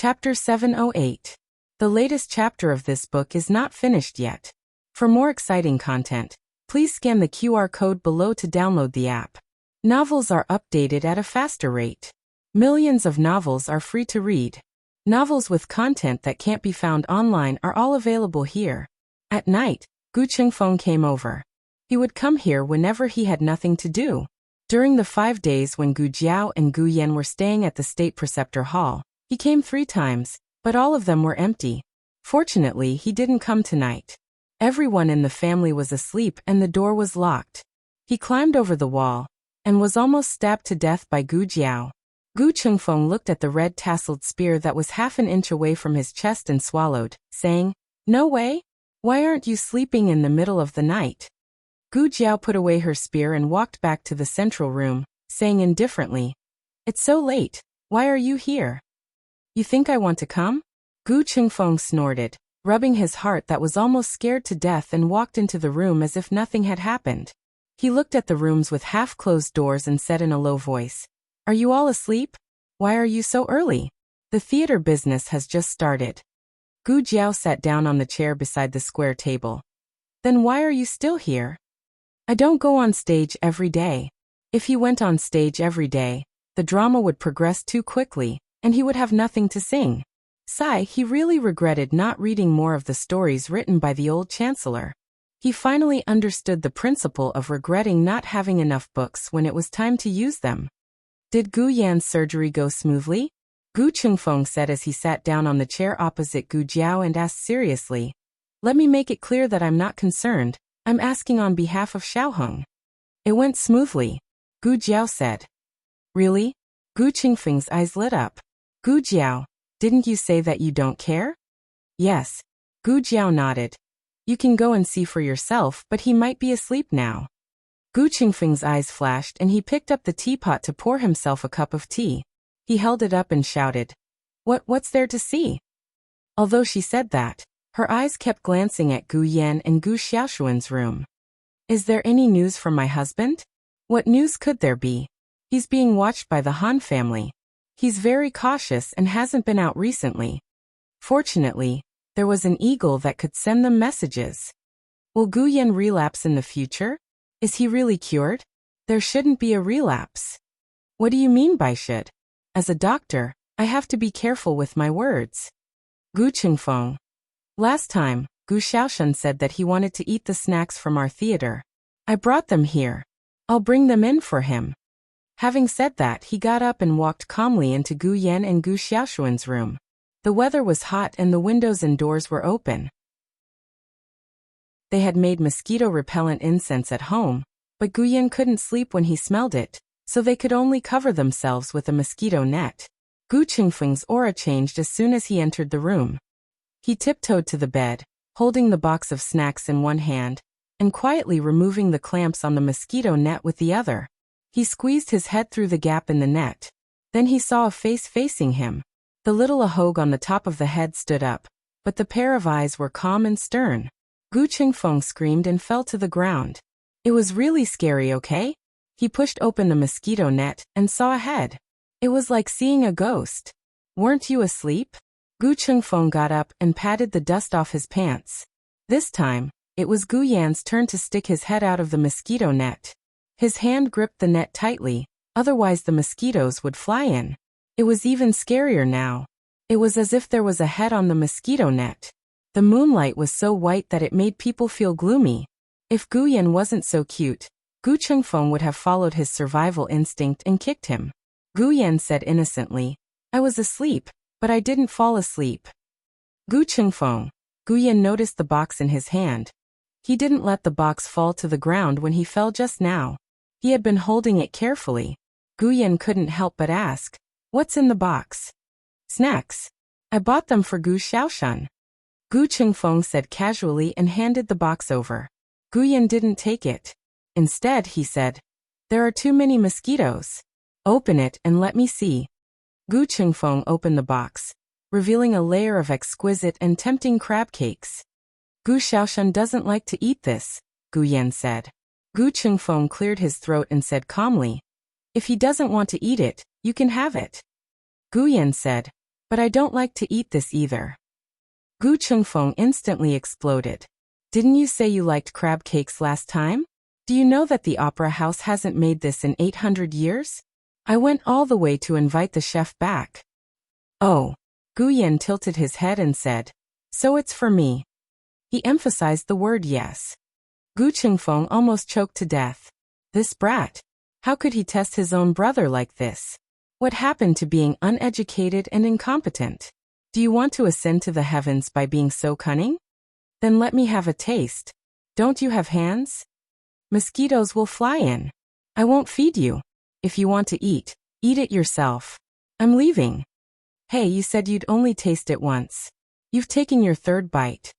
Chapter 708. The latest chapter of this book is not finished yet. For more exciting content, please scan the QR code below to download the app. Novels are updated at a faster rate. Millions of novels are free to read. Novels with content that can't be found online are all available here. At night, Gu Qingfeng came over. He would come here whenever he had nothing to do. During the 5 days when Gu Jiao and Gu Yan were staying at the State Preceptor Hall, he came 3 times, but all of them were empty. Fortunately, he didn't come tonight. Everyone in the family was asleep and the door was locked. He climbed over the wall and was almost stabbed to death by Gu Jiao. Gu Qingfeng looked at the red tasseled spear that was half an inch away from his chest and swallowed, saying, "No way? Why aren't you sleeping in the middle of the night?" Gu Jiao put away her spear and walked back to the central room, saying indifferently, "It's so late. Why are you here? You think I want to come?" Gu Qingfeng snorted, rubbing his heart that was almost scared to death, and walked into the room as if nothing had happened. He looked at the rooms with half-closed doors and said in a low voice, "Are you all asleep? Why are you so early? The theater business has just started." Gu Jiao sat down on the chair beside the square table. "Then why are you still here?" "I don't go on stage every day. If he went on stage every day, the drama would progress too quickly, and he would have nothing to sing." He really regretted not reading more of the stories written by the old chancellor. He finally understood the principle of regretting not having enough books when it was time to use them. "Did Gu Yan's surgery go smoothly?" Gu Qingfeng said as he sat down on the chair opposite Gu Jiao and asked seriously. "Let me make it clear that I'm not concerned. I'm asking on behalf of Xiaoheng." "It went smoothly," Gu Jiao said. "Really?" Gu Qingfeng's eyes lit up. "Gu Jiao, didn't you say that you don't care?" "Yes." Gu Jiao nodded. "You can go and see for yourself, but he might be asleep now." Gu Qingfeng's eyes flashed and he picked up the teapot to pour himself a cup of tea. He held it up and shouted, What's there to see?" Although she said that, her eyes kept glancing at Gu Yan and Gu Xiaoshuan's room. "Is there any news from my husband?" "What news could there be? He's being watched by the Han family. He's very cautious and hasn't been out recently. Fortunately, there was an eagle that could send them messages." "Will Gu Yan relapse in the future? Is he really cured?" "There shouldn't be a relapse." "What do you mean by should? As a doctor, I have to be careful with my words." Gu Qingfeng. "Last time, Gu Xiaoshan said that he wanted to eat the snacks from our theater. I brought them here. I'll bring them in for him." Having said that, he got up and walked calmly into Gu Yan and Gu Xiaoshuan's room. The weather was hot and the windows and doors were open. They had made mosquito-repellent incense at home, but Gu Yan couldn't sleep when he smelled it, so they could only cover themselves with a mosquito net. Gu Qingfeng's aura changed as soon as he entered the room. He tiptoed to the bed, holding the box of snacks in one hand, and quietly removing the clamps on the mosquito net with the other. He squeezed his head through the gap in the net. Then he saw a face facing him. The little ahog on the top of the head stood up, but the pair of eyes were calm and stern. Gu Qingfeng screamed and fell to the ground. It was really scary, okay? He pushed open the mosquito net and saw a head. It was like seeing a ghost. "Weren't you asleep?" Gu Qingfeng got up and patted the dust off his pants. This time, it was Gu Yan's turn to stick his head out of the mosquito net. His hand gripped the net tightly, otherwise the mosquitoes would fly in. It was even scarier now. It was as if there was a head on the mosquito net. The moonlight was so white that it made people feel gloomy. If Gu Yan wasn't so cute, Gu Qingfeng would have followed his survival instinct and kicked him. Gu Yan said innocently, "I was asleep, but I didn't fall asleep." "Gu Qingfeng." Gu Yan noticed the box in his hand. He didn't let the box fall to the ground when he fell just now. He had been holding it carefully. Gu Yan couldn't help but ask, "What's in the box?" "Snacks. I bought them for Gu Xiaoshan." Gu Qingfeng said casually and handed the box over. Gu Yan didn't take it. Instead, he said, "There are too many mosquitoes. Open it and let me see." Gu Qingfeng opened the box, revealing a layer of exquisite and tempting crab cakes. "Gu Xiaoshan doesn't like to eat this," Gu Yan said. Gu Qingfeng cleared his throat and said calmly, "If he doesn't want to eat it, you can have it." Gu Yan said, But I don't like to eat this either. Gu Chengfeng instantly exploded. Didn't you say you liked crab cakes last time? Do you know that the opera house hasn't made this in 800 years? I went all the way to invite the chef back. Oh. Gu Yan tilted his head and said, so it's for me. He emphasized the word yes. Gu Chengfeng almost choked to death. This brat. How could he test his own brother like this? What happened to being uneducated and incompetent? Do you want to ascend to the heavens by being so cunning? Then let me have a taste. Don't you have hands? Mosquitoes will fly in. I won't feed you. If you want to eat it yourself. I'm leaving. Hey, you said you'd only taste it once. You've taken your third bite.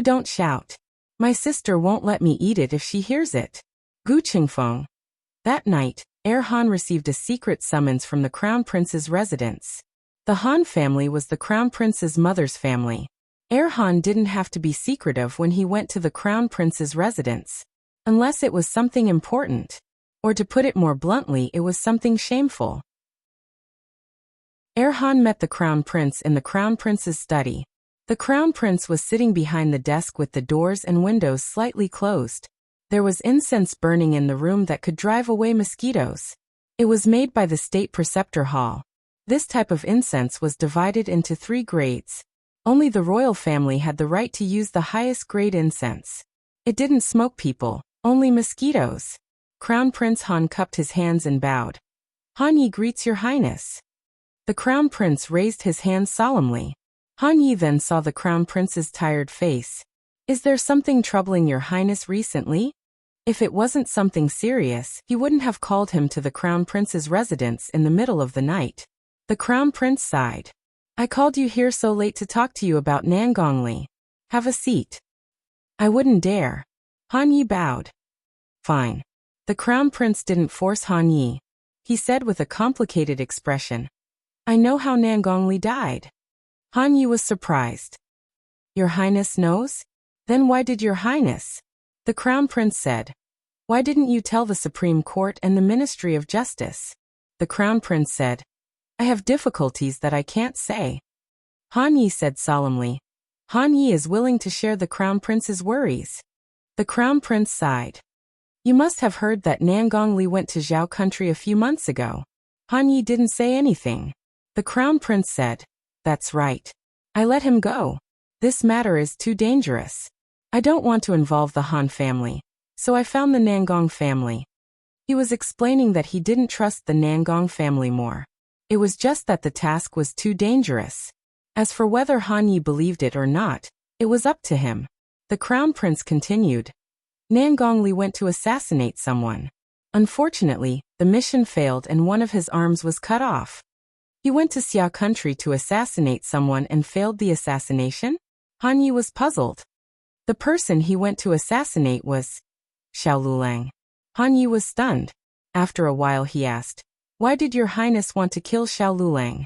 Don't shout. My sister won't let me eat it if she hears it. Gu Chengfeng. That night, Han received a secret summons from the Crown Prince's residence. The Han family was the Crown Prince's mother's family. Han didn't have to be secretive when he went to the Crown Prince's residence. Unless it was something important. Or to put it more bluntly, it was something shameful. Han met the Crown Prince in the Crown Prince's study. The Crown Prince was sitting behind the desk with the doors and windows slightly closed. There was incense burning in the room that could drive away mosquitoes. It was made by the State Preceptor Hall. This type of incense was divided into 3 grades. Only the royal family had the right to use the highest grade incense. It didn't smoke people, only mosquitoes. Crown Prince Han cupped his hands and bowed. Han Yi greets your highness. The Crown Prince raised his hand solemnly. Han Yi then saw the Crown Prince's tired face. Is there something troubling your highness recently? If it wasn't something serious, he wouldn't have called him to the Crown Prince's residence in the middle of the night. The Crown Prince sighed. I called you here so late to talk to you about Nangongli. Have a seat. I wouldn't dare. Han Yi bowed. Fine. The Crown Prince didn't force Han Yi. He said with a complicated expression. I know how Nangongli died. Han Yi was surprised. Your Highness knows? Then why did your Highness? The Crown Prince said. Why didn't you tell the Supreme Court and the Ministry of Justice? The Crown Prince said. I have difficulties that I can't say. Han Yi said solemnly. Han Yi is willing to share the Crown Prince's worries. The Crown Prince sighed. You must have heard that Nangongli went to Zhao country a few months ago. Han Yi didn't say anything. The Crown Prince said. That's right. I let him go. This matter is too dangerous. I don't want to involve the Han family, so I found the Nangong family. He was explaining that he didn't trust the Nangong family more. It was just that the task was too dangerous. As for whether Han Yi believed it or not, it was up to him. The Crown Prince continued. Nangongli went to assassinate someone. Unfortunately, the mission failed and one of his arms was cut off. He went to Xia country to assassinate someone and failed the assassination? Han Yi was puzzled. The person he went to assassinate was Xiao Lulang. Han Yi was stunned. After a while he asked, why did your highness want to kill Xiao Lulang?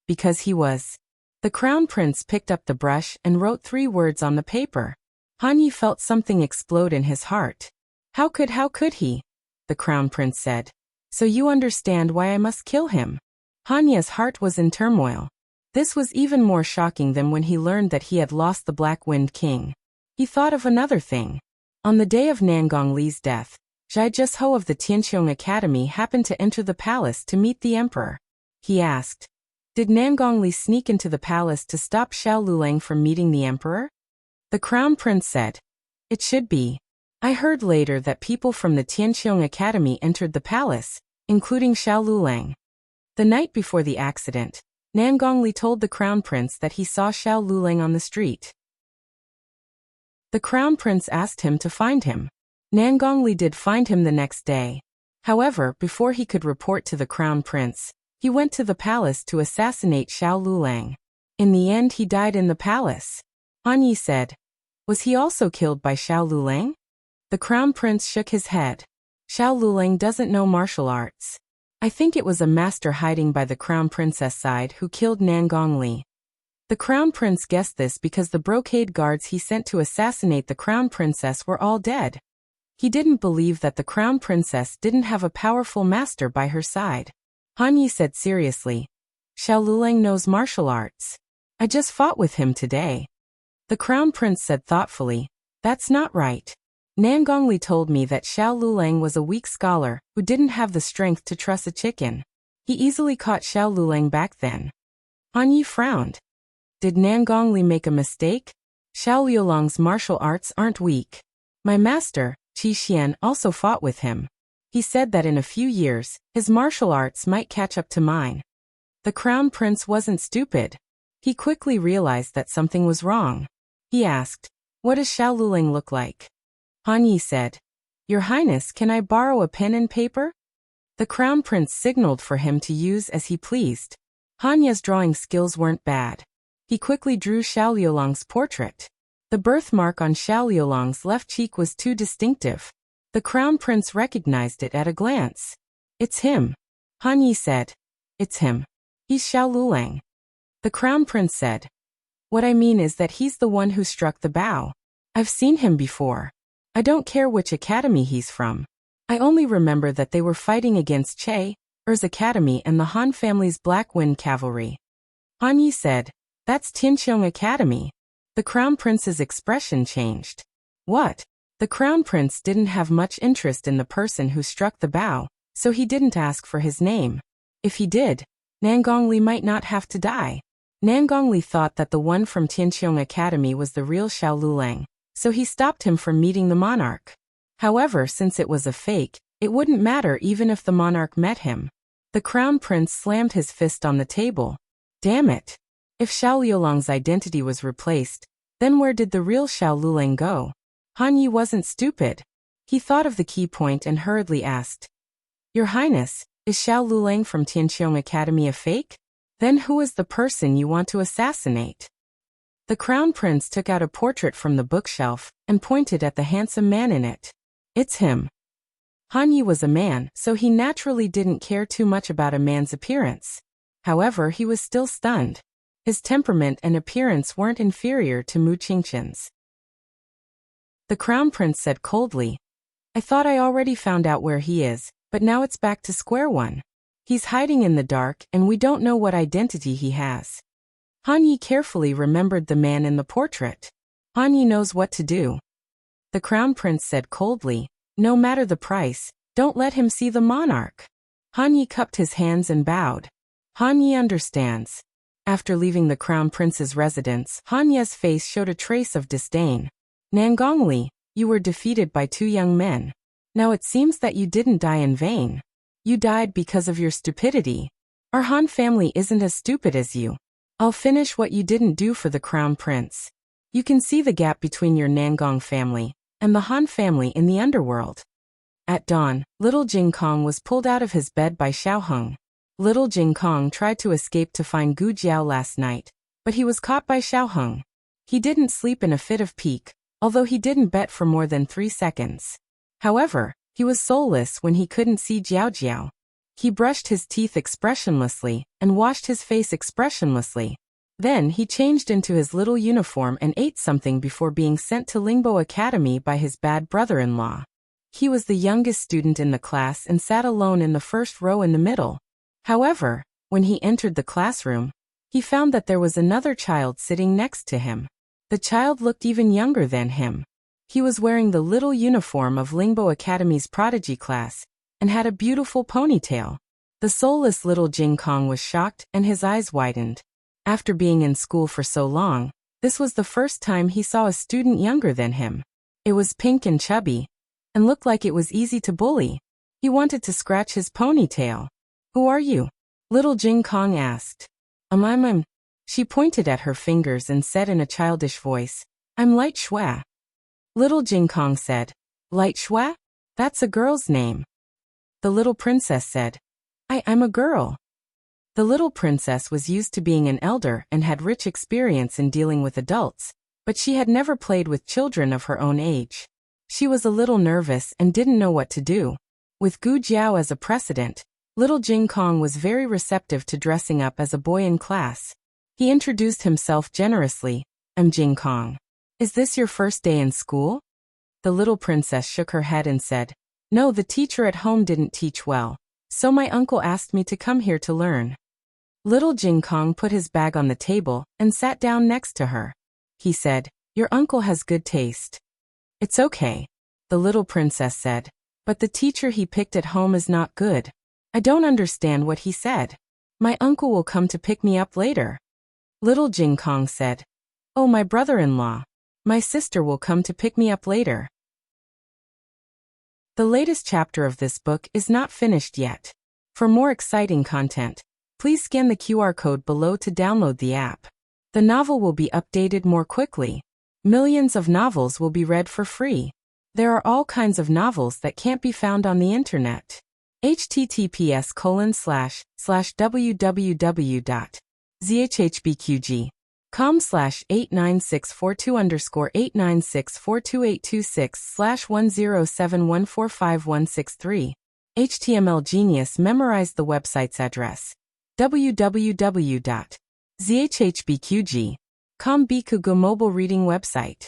Because he was. The Crown Prince picked up the brush and wrote 3 words on the paper. Han Yi felt something explode in his heart. How could he? The Crown Prince said. So you understand why I must kill him. Han Yi's heart was in turmoil. This was even more shocking than when he learned that he had lost the Black Wind King. He thought of another thing. On the day of Nangongli's death, Zhai Jusho of the Tianqiong Academy happened to enter the palace to meet the emperor. He asked, did Nangongli sneak into the palace to stop Xiao Lulang from meeting the emperor? The Crown Prince said, it should be. I heard later that people from the Tianqiong Academy entered the palace, including Xiao Lulang. The night before the accident, Nangongli told the Crown Prince that he saw Xiao Lulang on the street. The Crown Prince asked him to find him. Nangongli did find him the next day. However, before he could report to the Crown Prince, he went to the palace to assassinate Xiao Lulang. In the end he died in the palace. Han Yi said, was he also killed by Xiao Lulang? The Crown Prince shook his head. Xiao Lulang doesn't know martial arts. I think it was a master hiding by the Crown Princess side who killed Nangongli. The Crown Prince guessed this because the brocade guards he sent to assassinate the Crown Princess were all dead. He didn't believe that the Crown Princess didn't have a powerful master by her side. Han Yi said seriously, Xiao Lulang knows martial arts. I just fought with him today. The Crown Prince said thoughtfully, that's not right. Nangongli told me that Xiao Lulang was a weak scholar who didn't have the strength to truss a chicken. He easily caught Xiao Lulang back then. Han Yi frowned. Did Nangongli make a mistake? Xiao Lulang's martial arts aren't weak. My master, Qi Xian, also fought with him. He said that in a few years, his martial arts might catch up to mine. The Crown Prince wasn't stupid. He quickly realized that something was wrong. He asked, what does Xiao Lulang look like? Han Yi said, Your Highness, can I borrow a pen and paper? The Crown Prince signaled for him to use as he pleased. Han Yi's drawing skills weren't bad. He quickly drew Xiao Lulang's portrait. The birthmark on Xiao Lulang's left cheek was too distinctive. The Crown Prince recognized it at a glance. It's him. Han Yi said. It's him. He's Xiao Lulang. The Crown Prince said. What I mean is that he's the one who struck the bow. I've seen him before. I don't care which academy he's from. I only remember that they were fighting against Er's academy and the Han family's Black Wind Cavalry. Han Yi said, That's Tianqiong Academy. The Crown Prince's expression changed. What? The Crown Prince didn't have much interest in the person who struck the bow, so he didn't ask for his name. If he did, Nangongli might not have to die. Nangongli thought that the one from Tianqiong Academy was the real Xiao Lulang, so he stopped him from meeting the monarch. However, since it was a fake, it wouldn't matter even if the monarch met him. The Crown Prince slammed his fist on the table. Damn it! If Xiao Lulang's identity was replaced, then where did the real Xiao Lulang go? Han Yi wasn't stupid. He thought of the key point and hurriedly asked, Your Highness, is Xiao Lulang from Tianqiong Academy a fake? Then who is the person you want to assassinate? The Crown Prince took out a portrait from the bookshelf and pointed at the handsome man in it. It's him. Han Yi was a man, so he naturally didn't care too much about a man's appearance. However, he was still stunned. His temperament and appearance weren't inferior to Mu Qingqian's. The Crown Prince said coldly, I thought I already found out where he is, but now it's back to square one. He's hiding in the dark and we don't know what identity he has. Han Yi carefully remembered the man in the portrait. Han Yi knows what to do. The Crown Prince said coldly, No matter the price, don't let him see the monarch. Han Yi cupped his hands and bowed. Han Yi understands. After leaving the Crown Prince's residence, Han Yi's face showed a trace of disdain. Nangongli, you were defeated by 2 young men. Now it seems that you didn't die in vain. You died because of your stupidity. Our Han family isn't as stupid as you. I'll finish what you didn't do for the Crown Prince. You can see the gap between your Nangong family and the Han family in the underworld. At dawn, little Jing Kong was pulled out of his bed by Xiao Heng. Little Jing Kong tried to escape to find Gu Jiao last night, but he was caught by Xiao Heng. He didn't sleep in a fit of pique, although he didn't bet for more than 3 seconds. However, he was soulless when he couldn't see Jiao Jiao. He brushed his teeth expressionlessly and washed his face expressionlessly. Then he changed into his little uniform and ate something before being sent to Lingbo Academy by his bad brother-in-law. He was the youngest student in the class and sat alone in the first row in the middle. However, when he entered the classroom, he found that there was another child sitting next to him. The child looked even younger than him. He was wearing the little uniform of Lingbo Academy's prodigy class and had a beautiful ponytail. The soulless little Jing Kong was shocked and his eyes widened. After being in school for so long, this was the first time he saw a student younger than him. It was pink and chubby, and looked like it was easy to bully. He wanted to scratch his ponytail. Who are you? Little Jing Kong asked. I'm. She pointed at her fingers and said in a childish voice, I'm Light Shui. Little Jing Kong said, Light Shui? That's a girl's name. The little princess said, I'm a girl. The little princess was used to being an elder and had rich experience in dealing with adults, but she had never played with children of her own age. She was a little nervous and didn't know what to do. With Gu Jiao as a precedent, little Jing Kong was very receptive to dressing up as a boy in class. He introduced himself generously, I'm Jing Kong. Is this your first day in school? The little princess shook her head and said, No, the teacher at home didn't teach well, so my uncle asked me to come here to learn. Little Jing Kong put his bag on the table and sat down next to her. He said, "Your uncle has good taste." "It's okay," the little princess said. "But the teacher he picked at home is not good. I don't understand what he said. My uncle will come to pick me up later." Little Jing Kong said, "Oh, my brother-in-law. My sister will come to pick me up later." The latest chapter of this book is not finished yet. For more exciting content, please scan the QR code below to download the app. The novel will be updated more quickly. Millions of novels will be read for free. There are all kinds of novels that can't be found on the internet. https://www.zhhbqg.com/89642_8964286/1071456163. HTML Genius memorized the website's address. www.zhhbqg.com Bikugo mobile reading website.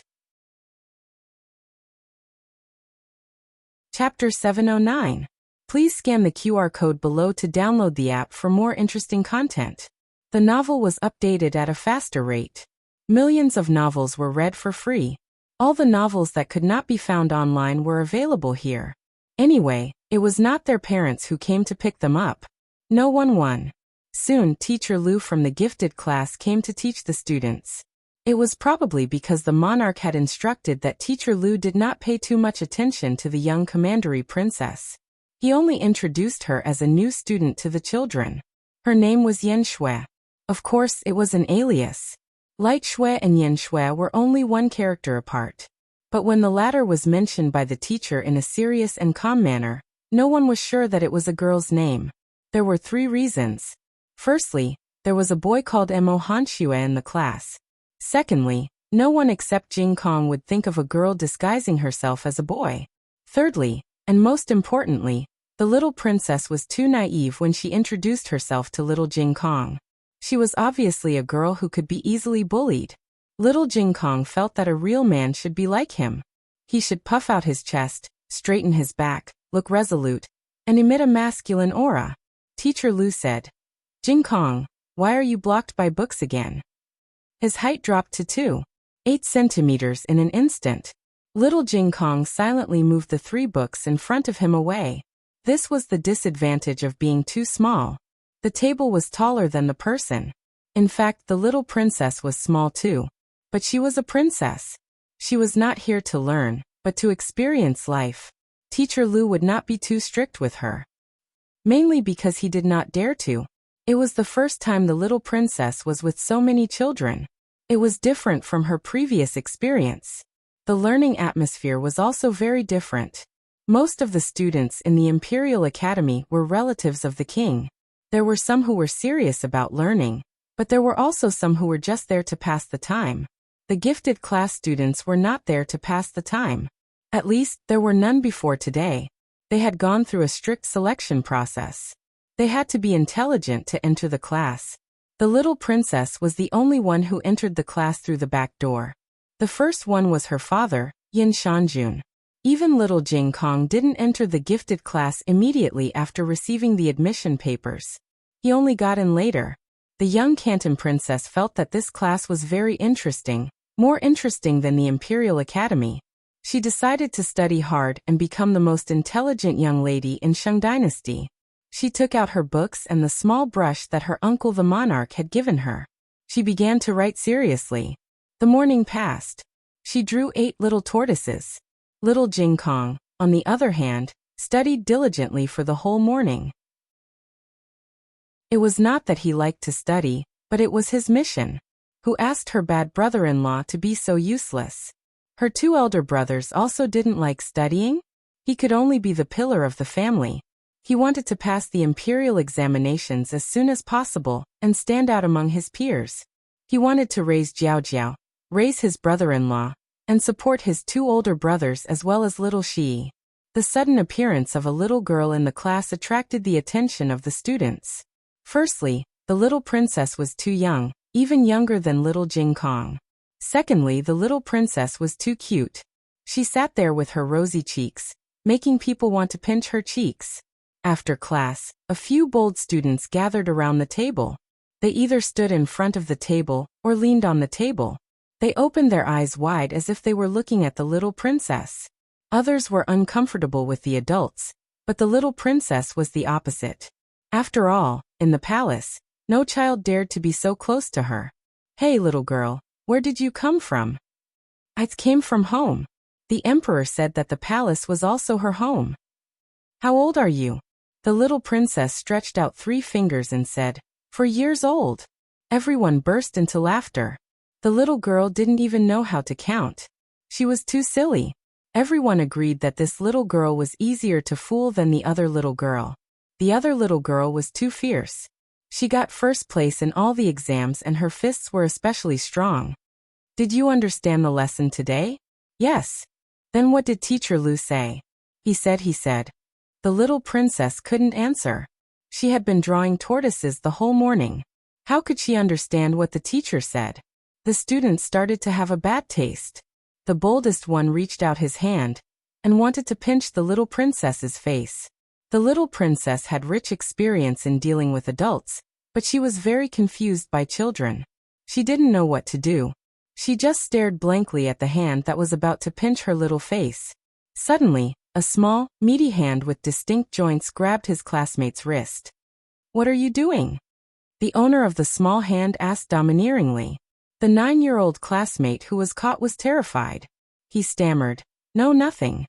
Chapter 709. Please scan the QR code below to download the app for more interesting content. The novel was updated at a faster rate. Millions of novels were read for free. All the novels that could not be found online were available here. Anyway, it was not their parents who came to pick them up. No one won. Soon, Teacher Lu from the gifted class came to teach the students. It was probably because the monarch had instructed that Teacher Lu did not pay too much attention to the young commandery princess. He only introduced her as a new student to the children. Her name was Yan Shui. Of course, it was an alias. Light Shui and Yan Shui were only one character apart. But when the latter was mentioned by the teacher in a serious and calm manner, no one was sure that it was a girl's name. There were 3 reasons. Firstly, there was a boy called Mo Hanxue in the class. Secondly, no one except Jing Kong would think of a girl disguising herself as a boy. Thirdly, and most importantly, the little princess was too naive when she introduced herself to little Jing Kong. She was obviously a girl who could be easily bullied. Little Jing Kong felt that a real man should be like him. He should puff out his chest, straighten his back, look resolute, and emit a masculine aura. Teacher Lu said, "Jing Kong, why are you blocked by books again?" His height dropped to 2.8 centimeters in an instant. Little Jing Kong silently moved the 3 books in front of him away. This was the disadvantage of being too small. The table was taller than the person. In fact, the little princess was small too. But she was a princess. She was not here to learn, but to experience life. Teacher Lu would not be too strict with her. Mainly because he did not dare to. It was the first time the little princess was with so many children. It was different from her previous experience. The learning atmosphere was also very different. Most of the students in the Imperial Academy were relatives of the king. There were some who were serious about learning, but there were also some who were just there to pass the time. The gifted class students were not there to pass the time. At least, there were none before today. They had gone through a strict selection process. They had to be intelligent to enter the class. The little princess was the only one who entered the class through the back door. The first one was her father, Yin Shanjun. Even little Jing Kong didn't enter the gifted class immediately after receiving the admission papers. He only got in later. The young Canton princess felt that this class was very interesting, more interesting than the Imperial Academy. She decided to study hard and become the most intelligent young lady in Shang Dynasty. She took out her books and the small brush that her uncle the monarch had given her. She began to write seriously. The morning passed. She drew 8 little tortoises. Little Jing Kong, on the other hand, studied diligently for the whole morning. It was not that he liked to study, but it was his mission. Who asked her bad brother-in-law to be so useless? Her 2 elder brothers also didn't like studying? He could only be the pillar of the family. He wanted to pass the imperial examinations as soon as possible and stand out among his peers. He wanted to raise Jiao Jiao, raise his brother-in-law, and support his 2 older brothers as well as little Shi. The sudden appearance of a little girl in the class attracted the attention of the students. Firstly, the little princess was too young, even younger than little Jing Kong. Secondly, the little princess was too cute. She sat there with her rosy cheeks, making people want to pinch her cheeks. After class, a few bold students gathered around the table. They either stood in front of the table or leaned on the table. They opened their eyes wide as if they were looking at the little princess. Others were uncomfortable with the adults, but the little princess was the opposite. After all, in the palace, no child dared to be so close to her. "Hey, little girl, where did you come from?" "I came from home." The emperor said that the palace was also her home. "How old are you?" The little princess stretched out 3 fingers and said, 4 years old. Everyone burst into laughter. The little girl didn't even know how to count. She was too silly. Everyone agreed that this little girl was easier to fool than the other little girl. The other little girl was too fierce. She got first place in all the exams and her fists were especially strong. "Did you understand the lesson today?" "Yes." "Then what did Teacher Lu say?" He said. The little princess couldn't answer. She had been drawing tortoises the whole morning. How could she understand what the teacher said? The students started to have a bad taste. The boldest one reached out his hand and wanted to pinch the little princess's face. The little princess had rich experience in dealing with adults, but she was very confused by children. She didn't know what to do. She just stared blankly at the hand that was about to pinch her little face. Suddenly, a small, meaty hand with distinct joints grabbed his classmate's wrist. "What are you doing?" The owner of the small hand asked domineeringly. The 9-year-old classmate who was caught was terrified. He stammered, "No, nothing."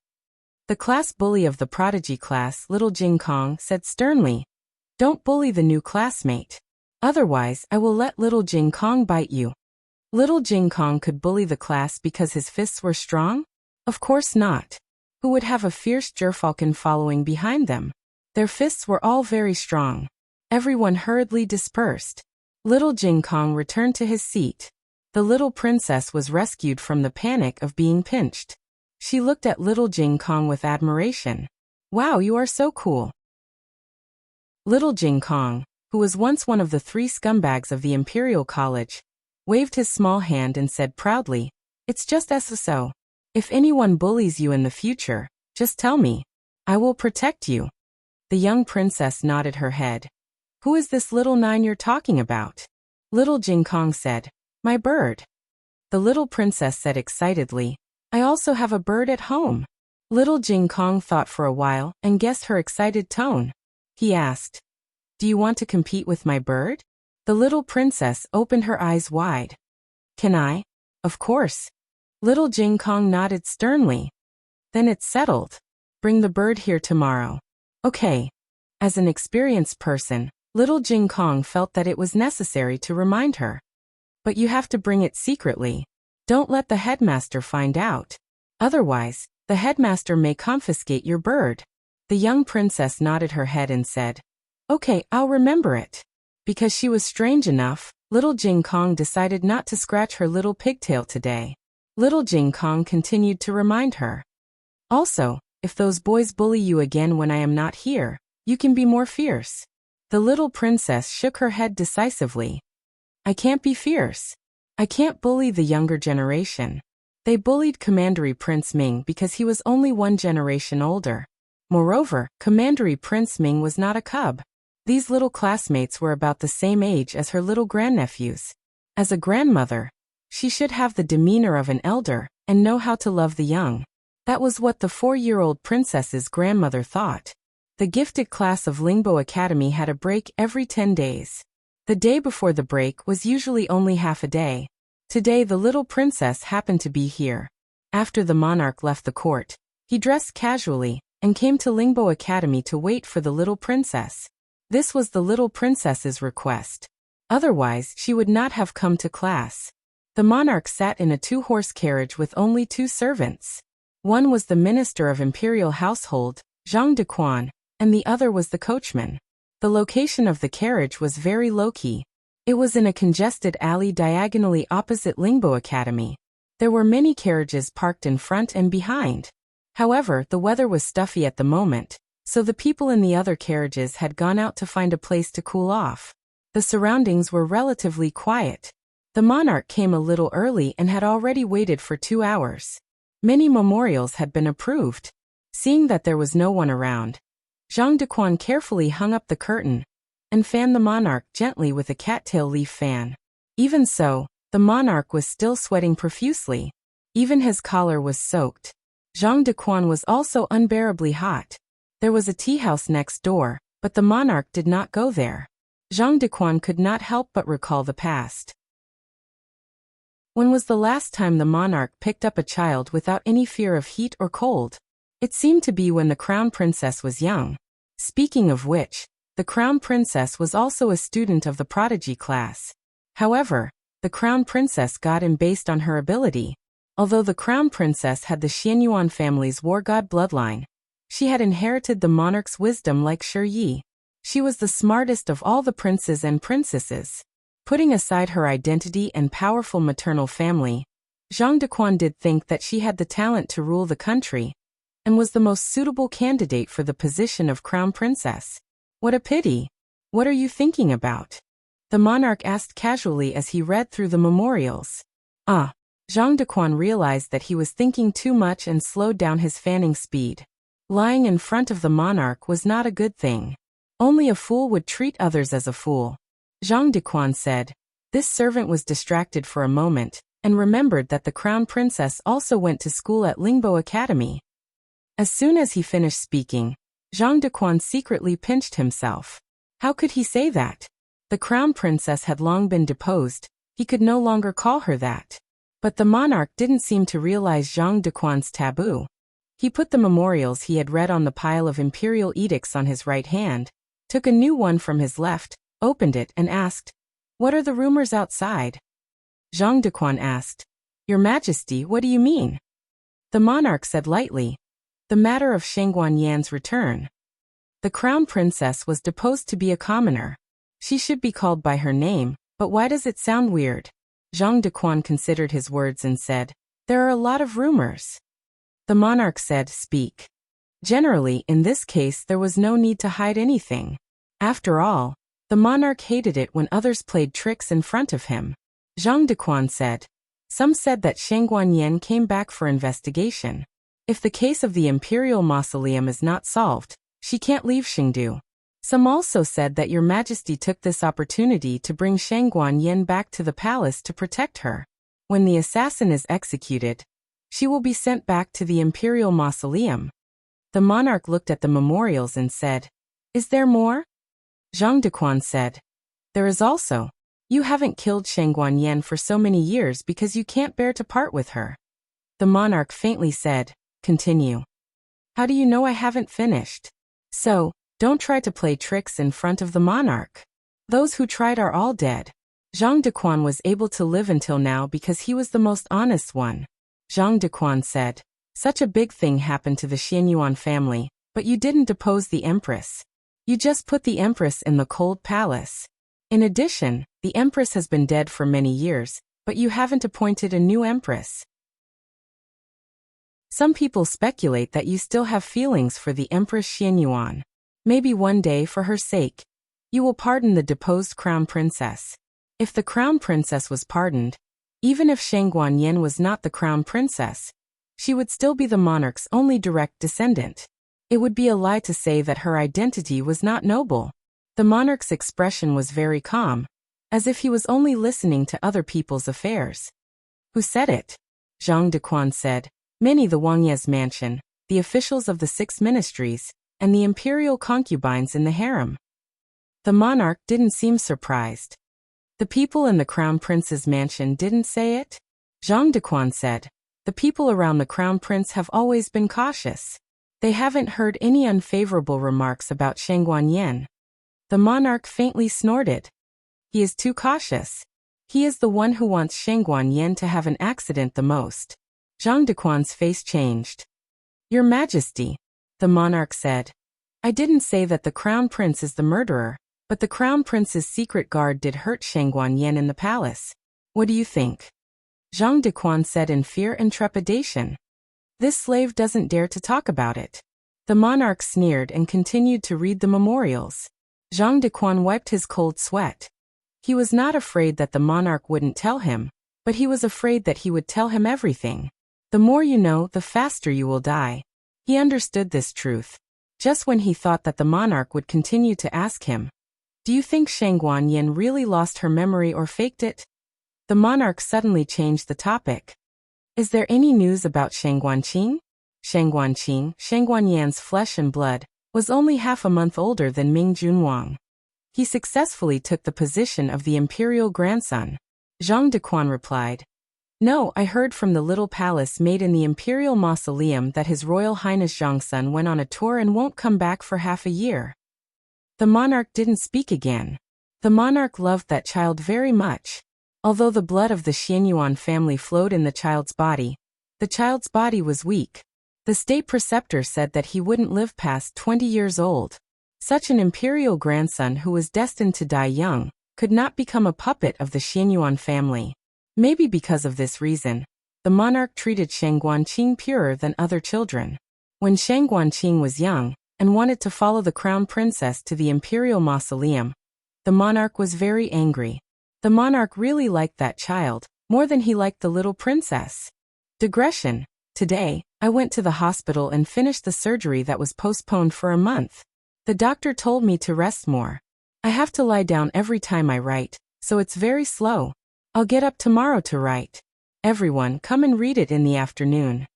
The class bully of the prodigy class, little Jing Kong, said sternly, "Don't bully the new classmate. Otherwise, I will let little Jing Kong bite you." Little Jing Kong could bully the class because his fists were strong? Of course not. Who would have a fierce gerfalcon following behind them? Their fists were all very strong. Everyone hurriedly dispersed. Little Jing Kong returned to his seat. The little princess was rescued from the panic of being pinched. She looked at little Jing Kong with admiration. "Wow, you are so cool." Little Jing Kong, who was once one of the 3 scumbags of the Imperial College, waved his small hand and said proudly, "It's just so. If anyone bullies you in the future, just tell me. I will protect you." The young princess nodded her head. "Who is this little 9 you're talking about?" Little Jing Kong said, "My bird." The little princess said excitedly, "I also have a bird at home." Little Jing Kong thought for a while and guessed her excited tone. He asked, "Do you want to compete with my bird?" The little princess opened her eyes wide. "Can I?" "Of course." Little Jing Kong nodded sternly. "Then it's settled. Bring the bird here tomorrow." "Okay." As an experienced person, little Jing Kong felt that it was necessary to remind her. "But you have to bring it secretly. Don't let the headmaster find out. Otherwise, the headmaster may confiscate your bird." The young princess nodded her head and said, "Okay, I'll remember it." Because she was strange enough, little Jing Kong decided not to scratch her little pigtail today. Little Jing Kong continued to remind her. "Also, if those boys bully you again when I am not here, you can be more fierce." The little princess shook her head decisively. "I can't be fierce. I can't bully the younger generation. They bullied Commandery Prince Ming because he was only 1 generation older. Moreover, Commandery Prince Ming was not a cub. These little classmates were about the same age as her little grandnephews. As a grandmother, she should have the demeanor of an elder and know how to love the young." That was what the 4-year-old princess's grandmother thought. The gifted class of Lingbo Academy had a break every 10 days. The day before the break was usually only half a day. Today the little princess happened to be here. After the monarch left the court, he dressed casually and came to Lingbo Academy to wait for the little princess. This was the little princess's request. Otherwise, she would not have come to class. The monarch sat in a 2-horse carriage with only 2 servants. One was the minister of imperial household, Zhang Dequan, and the other was the coachman. The location of the carriage was very low-key. It was in a congested alley diagonally opposite Lingbo Academy. There were many carriages parked in front and behind. However, the weather was stuffy at the moment, so the people in the other carriages had gone out to find a place to cool off. The surroundings were relatively quiet. The monarch came a little early and had already waited for 2 hours. Many memorials had been approved. Seeing that there was no one around, Zhang Dequan carefully hung up the curtain. and fanned the monarch gently with a cattail leaf fan. Even so, the monarch was still sweating profusely. Even his collar was soaked. Zhang Dequan was also unbearably hot. There was a tea house next door, but the monarch did not go there. Zhang Dequan could not help but recall the past. When was the last time the monarch picked up a child without any fear of heat or cold? It seemed to be when the crown princess was young. Speaking of which, the crown princess was also a student of the prodigy class. However, the crown princess got in based on her ability. Although the crown princess had the Xianyuan family's war god bloodline, she had inherited the monarch's wisdom like Shi Yi. She was the smartest of all the princes and princesses. Putting aside her identity and powerful maternal family, Zhang Dequan did think that she had the talent to rule the country, and was the most suitable candidate for the position of crown princess. What a pity! What are you thinking about? The monarch asked casually as he read through the memorials. Zhang Dequan realized that he was thinking too much and slowed down his fanning speed. Lying in front of the monarch was not a good thing. Only a fool would treat others as a fool. Zhang Dequan said. This servant was distracted for a moment, and remembered that the crown princess also went to school at Lingbo Academy. As soon as he finished speaking, Zhang Dequan secretly pinched himself. How could he say that? The crown princess had long been deposed, he could no longer call her that. But the monarch didn't seem to realize Zhang Dequan's taboo. He put the memorials he had read on the pile of imperial edicts on his right hand, took a new one from his left, opened it and asked, "What are the rumors outside?" Zhang Dequan asked, "Your Majesty, what do you mean?" The monarch said lightly, "The matter of Shangguan Yan's return. The crown princess was deposed to be a commoner. She should be called by her name, but why does it sound weird?" Zhang Dequan considered his words and said, "There are a lot of rumors." The monarch said, "Speak." Generally, in this case there was no need to hide anything. After all, the monarch hated it when others played tricks in front of him. Zhang Dequan said, "Some said that Shangguan Yan came back for investigation. If the case of the imperial mausoleum is not solved, she can't leave Xingdu. Some also said that your Majesty took this opportunity to bring Shangguan Yan back to the palace to protect her. When the assassin is executed, she will be sent back to the imperial mausoleum." The monarch looked at the memorials and said, "Is there more?" Zhang Dequan said, "There is also. You haven't killed Shangguan Yan for so many years because you can't bear to part with her." The monarch faintly said, "Continue." "How do you know I haven't finished?" "So, don't try to play tricks in front of the monarch. Those who tried are all dead. Zhang Dequan was able to live until now because he was the most honest one." Zhang Dequan said, "Such a big thing happened to the Xianyuan family, but you didn't depose the empress. You just put the empress in the cold palace. In addition, the empress has been dead for many years, but you haven't appointed a new empress. Some people speculate that you still have feelings for the Empress Xianyuan. Maybe one day, for her sake, you will pardon the deposed crown princess. If the crown princess was pardoned, even if Shangguan Yan was not the crown princess, she would still be the monarch's only direct descendant. It would be a lie to say that her identity was not noble." The monarch's expression was very calm, as if he was only listening to other people's affairs. "Who said it?" Zhang Dequan said, "Many the Wangye's mansion, the officials of the 6 ministries, and the imperial concubines in the harem." The monarch didn't seem surprised. "The people in the crown prince's mansion didn't say it?" Zhang Dequan said, "The people around the crown prince have always been cautious. They haven't heard any unfavorable remarks about Shangguan Yan." The monarch faintly snorted. "He is too cautious. He is the one who wants Shangguan Yan to have an accident the most." Zhang Dequan's face changed. "Your Majesty," the monarch said, "I didn't say that the crown prince is the murderer, but the crown prince's secret guard did hurt Shangguan Yan in the palace. What do you think?" Zhang Dequan said in fear and trepidation. "This slave doesn't dare to talk about it." The monarch sneered and continued to read the memorials. Zhang Dequan wiped his cold sweat. He was not afraid that the monarch wouldn't tell him, but he was afraid that he would tell him everything. The more you know, the faster you will die. He understood this truth. Just when he thought that the monarch would continue to ask him, Do you think Shang Guanyin really lost her memory or faked it? The monarch suddenly changed the topic. Is there any news about Shang Guanqing? Shang Guanyan's flesh and blood, was only half a month older than Ming Junwang. He successfully took the position of the imperial grandson. Zhang Dequan replied. No, I heard from the little palace made in the imperial mausoleum that His Royal Highness Zhongsun went on a tour and won't come back for half a year. The monarch didn't speak again. The monarch loved that child very much. Although the blood of the Xianyuan family flowed in the child's body was weak. The state preceptor said that he wouldn't live past 20 years old. Such an imperial grandson who was destined to die young could not become a puppet of the Xianyuan family. Maybe because of this reason, the monarch treated Shang Guanqing purer than other children. When Shang Guanqing was young and wanted to follow the crown princess to the imperial mausoleum, the monarch was very angry. The monarch really liked that child more than he liked the little princess. Digression. Today, I went to the hospital and finished the surgery that was postponed for a month. The doctor told me to rest more. I have to lie down every time I write, so it's very slow. I'll get up tomorrow to write. Everyone, come and read it in the afternoon.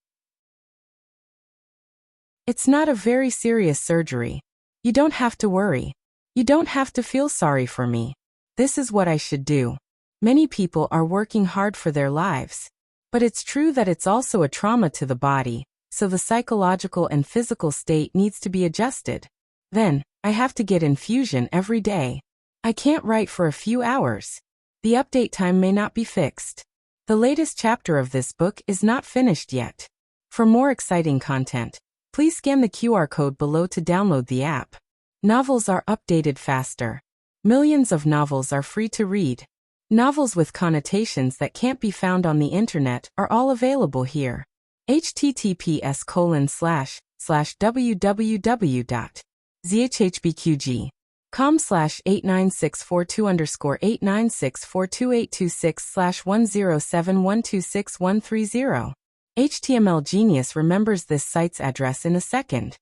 It's not a very serious surgery. You don't have to worry. You don't have to feel sorry for me. This is what I should do. Many people are working hard for their lives. But it's true that it's also a trauma to the body, so the psychological and physical state needs to be adjusted. Then, I have to get infusion every day. I can't write for a few hours. The update time may not be fixed. The latest chapter of this book is not finished yet. For more exciting content, please scan the QR code below to download the app. Novels are updated faster. Millions of novels are free to read. Novels with connotations that can't be found on the internet are all available here. https://www.zhbqg.com/89642_8964226/1071261330. HTML Genius remembers this site's address in a second.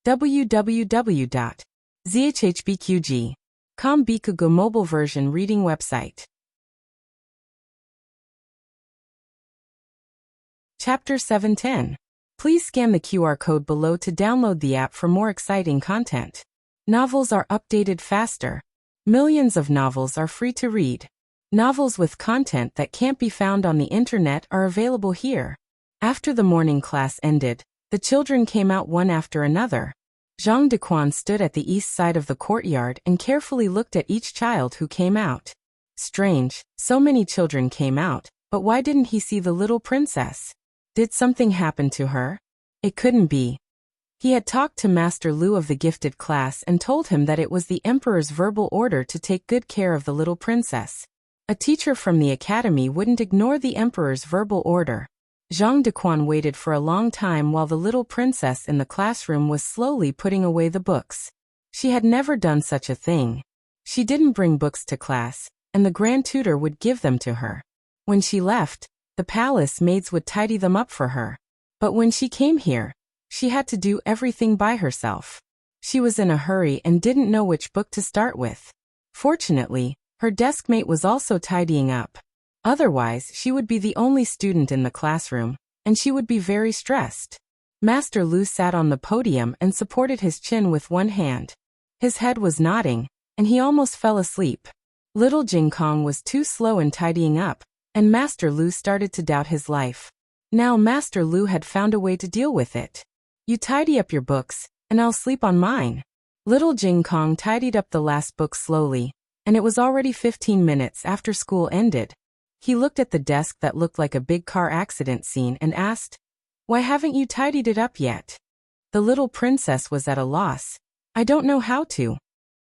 www.zhbqg.com Bikugo mobile version reading website. Chapter 710. Please scan the QR code below to download the app for more exciting content. Novels are updated faster. Millions of novels are free to read. Novels with content that can't be found on the internet are available here. After the morning class ended, the children came out one after another. Zhang Dequan stood at the east side of the courtyard and carefully looked at each child who came out. Strange, so many children came out, but why didn't he see the little princess? Did something happen to her? It couldn't be. He had talked to Master Lu of the gifted class and told him that it was the emperor's verbal order to take good care of the little princess. A teacher from the academy wouldn't ignore the emperor's verbal order. Zhang Dequan waited for a long time while the little princess in the classroom was slowly putting away the books. She had never done such a thing. She didn't bring books to class, and the grand tutor would give them to her. When she left, the palace maids would tidy them up for her. But when she came here, she had to do everything by herself. She was in a hurry and didn't know which book to start with. Fortunately, her deskmate was also tidying up. Otherwise, she would be the only student in the classroom, and she would be very stressed. Master Lu sat on the podium and supported his chin with one hand. His head was nodding, and he almost fell asleep. Little Jing Kong was too slow in tidying up, and Master Lu started to doubt his life. Now Master Lu had found a way to deal with it. You tidy up your books, and I'll sleep on mine. Little Jing Kong tidied up the last book slowly, and it was already 15 minutes after school ended. He looked at the desk that looked like a big car accident scene and asked, "Why haven't you tidied it up yet?" The little princess was at a loss. "I don't know how to."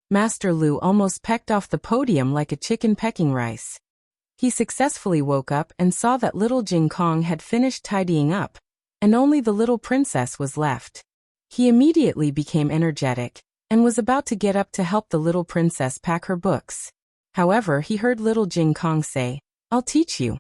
Master Lu almost pecked off the podium like a chicken pecking rice. He successfully woke up and saw that little Jing Kong had finished tidying up, and only the little princess was left. He immediately became energetic, and was about to get up to help the little princess pack her books. However, he heard little Jing Kong say, "I'll teach you."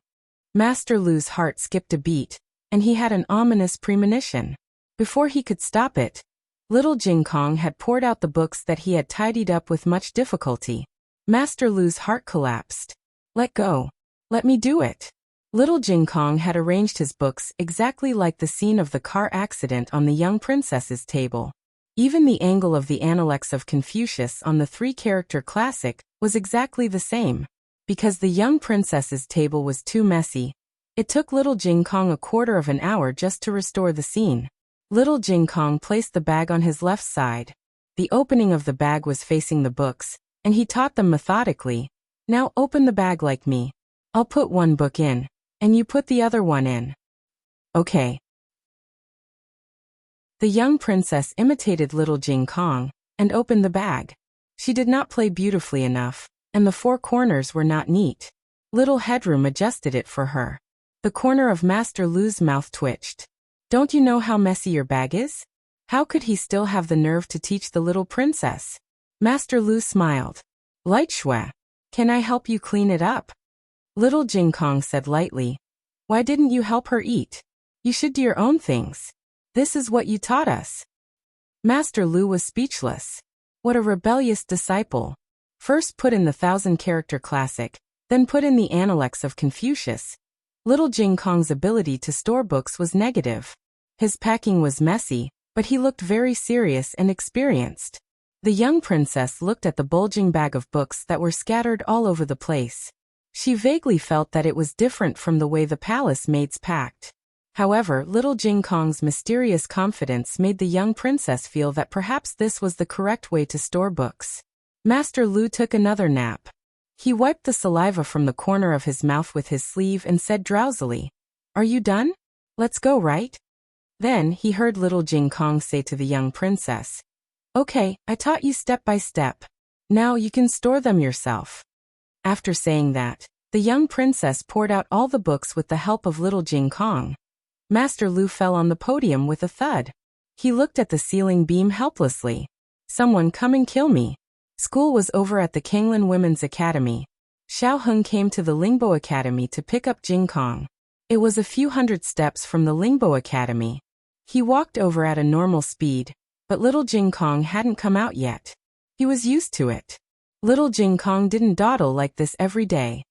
Master Lu's heart skipped a beat, and he had an ominous premonition. Before he could stop it, Little Jing Kong had poured out the books that he had tidied up with much difficulty. Master Lu's heart collapsed. Let go. Let me do it. Little Jing Kong had arranged his books exactly like the scene of the car accident on the young princess's table. Even the angle of the Analects of Confucius on the three-character classic was exactly the same. Because the young princess's table was too messy, it took Little Jing Kong a quarter of an hour just to restore the scene. Little Jing Kong placed the bag on his left side. The opening of the bag was facing the books, and he taught them methodically. Now open the bag like me. I'll put one book in, and you put the other one in. Okay. The young princess imitated Little Jing Kong and opened the bag. She did not play beautifully enough, and the four corners were not neat. Little Headroom adjusted it for her. The corner of Master Lu's mouth twitched. Don't you know how messy your bag is? How could he still have the nerve to teach the little princess? Master Lu smiled. Light Shui, can I help you clean it up? Little Jing Kong said lightly. Why didn't you help her eat? You should do your own things. This is what you taught us. Master Lu was speechless. What a rebellious disciple. First put in the 1,000-character classic, then put in the Analects of Confucius. Little Jing Kong's ability to store books was negative. His packing was messy, but he looked very serious and experienced. The young princess looked at the bulging bag of books that were scattered all over the place. She vaguely felt that it was different from the way the palace maids packed. However, Little Jing Kong's mysterious confidence made the young princess feel that perhaps this was the correct way to store books. Master Lu took another nap. He wiped the saliva from the corner of his mouth with his sleeve and said drowsily, Are you done? Let's go, right? Then he heard Little Jing Kong say to the young princess, Okay, I taught you step by step. Now you can store them yourself. After saying that, the young princess poured out all the books with the help of Little Jing Kong. Master Lu fell on the podium with a thud. He looked at the ceiling beam helplessly. Someone come and kill me. School was over at the Kanglin Women's Academy. Xiao Heng came to the Lingbo Academy to pick up Jing Kong. It was a few hundred steps from the Lingbo Academy. He walked over at a normal speed, but Little Jing Kong hadn't come out yet. He was used to it. Little Jing Kong didn't dawdle like this every day.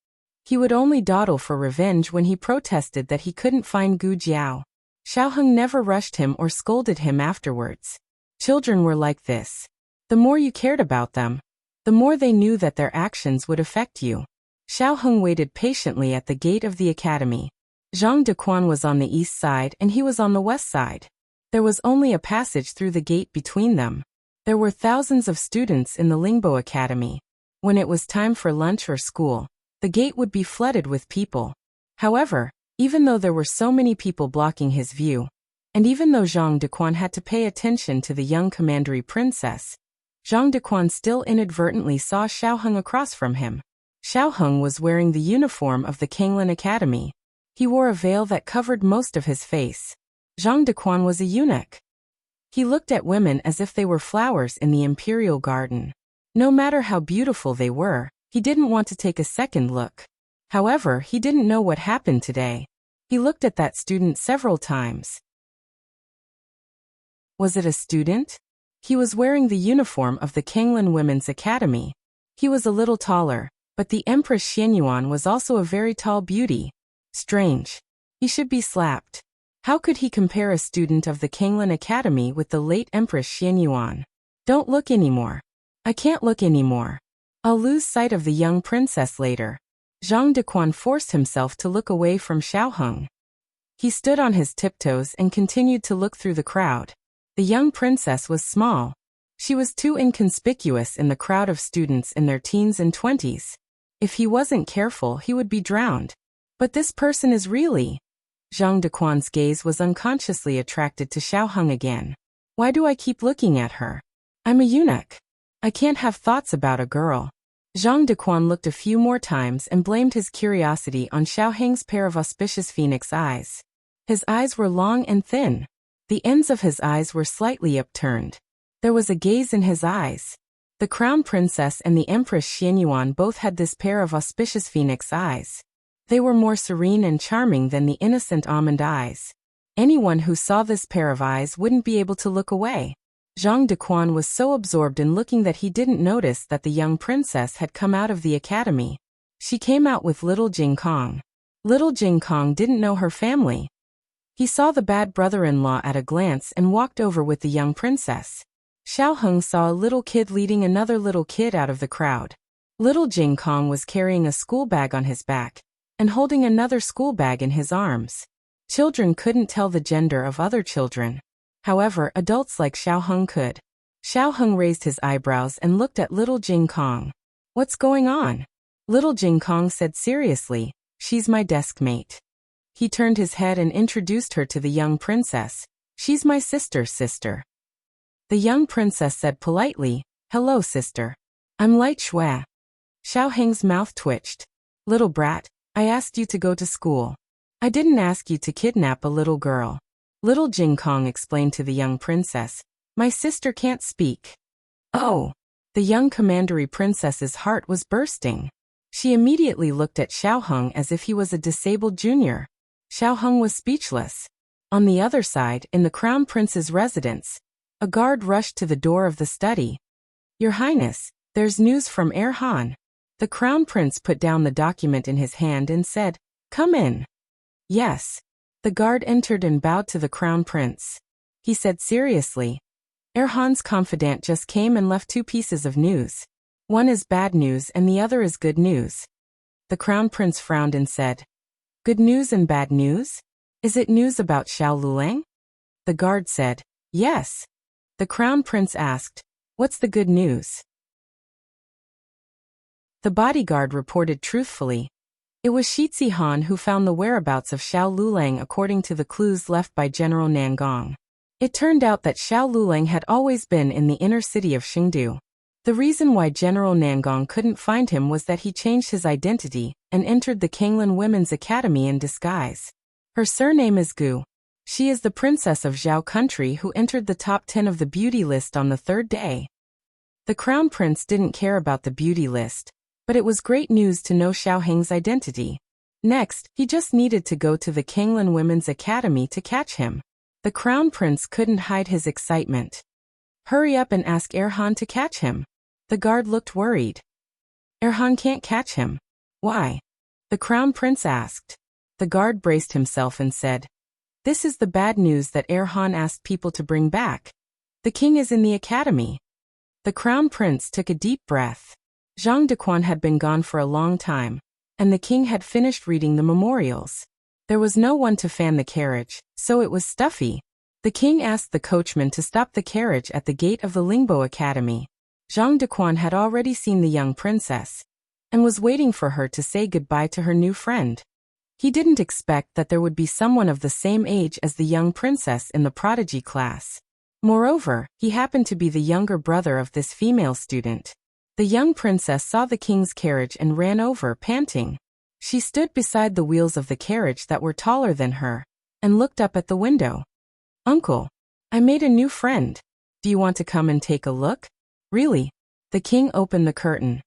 He would only dawdle for revenge when he protested that he couldn't find Gu Jiao. Xiao Heng never rushed him or scolded him afterwards. Children were like this. The more you cared about them, the more they knew that their actions would affect you. Xiao Heng waited patiently at the gate of the academy. Zhang Dequan was on the east side and he was on the west side. There was only a passage through the gate between them. There were thousands of students in the Lingbo Academy. When it was time for lunch or school, the gate would be flooded with people. However, even though there were so many people blocking his view, and even though Zhang Dequan had to pay attention to the young commandery princess, Zhang Dequan still inadvertently saw Xiao Heng across from him. Xiao Heng was wearing the uniform of the Kanglin Academy. He wore a veil that covered most of his face. Zhang Dequan was a eunuch. He looked at women as if they were flowers in the imperial garden. No matter how beautiful they were, he didn't want to take a second look. However, he didn't know what happened today. He looked at that student several times. Was it a student? He was wearing the uniform of the Kanglin Women's Academy. He was a little taller, but the Empress Xianyuan was also a very tall beauty. Strange. He should be slapped. How could he compare a student of the Kanglin Academy with the late Empress Xianyuan? Don't look anymore. I can't look anymore. I'll lose sight of the young princess later. Zhang Dequan forced himself to look away from Xiao Heng. He stood on his tiptoes and continued to look through the crowd. The young princess was small. She was too inconspicuous in the crowd of students in their teens and 20s. If he wasn't careful, he would be drowned. But this person is really... Zhang Dequan's gaze was unconsciously attracted to Xiao Heng again. Why do I keep looking at her? I'm a eunuch. I can't have thoughts about a girl. Zhang Dequan looked a few more times and blamed his curiosity on Xiao Heng's pair of auspicious phoenix eyes. His eyes were long and thin. The ends of his eyes were slightly upturned. There was a gaze in his eyes. The crown princess and the Empress Xianyuan both had this pair of auspicious phoenix eyes. They were more serene and charming than the innocent almond eyes. Anyone who saw this pair of eyes wouldn't be able to look away. Zhang Dequan was so absorbed in looking that he didn't notice that the young princess had come out of the academy. She came out with little Jing Kong. Little Jing Kong didn't know her family. He saw the bad brother-in-law at a glance and walked over with the young princess. Xiao Heng saw a little kid leading another little kid out of the crowd. Little Jing Kong was carrying a school bag on his back and holding another school bag in his arms. Children couldn't tell the gender of other children. However, adults like Xiao Heng could. Xiao Heng raised his eyebrows and looked at little Jing Kong. "What's going on?" Little Jing Kong said seriously, "She's my desk mate." He turned his head and introduced her to the young princess. "She's my sister. The young princess said politely, "Hello, sister. I'm Light Shui." Xiao Heng's mouth twitched. "Little brat, I asked you to go to school. I didn't ask you to kidnap a little girl." Little Jing Kong explained to the young princess, "My sister can't speak." Oh! The young commandery princess's heart was bursting. She immediately looked at Xiao Heng as if he was a disabled junior. Xiao Heng was speechless. On the other side, in the crown prince's residence, a guard rushed to the door of the study. "Your Highness, there's news from Erhan." The crown prince put down the document in his hand and said, "Come in." "Yes." The guard entered and bowed to the crown prince. He said seriously, "Erhan's confidant just came and left 2 pieces of news. One is bad news and the other is good news." The crown prince frowned and said, "Good news and bad news? Is it news about Xiao Lulang?" The guard said, "Yes." The crown prince asked, "What's the good news?" The bodyguard reported truthfully. It was Shitzi Han who found the whereabouts of Xiao Lulang according to the clues left by General Nangong. It turned out that Xiao Lulang had always been in the inner city of Chengdu. The reason why General Nangong couldn't find him was that he changed his identity and entered the Kanglan Women's Academy in disguise. Her surname is Gu. She is the princess of Zhao country who entered the top 10 of the beauty list on the 3rd day. The crown prince didn't care about the beauty list, but it was great news to know Xiao Heng's identity. Next, he just needed to go to the Kanglan Women's Academy to catch him. The crown prince couldn't hide his excitement. "Hurry up and ask Erhan to catch him." The guard looked worried. "Erhan can't catch him." "Why?" the crown prince asked. The guard braced himself and said, "This is the bad news that Erhan asked people to bring back. The king is in the academy." The crown prince took a deep breath. Zhang Dequan had been gone for a long time, and the king had finished reading the memorials. There was no one to fan the carriage, so it was stuffy. The king asked the coachman to stop the carriage at the gate of the Lingbo Academy. Zhang Dequan had already seen the young princess, and was waiting for her to say goodbye to her new friend. He didn't expect that there would be someone of the same age as the young princess in the prodigy class. Moreover, he happened to be the younger brother of this female student. The young princess saw the king's carriage and ran over, panting. She stood beside the wheels of the carriage that were taller than her, and looked up at the window. "Uncle, I made a new friend. Do you want to come and take a look?" "Really?" The king opened the curtain.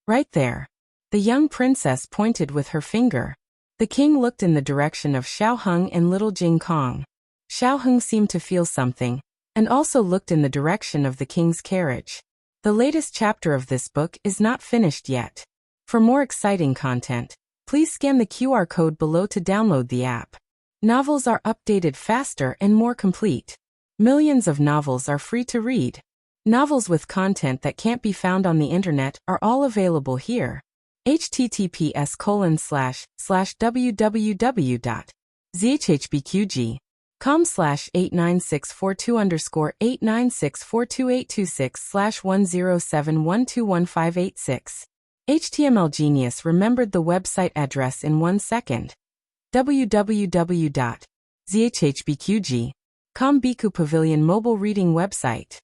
"Right there." The young princess pointed with her finger. The king looked in the direction of Xiao Heng and little Jing Kong. Xiao Heng seemed to feel something, and also looked in the direction of the king's carriage. The latest chapter of this book is not finished yet. For more exciting content, please scan the QR code below to download the app. Novels are updated faster and more complete. Millions of novels are free to read. Novels with content that can't be found on the internet are all available here. https://www.zhbqg.com/89642_8964286/1071215886. HTML Genius remembered the website address in 1 second. www.zhbqg.com Biku Pavilion mobile reading website.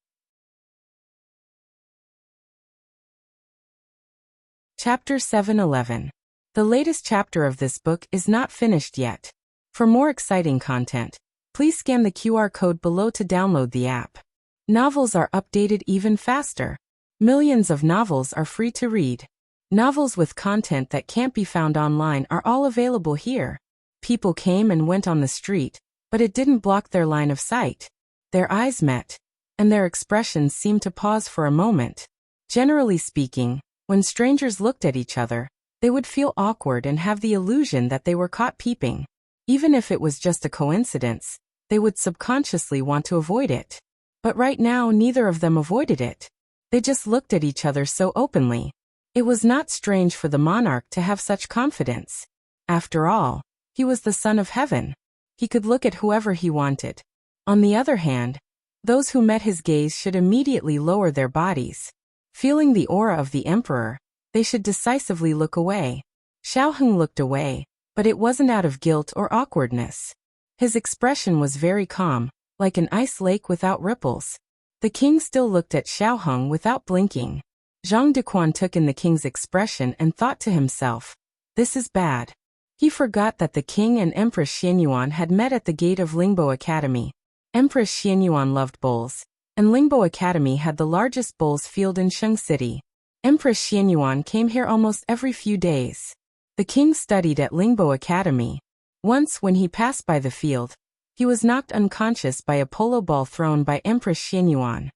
Chapter 711. The latest chapter of this book is not finished yet. For more exciting content, please scan the QR code below to download the app. Novels are updated even faster. Millions of novels are free to read. Novels with content that can't be found online are all available here. People came and went on the street, but it didn't block their line of sight. Their eyes met, and their expressions seemed to pause for a moment. Generally speaking, when strangers looked at each other, they would feel awkward and have the illusion that they were caught peeping. Even if it was just a coincidence, they would subconsciously want to avoid it. But right now neither of them avoided it. They just looked at each other so openly. It was not strange for the monarch to have such confidence. After all, he was the son of heaven. He could look at whoever he wanted. On the other hand, those who met his gaze should immediately lower their bodies. Feeling the aura of the emperor, they should decisively look away. Xiaoheng looked away, but it wasn't out of guilt or awkwardness. His expression was very calm, like an ice lake without ripples. The king still looked at Xiaoheng without blinking. Zhang Dequan took in the king's expression and thought to himself, "This is bad." He forgot that the king and Empress Xianyuan had met at the gate of Lingbo Academy. Empress Xianyuan loved bulls, and Lingbo Academy had the largest bulls field in Sheng City. Empress Xianyuan came here almost every few days. The king studied at Lingbo Academy. Once when he passed by the field, he was knocked unconscious by a polo ball thrown by Empress Xianyuan.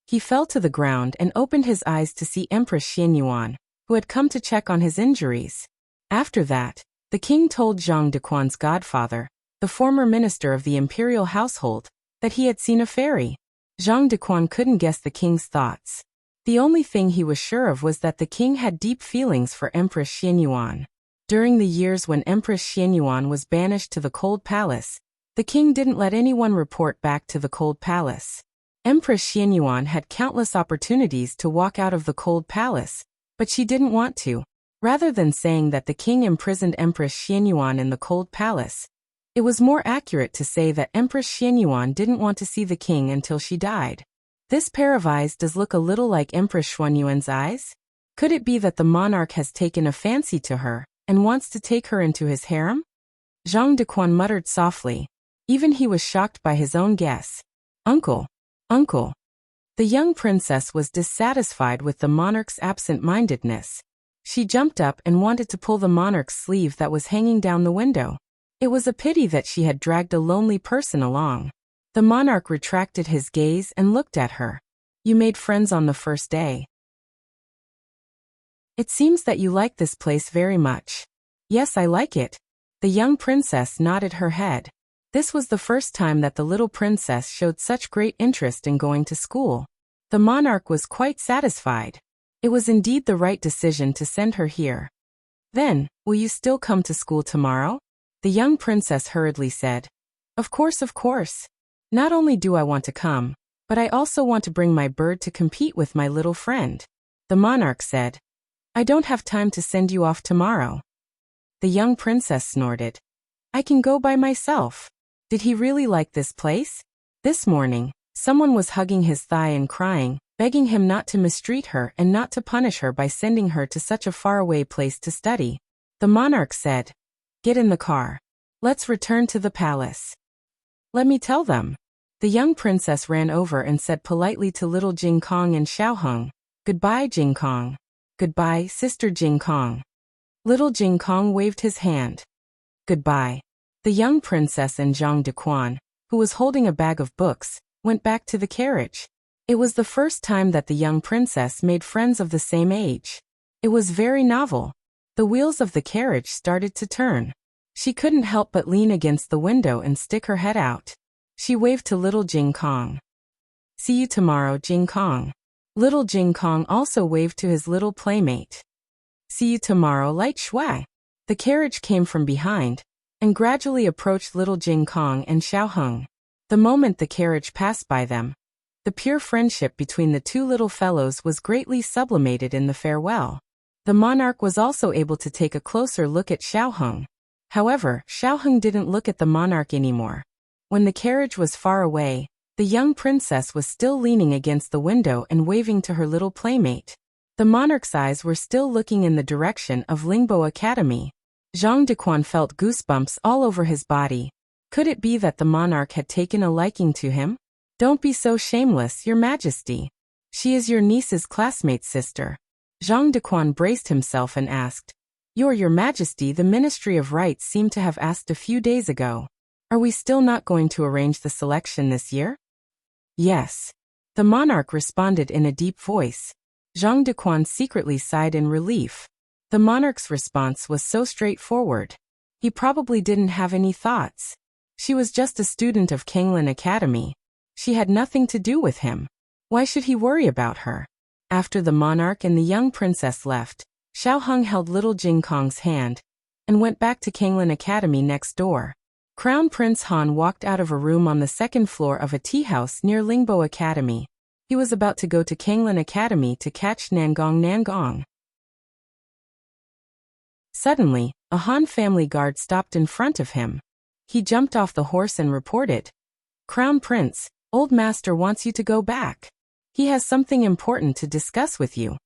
He fell to the ground and opened his eyes to see Empress Xianyuan, who had come to check on his injuries. After that, the king told Zhang Dequan's godfather, the former minister of the imperial household, that he had seen a fairy. Zhang Dequan couldn't guess the king's thoughts. The only thing he was sure of was that the king had deep feelings for Empress Xianyuan. During the years when Empress Xianyuan was banished to the Cold Palace, the king didn't let anyone report back to the Cold Palace. Empress Xianyuan had countless opportunities to walk out of the Cold Palace, but she didn't want to. Rather than saying that the king imprisoned Empress Xianyuan in the Cold Palace, it was more accurate to say that Empress Xianyuan didn't want to see the king until she died. This pair of eyes does look a little like Empress Xuanyuan's eyes. Could it be that the monarch has taken a fancy to her and wants to take her into his harem? Zhang Dequan muttered softly. Even he was shocked by his own guess. Uncle. Uncle. The young princess was dissatisfied with the monarch's absent-mindedness. She jumped up and wanted to pull the monarch's sleeve that was hanging down the window. It was a pity that she had dragged a lonely person along. The monarch retracted his gaze and looked at her. You made friends on the first day. It seems that you like this place very much. Yes, I like it. The young princess nodded her head. This was the first time that the little princess showed such great interest in going to school. The monarch was quite satisfied. It was indeed the right decision to send her here. Then, will you still come to school tomorrow? The young princess hurriedly said. Of course, of course. Not only do I want to come, but I also want to bring my bird to compete with my little friend. The monarch said. I don't have time to send you off tomorrow. The young princess snorted. I can go by myself. Did he really like this place? This morning, someone was hugging his thigh and crying, begging him not to mistreat her and not to punish her by sending her to such a faraway place to study. The monarch said, Get in the car. Let's return to the palace. Let me tell them. The young princess ran over and said politely to little Jing Kong and Xiaoheng, Goodbye, Jing Kong. Goodbye, Sister Jing Kong. Little Jing Kong waved his hand. Goodbye. The young princess and Zhang Dequan, who was holding a bag of books, went back to the carriage. It was the first time that the young princess made friends of the same age. It was very novel. The wheels of the carriage started to turn. She couldn't help but lean against the window and stick her head out. She waved to little Jing Kong. See you tomorrow, Jing Kong. Little Jing Kong also waved to his little playmate. See you tomorrow, Light Shui. The carriage came from behind and gradually approached little Jing Kong and Xiaoheng. The moment the carriage passed by them, the pure friendship between the two little fellows was greatly sublimated in the farewell. The monarch was also able to take a closer look at Xiaoheng. However, Xiaoheng didn't look at the monarch anymore. When the carriage was far away, the young princess was still leaning against the window and waving to her little playmate. The monarch's eyes were still looking in the direction of Lingbo Academy. Zhang Dequan felt goosebumps all over his body. Could it be that the monarch had taken a liking to him? Don't be so shameless, Your Majesty. She is your niece's classmate's sister. Zhang Dequan braced himself and asked, Your Majesty, the Ministry of Rites seemed to have asked a few days ago. Are we still not going to arrange the selection this year? Yes. The monarch responded in a deep voice. Zhang Dequan secretly sighed in relief. The monarch's response was so straightforward. He probably didn't have any thoughts. She was just a student of Kanglin Academy. She had nothing to do with him. Why should he worry about her? After the monarch and the young princess left, Xiao Heng held little Jing Kong's hand and went back to Kanglin Academy next door. Crown Prince Han walked out of a room on the second floor of a tea house near Lingbo Academy. He was about to go to Kanglin Academy to catch Nangong. Suddenly, a Han family guard stopped in front of him. He jumped off the horse and reported, "Crown Prince, Old Master wants you to go back. He has something important to discuss with you."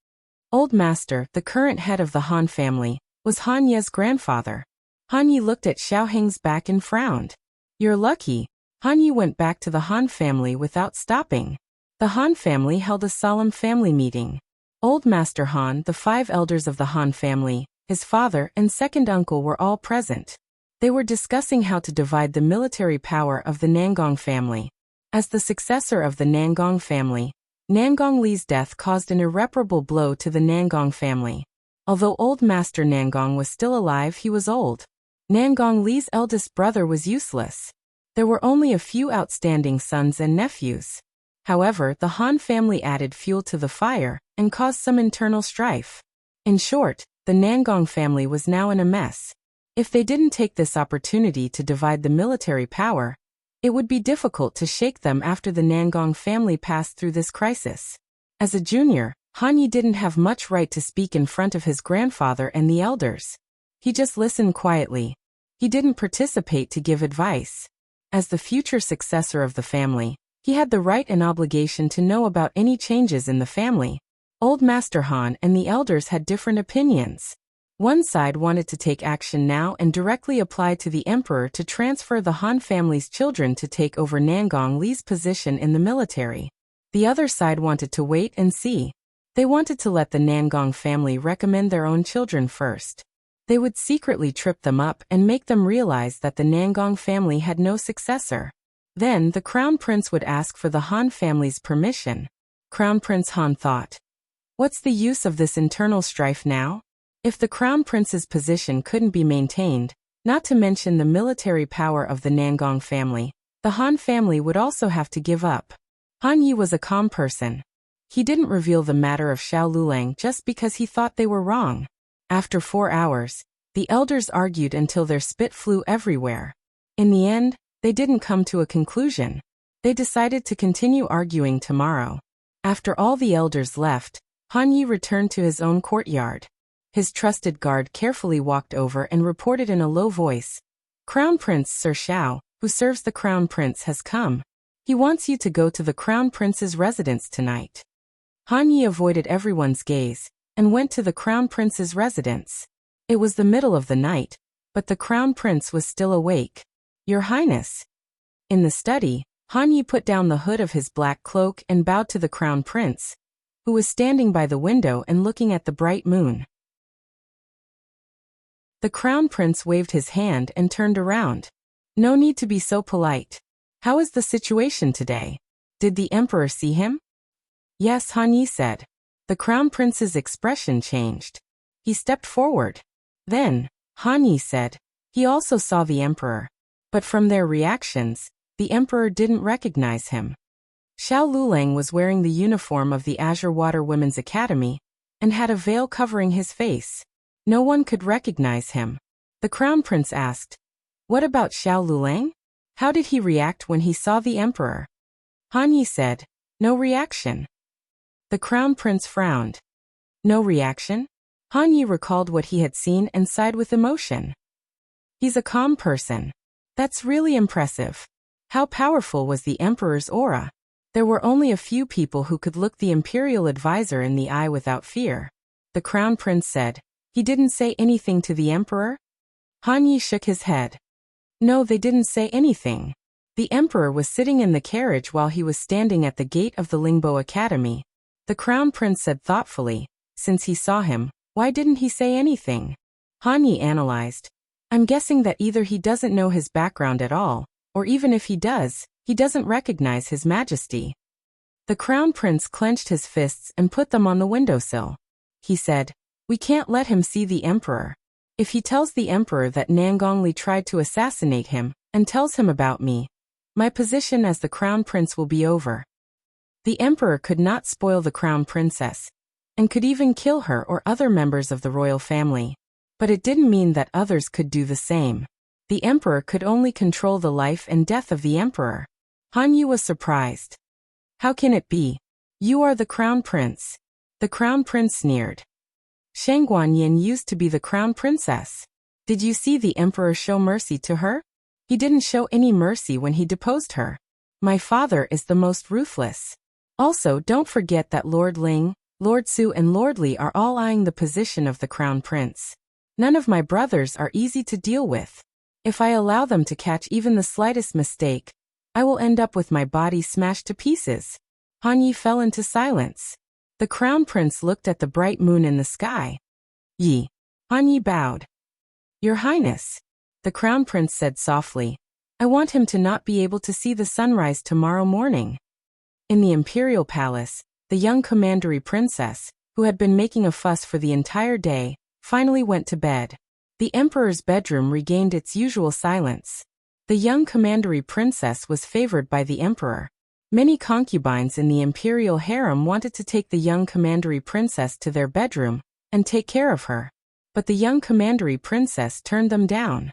Old Master, the current head of the Han family, was Han Ye's grandfather. Han Ye looked at Xiao Heng's back and frowned. "You're lucky." Han Ye went back to the Han family without stopping. The Han family held a solemn family meeting. Old Master Han, the 5 elders of the Han family, his father and second uncle were all present. They were discussing how to divide the military power of the Nangong family. As the successor of the Nangong family, Nangong Li's death caused an irreparable blow to the Nangong family. Although Old Master Nangong was still alive, he was old. Nangong Li's eldest brother was useless. There were only a few outstanding sons and nephews. However, the Han family added fuel to the fire and caused some internal strife. In short, the Nangong family was now in a mess. If they didn't take this opportunity to divide the military power, it would be difficult to shake them after the Nangong family passed through this crisis. As a junior, Han Ye didn't have much right to speak in front of his grandfather and the elders. He just listened quietly. He didn't participate to give advice. As the future successor of the family, he had the right and obligation to know about any changes in the family. Old Master Han and the elders had different opinions. One side wanted to take action now and directly apply to the emperor to transfer the Han family's children to take over Nangong Li's position in the military. The other side wanted to wait and see. They wanted to let the Nangong family recommend their own children first. They would secretly trip them up and make them realize that the Nangong family had no successor. Then the Crown Prince would ask for the Han family's permission. Crown Prince Han thought, "What's the use of this internal strife now? If the Crown Prince's position couldn't be maintained, not to mention the military power of the Nangong family, the Han family would also have to give up." Han Ye was a calm person. He didn't reveal the matter of Xiao Lulang just because he thought they were wrong. After 4 hours, the elders argued until their spit flew everywhere. In the end, they didn't come to a conclusion. They decided to continue arguing tomorrow. After all the elders left, Han Ye returned to his own courtyard. His trusted guard carefully walked over and reported in a low voice, "Crown Prince Sir Xiao, who serves the Crown Prince, has come. He wants you to go to the Crown Prince's residence tonight." Han Ye avoided everyone's gaze and went to the Crown Prince's residence. It was the middle of the night, but the Crown Prince was still awake. "Your Highness." In the study, Han Ye put down the hood of his black cloak and bowed to the Crown Prince, who was standing by the window and looking at the bright moon. The Crown Prince waved his hand and turned around. "No need to be so polite. How is the situation today? Did the Emperor see him?" "Yes," Han Ye said. The Crown Prince's expression changed. He stepped forward. Then, Han Ye said, he also saw the Emperor. But from their reactions, the Emperor didn't recognize him. Xiao Lulang was wearing the uniform of the Azure Water Women's Academy and had a veil covering his face. No one could recognize him. The Crown Prince asked, "What about Xiao Lulang? How did he react when he saw the Emperor?" Han Ye said, "No reaction." The Crown Prince frowned. "No reaction?" Han Ye recalled what he had seen and sighed with emotion. "He's a calm person. That's really impressive. How powerful was the Emperor's aura? There were only a few people who could look the Imperial advisor in the eye without fear." The Crown Prince said, "He didn't say anything to the Emperor?" Han Ye shook his head. "No, they didn't say anything. The Emperor was sitting in the carriage while he was standing at the gate of the Lingbo Academy." The Crown Prince said thoughtfully, "Since he saw him, why didn't he say anything?" Han Ye analyzed. "I'm guessing that either he doesn't know his background at all, or even if he does, he doesn't recognize His Majesty." The crown prince clenched his fists and put them on the windowsill. He said, "We can't let him see the emperor. If he tells the emperor that Nangongli tried to assassinate him, and tells him about me, my position as the crown prince will be over." The emperor could not spoil the crown princess, and could even kill her or other members of the royal family. But it didn't mean that others could do the same. The emperor could only control the life and death of the emperor. Han Yu was surprised. "How can it be? You are the crown prince." The crown prince sneered. "Shang Guanyin used to be the crown princess. Did you see the emperor show mercy to her? He didn't show any mercy when he deposed her. My father is the most ruthless. Also, don't forget that Lord Ling, Lord Su and Lord Li are all eyeing the position of the crown prince. None of my brothers are easy to deal with. If I allow them to catch even the slightest mistake, I will end up with my body smashed to pieces." Han Yi fell into silence. The crown prince looked at the bright moon in the sky. "Yi." Han Yi bowed. "Your Highness," the crown prince said softly, "I want him to not be able to see the sunrise tomorrow morning." In the imperial palace, the young commandery princess, who had been making a fuss for the entire day, finally went to bed. The emperor's bedroom regained its usual silence. The young commandery princess was favored by the emperor. Many concubines in the imperial harem wanted to take the young commandery princess to their bedroom and take care of her. But the young commandery princess turned them down.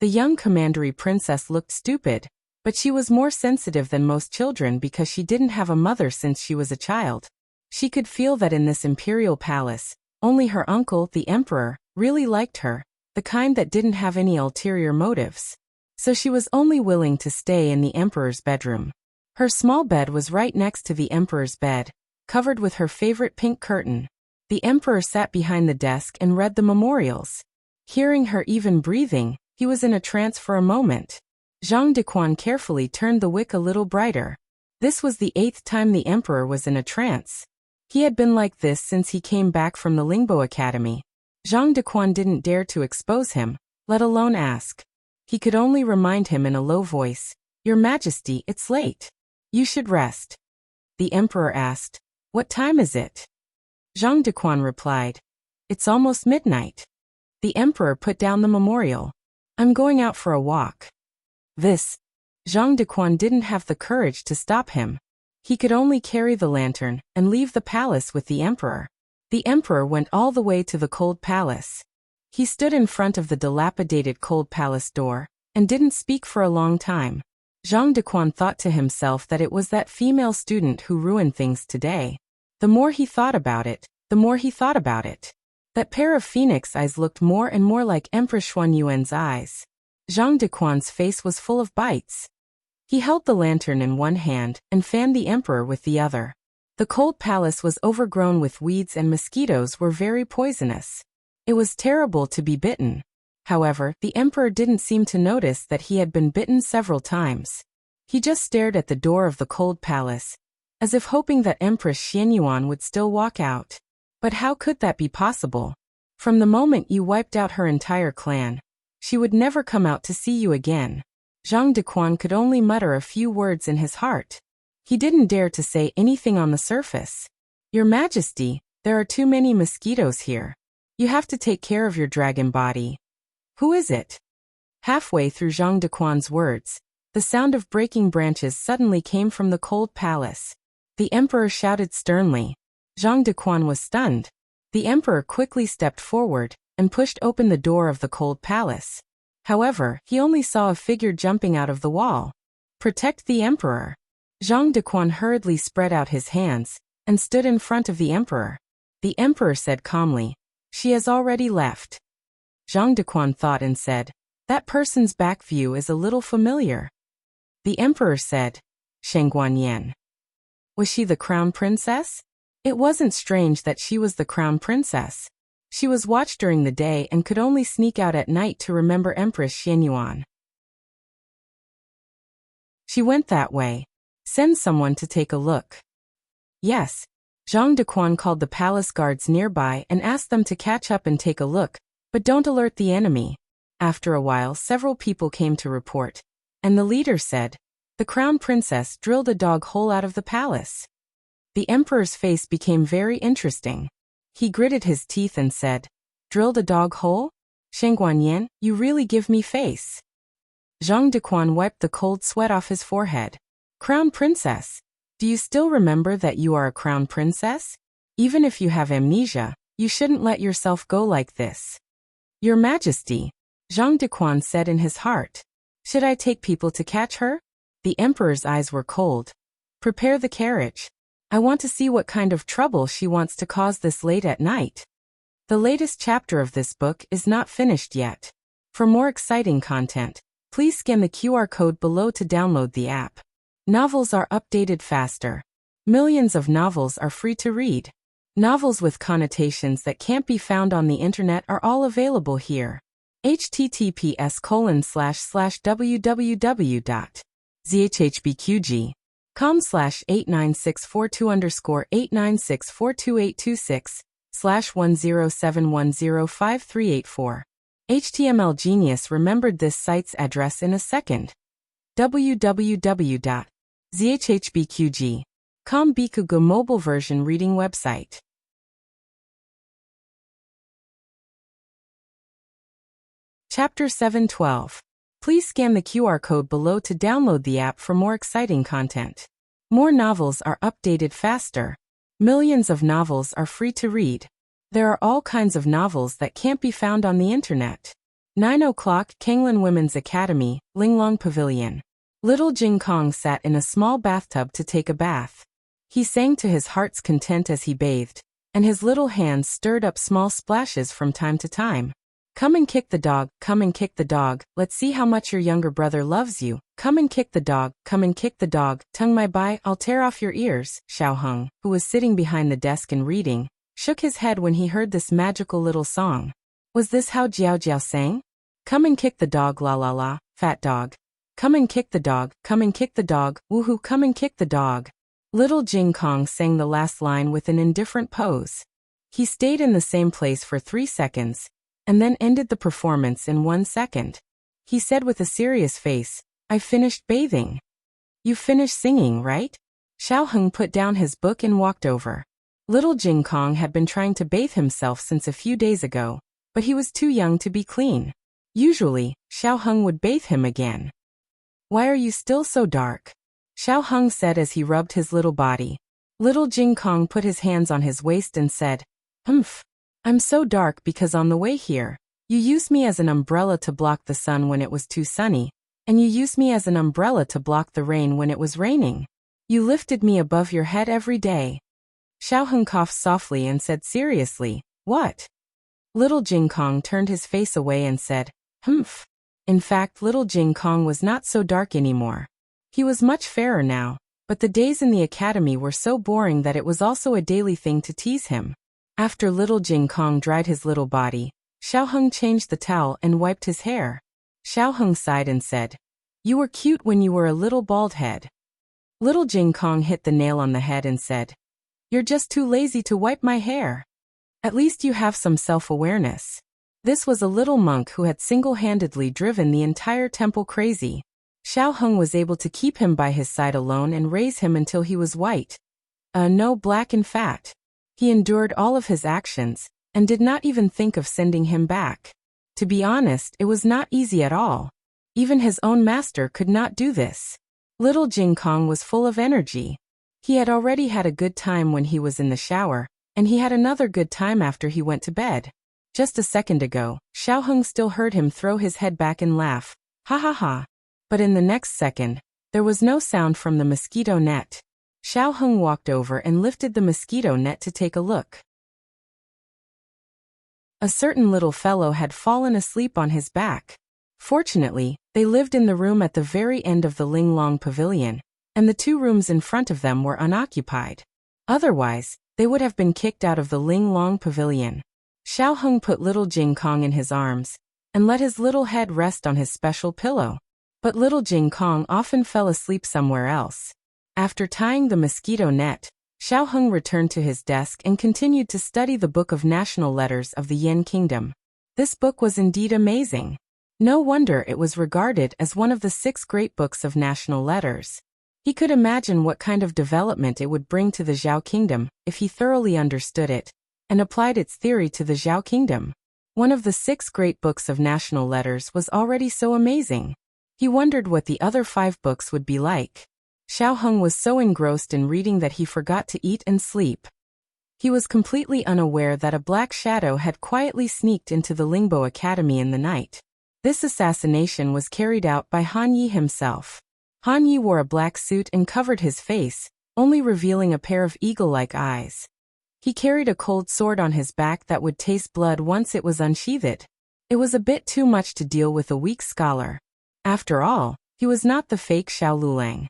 The young commandery princess looked stupid, but she was more sensitive than most children because she didn't have a mother since she was a child. She could feel that in this imperial palace, only her uncle, the emperor, really liked her, the kind that didn't have any ulterior motives. So she was only willing to stay in the emperor's bedroom. Her small bed was right next to the emperor's bed, covered with her favorite pink curtain. The emperor sat behind the desk and read the memorials. Hearing her even breathing, he was in a trance for a moment. Zhang Dequan carefully turned the wick a little brighter. This was the 8th time the emperor was in a trance. He had been like this since he came back from the Lingbo Academy. Zhang Dequan didn't dare to expose him, let alone ask. He could only remind him in a low voice, "Your Majesty, it's late. You should rest." The emperor asked, "What time is it?" Zhang Dequan replied, "It's almost midnight." The emperor put down the memorial. "I'm going out for a walk." Zhang Dequan didn't have the courage to stop him. He could only carry the lantern and leave the palace with the emperor. The emperor went all the way to the cold palace. He stood in front of the dilapidated cold palace door and didn't speak for a long time. Zhang Dequan thought to himself that it was that female student who ruined things today. The more he thought about it, the more he thought about it. That pair of phoenix eyes looked more and more like Empress Xuanyuan's eyes. Zhang Dequan's face was full of bites. He held the lantern in one hand and fanned the emperor with the other. The cold palace was overgrown with weeds and mosquitoes were very poisonous. It was terrible to be bitten. However, the emperor didn't seem to notice that he had been bitten several times. He just stared at the door of the cold palace, as if hoping that Empress Xianyuan would still walk out. But how could that be possible? From the moment you wiped out her entire clan, she would never come out to see you again. Zhang Dequan could only mutter a few words in his heart. He didn't dare to say anything on the surface. "Your Majesty, there are too many mosquitoes here. You have to take care of your dragon body." "Who is it?" Halfway through Zhang Dequan's words, the sound of breaking branches suddenly came from the cold palace. The emperor shouted sternly. Zhang Dequan was stunned. The emperor quickly stepped forward and pushed open the door of the cold palace. However, he only saw a figure jumping out of the wall. "Protect the emperor." Zhang Dequan hurriedly spread out his hands and stood in front of the emperor. The emperor said calmly, "She has already left." Zhang Dequan thought and said, "That person's back view is a little familiar." The emperor said, "Shang Guanyin. Was she the crown princess?" It wasn't strange that she was the crown princess. She was watched during the day and could only sneak out at night to remember Empress Xianyuan. She went that way. Send someone to take a look. Yes. Zhang Dequan called the palace guards nearby and asked them to catch up and take a look, but don't alert the enemy. After a while, several people came to report, and the leader said, The crown princess drilled a dog hole out of the palace. The emperor's face became very interesting. He gritted his teeth and said, "Drilled a dog hole? Sheng Guanyan, you really give me face." Zhang Dequan wiped the cold sweat off his forehead. "Crown princess, do you still remember that you are a crown princess? Even if you have amnesia, you shouldn't let yourself go like this." "Your Majesty," Zhang Dequan said in his heart. "Should I take people to catch her?" The emperor's eyes were cold. "Prepare the carriage. I want to see what kind of trouble she wants to cause this late at night." The latest chapter of this book is not finished yet. For more exciting content, please scan the QR code below to download the app. Novels are updated faster. Millions of novels are free to read. Novels with connotations that can't be found on the internet are all available here. https://www.zhbqg.com/89642_896/10710538 HTML Genius remembered this site's address in a second. www.zhbqg.com Bikugo mobile version reading website. Chapter 712. Please scan the QR code below to download the app for more exciting content. More novels are updated faster. Millions of novels are free to read. There are all kinds of novels that can't be found on the internet. 9 o'clock, Kanglin Women's Academy, Linglong Pavilion. Little Jing Kong sat in a small bathtub to take a bath. He sang to his heart's content as he bathed, and his little hands stirred up small splashes from time to time. "Come and kick the dog, come and kick the dog, let's see how much your younger brother loves you. Come and kick the dog, come and kick the dog, tongue my bai, I'll tear off your ears." Xiao Heng, who was sitting behind the desk and reading, shook his head when he heard this magical little song. Was this how Jiao Jiao sang? "Come and kick the dog, la la la, fat dog. Come and kick the dog, come and kick the dog, woohoo, come and kick the dog." Little Jing Kong sang the last line with an indifferent pose. He stayed in the same place for 3 seconds, and then ended the performance in 1 second. He said with a serious face, "I finished bathing." "You finished singing, right?" Xiao Heng put down his book and walked over. Little Jing Kong had been trying to bathe himself since a few days ago, but he was too young to be clean. Usually, Xiao Heng would bathe him again. "Why are you still so dark?" Xiao Heng said as he rubbed his little body. Little Jing Kong put his hands on his waist and said, "Humph. I'm so dark because on the way here, you used me as an umbrella to block the sun when it was too sunny, and you used me as an umbrella to block the rain when it was raining. You lifted me above your head every day." Xiao Heng coughed softly and said seriously, "What?" Little Jing Kong turned his face away and said, "Humph." In fact, Little Jing Kong was not so dark anymore. He was much fairer now, but the days in the academy were so boring that it was also a daily thing to tease him. After Little Jing Kong dried his little body, Xiao Heng changed the towel and wiped his hair. Xiao Heng sighed and said, "You were cute when you were a little bald head." Little Jing Kong hit the nail on the head and said, "You're just too lazy to wipe my hair. At least you have some self-awareness." This was a little monk who had single-handedly driven the entire temple crazy. Xiao Heng was able to keep him by his side alone and raise him until he was white. No, black and fat. He endured all of his actions, and did not even think of sending him back. To be honest, it was not easy at all. Even his own master could not do this. Little Jing Kong was full of energy. He had already had a good time when he was in the shower, and he had another good time after he went to bed. Just a second ago, Xiao Heng still heard him throw his head back and laugh, "Ha ha ha." But in the next second, there was no sound from the mosquito net. Xiao Heng walked over and lifted the mosquito net to take a look. A certain little fellow had fallen asleep on his back. Fortunately, they lived in the room at the very end of the Linglong Pavilion, and the 2 rooms in front of them were unoccupied. Otherwise, they would have been kicked out of the Linglong Pavilion. Xiao Heng put Little Jing Kong in his arms, and let his little head rest on his special pillow. But Little Jing Kong often fell asleep somewhere else. After tying the mosquito net, Xiao Heng returned to his desk and continued to study the Book of National Letters of the Yin Kingdom. This book was indeed amazing. No wonder it was regarded as one of the 6 great books of national letters. He could imagine what kind of development it would bring to the Zhao kingdom if he thoroughly understood it and applied its theory to the Zhao kingdom. One of the 6 great books of national letters was already so amazing. He wondered what the other 5 books would be like. Xiao Heng was so engrossed in reading that he forgot to eat and sleep. He was completely unaware that a black shadow had quietly sneaked into the Lingbo Academy in the night. This assassination was carried out by Han Yi himself. Han Yi wore a black suit and covered his face, only revealing a pair of eagle-like eyes. He carried a cold sword on his back that would taste blood once it was unsheathed. It was a bit too much to deal with a weak scholar. After all, he was not the fake Xiao Lulang.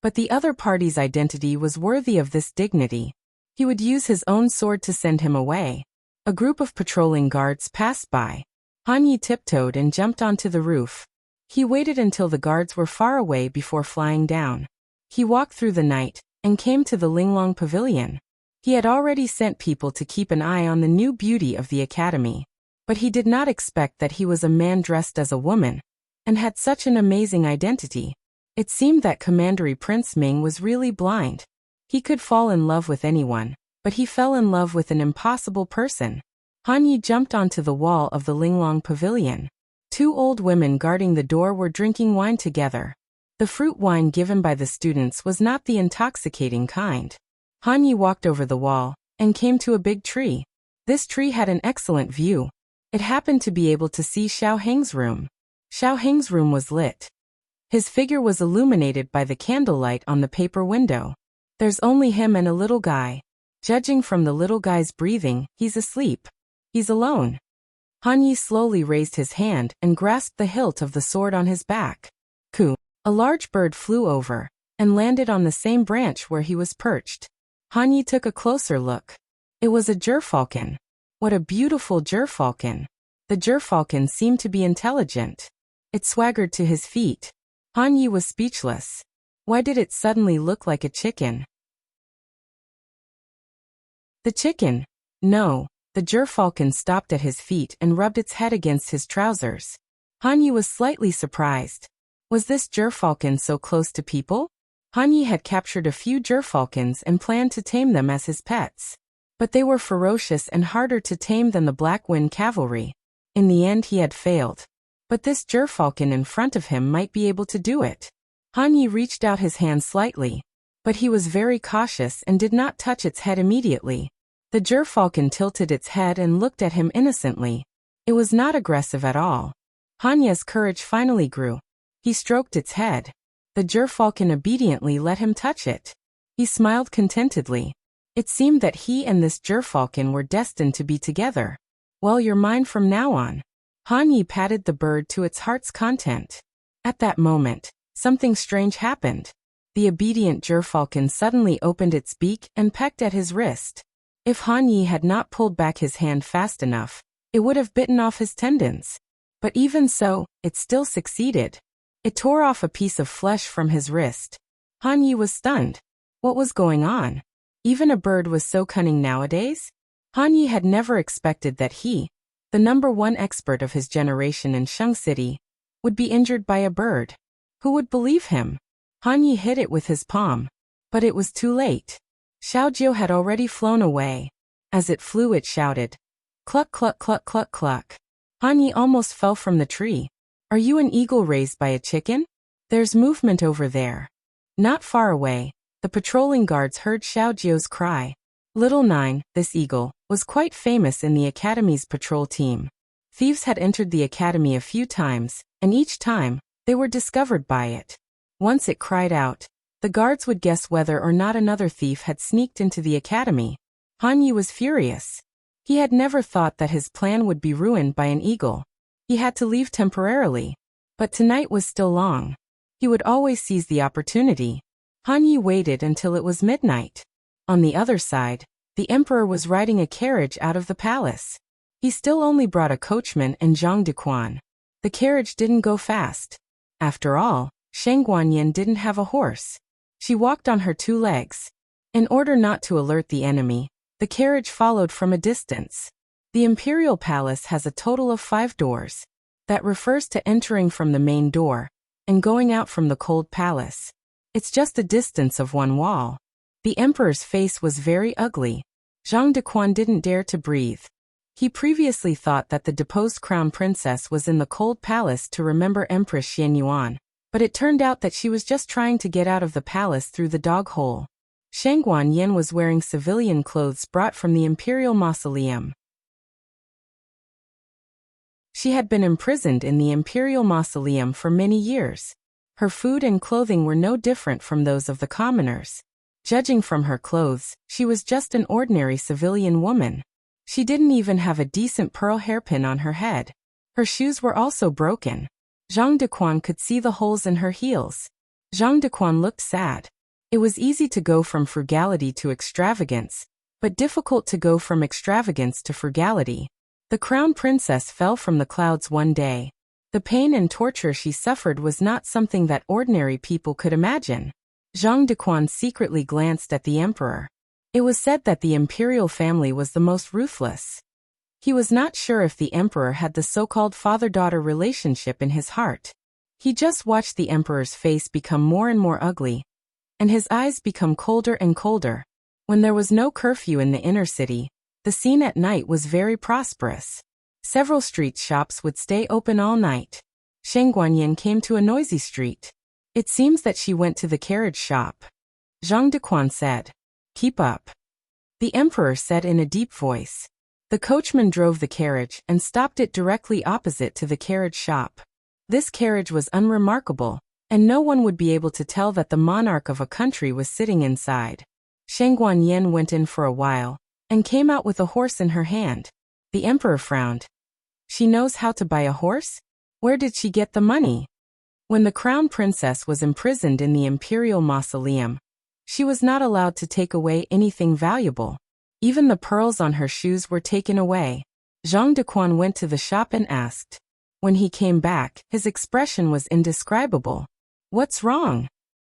But the other party's identity was worthy of this dignity. He would use his own sword to send him away. A group of patrolling guards passed by. Han Yi tiptoed and jumped onto the roof. He waited until the guards were far away before flying down. He walked through the night and came to the Linglong Pavilion. He had already sent people to keep an eye on the new beauty of the academy. But he did not expect that he was a man dressed as a woman and had such an amazing identity. It seemed that Commandery Prince Ming was really blind. He could fall in love with anyone, but he fell in love with an impossible person. Han Yi jumped onto the wall of the Linglong Pavilion. 2 old women guarding the door were drinking wine together. The fruit wine given by the students was not the intoxicating kind. Han Yi walked over the wall and came to a big tree. This tree had an excellent view. It happened to be able to see Xiao Heng's room. Xiao Heng's room was lit. His figure was illuminated by the candlelight on the paper window. There's only him and a little guy. Judging from the little guy's breathing, he's asleep. He's alone. Han Yi slowly raised his hand and grasped the hilt of the sword on his back. Coo! A large bird flew over and landed on the same branch where he was perched. Han Yi took a closer look. It was a gerfalcon. What a beautiful gerfalcon. The gerfalcon seemed to be intelligent. It swaggered to his feet. Han Yi was speechless. Why did it suddenly look like a chicken? The chicken? No. The gerfalcon stopped at his feet and rubbed its head against his trousers. Han Yi was slightly surprised. Was this gerfalcon so close to people? Han Yi had captured a few gerfalcons and planned to tame them as his pets. But they were ferocious and harder to tame than the Black Wind Cavalry. In the end he had failed. But this gerfalcon in front of him might be able to do it. Han Yi reached out his hand slightly. But he was very cautious and did not touch its head immediately. The gerfalcon tilted its head and looked at him innocently. It was not aggressive at all. Han Yi's courage finally grew. He stroked its head. The gerfalcon obediently let him touch it. He smiled contentedly. It seemed that he and this gerfalcon were destined to be together. Well, you're mine from now on. Han Yi patted the bird to its heart's content. At that moment, something strange happened. The obedient gerfalcon suddenly opened its beak and pecked at his wrist. If Han Yi had not pulled back his hand fast enough, it would have bitten off his tendons. But even so, it still succeeded. It tore off a piece of flesh from his wrist. Han Yi was stunned. What was going on? Even a bird was so cunning nowadays? Han Yi had never expected that he, the #1 expert of his generation in Sheng City, would be injured by a bird. Who would believe him? Han Yi hit it with his palm. But it was too late. Xiaojiu had already flown away. As it flew it shouted, "Cluck cluck cluck cluck cluck." Han Yi almost fell from the tree. Are you an eagle raised by a chicken? There's movement over there. Not far away, the patrolling guards heard Xiaojiu's cry. Little Nine, this eagle, was quite famous in the academy's patrol team. Thieves had entered the academy a few times, and each time, they were discovered by it. Once it cried out, the guards would guess whether or not another thief had sneaked into the academy. Han Yi was furious. He had never thought that his plan would be ruined by an eagle. He had to leave temporarily. But tonight was still long. He would always seize the opportunity. Han Yi waited until it was midnight. On the other side, the emperor was riding a carriage out of the palace. He still only brought a coachman and Zhang Dequan. The carriage didn't go fast. After all, Sheng Guanyin didn't have a horse. She walked on her 2 legs. In order not to alert the enemy, the carriage followed from a distance. The imperial palace has a total of 5 doors. That refers to entering from the main door and going out from the cold palace. It's just a distance of one wall. The emperor's face was very ugly. Zhang Dequan didn't dare to breathe. He previously thought that the deposed crown princess was in the cold palace to remember Empress Xianyuan, but it turned out that she was just trying to get out of the palace through the dog hole. Shangguan Yin was wearing civilian clothes brought from the imperial mausoleum. She had been imprisoned in the imperial mausoleum for many years. Her food and clothing were no different from those of the commoners. Judging from her clothes, she was just an ordinary civilian woman. She didn't even have a decent pearl hairpin on her head. Her shoes were also broken. Zhang Dequan could see the holes in her heels. Zhang Dequan looked sad. It was easy to go from frugality to extravagance, but difficult to go from extravagance to frugality. The crown princess fell from the clouds one day. The pain and torture she suffered was not something that ordinary people could imagine. Zhang Dequan secretly glanced at the emperor. It was said that the imperial family was the most ruthless. He was not sure if the emperor had the so-called father-daughter relationship in his heart. He just watched the emperor's face become more and more ugly, and his eyes become colder and colder. When there was no curfew in the inner city, the scene at night was very prosperous. Several street shops would stay open all night. Sheng Guanyin came to a noisy street. It seems that she went to the carriage shop. Zhang Dequan said, "Keep up." The emperor said in a deep voice. The coachman drove the carriage and stopped it directly opposite to the carriage shop. This carriage was unremarkable, and no one would be able to tell that the monarch of a country was sitting inside. Sheng Guanyin went in for a while, and came out with a horse in her hand. The emperor frowned. She knows how to buy a horse? Where did she get the money? When the crown princess was imprisoned in the imperial mausoleum, she was not allowed to take away anything valuable. Even the pearls on her shoes were taken away. Zhang Dequan went to the shop and asked. When he came back, his expression was indescribable. "What's wrong?"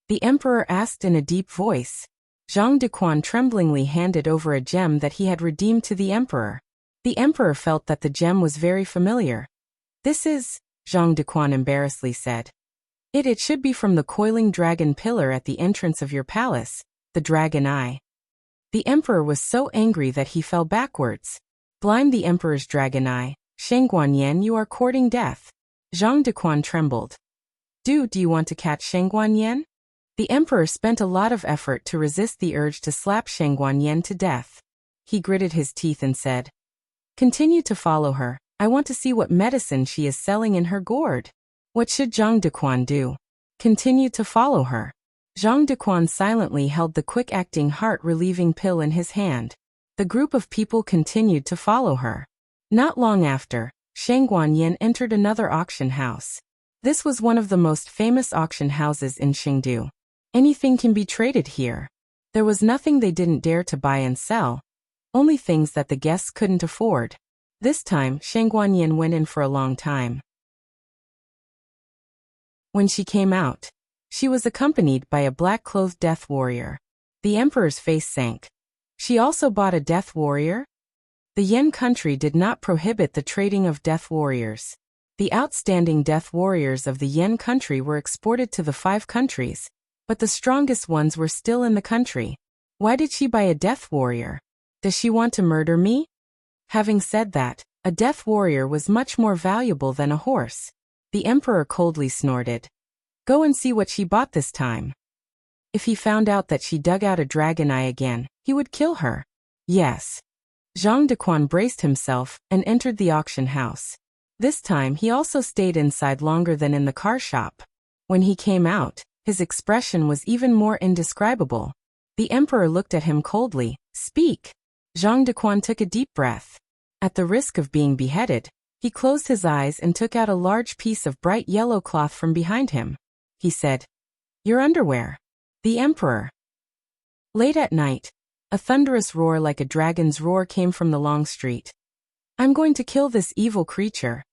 the emperor asked in a deep voice. Zhang Dequan tremblingly handed over a gem that he had redeemed to the emperor. The emperor felt that the gem was very familiar. "This is," Zhang Dequan embarrassedly said. It should be from the coiling dragon pillar at the entrance of your palace, the dragon eye." The emperor was so angry that he fell backwards. Blind the emperor's dragon eye. "Sheng Guanyin, you are courting death." Zhang Dequan trembled. Do you want to catch Sheng Guanyin?" The emperor spent a lot of effort to resist the urge to slap Sheng Guanyin to death. He gritted his teeth and said, "Continue to follow her. I want to see what medicine she is selling in her gourd." What should Zhang Dequan do? Continue to follow her. Zhang Dequan silently held the quick-acting heart-relieving pill in his hand. The group of people continued to follow her. Not long after, Sheng Guanyin entered another auction house. This was one of the most famous auction houses in Chengdu. Anything can be traded here. There was nothing they didn't dare to buy and sell, only things that the guests couldn't afford. This time, Sheng Guanyin went in for a long time. When she came out, she was accompanied by a black-clothed death warrior. The emperor's face sank. She also bought a death warrior? The Yen country did not prohibit the trading of death warriors. The outstanding death warriors of the Yen country were exported to the 5 countries, but the strongest ones were still in the country. Why did she buy a death warrior? Does she want to murder me? Having said that, a death warrior was much more valuable than a horse. The emperor coldly snorted. Go and see what she bought this time. If he found out that she dug out a dragon eye again, he would kill her. Yes. Zhang Dequan braced himself and entered the auction house. This time he also stayed inside longer than in the car shop. When he came out, his expression was even more indescribable. The emperor looked at him coldly. Speak. Zhang Dequan took a deep breath. At the risk of being beheaded, he closed his eyes and took out a large piece of bright yellow cloth from behind him. He said, "Your underwear." The emperor. Late at night, a thunderous roar like a dragon's roar came from the long street. "I'm going to kill this evil creature."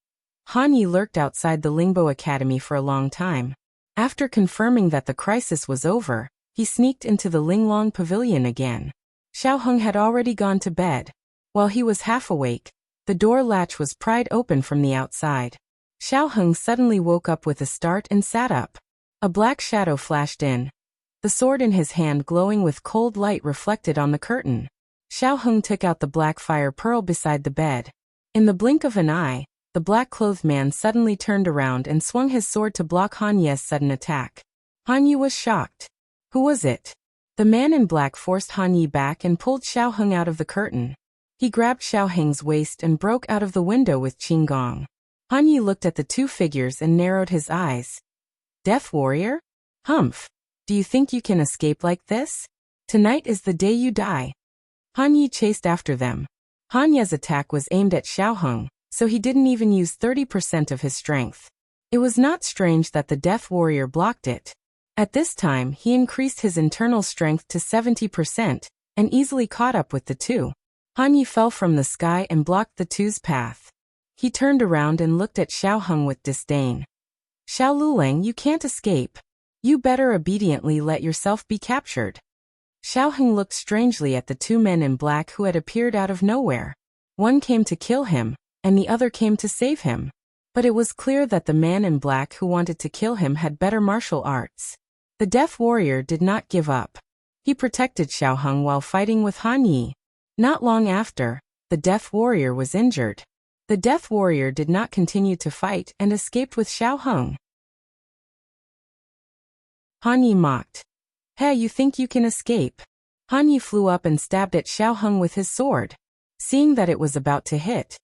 Han Yi lurked outside the Lingbo Academy for a long time. After confirming that the crisis was over, he sneaked into the Linglong Pavilion again. Xiao Heng had already gone to bed. While he was half awake, the door latch was pried open from the outside. Xiao Heng suddenly woke up with a start and sat up. A black shadow flashed in, the sword in his hand glowing with cold light reflected on the curtain. Xiao Heng took out the black fire pearl beside the bed. In the blink of an eye, the black-clothed man suddenly turned around and swung his sword to block Han Ye's sudden attack. Han Ye was shocked. Who was it? The man in black forced Han Ye back and pulled Xiao Heng out of the curtain. He grabbed Xiao Heng's waist and broke out of the window with Qinggong. Han Ye looked at the two figures and narrowed his eyes. Death warrior? Humph. Do you think you can escape like this? Tonight is the day you die. Han Ye chased after them. Han Ye's attack was aimed at Xiao Heng, so he didn't even use 30% of his strength. It was not strange that the Death Warrior blocked it. At this time, he increased his internal strength to 70% and easily caught up with the two. Han Ye fell from the sky and blocked the two's path. He turned around and looked at Xiao Heng with disdain. Xiao Lulang, you can't escape. You better obediently let yourself be captured. Xiao Heng looked strangely at the two men in black who had appeared out of nowhere. One came to kill him, and the other came to save him. But it was clear that the man in black who wanted to kill him had better martial arts. The Death Warrior did not give up. He protected Xiao Heng while fighting with Han Ye. Not long after, the Death Warrior was injured. The Death Warrior did not continue to fight and escaped with Xiao Heng. Han Ye mocked. Hey, you think you can escape? Han Ye flew up and stabbed at Xiao Heng with his sword. Seeing that it was about to hit,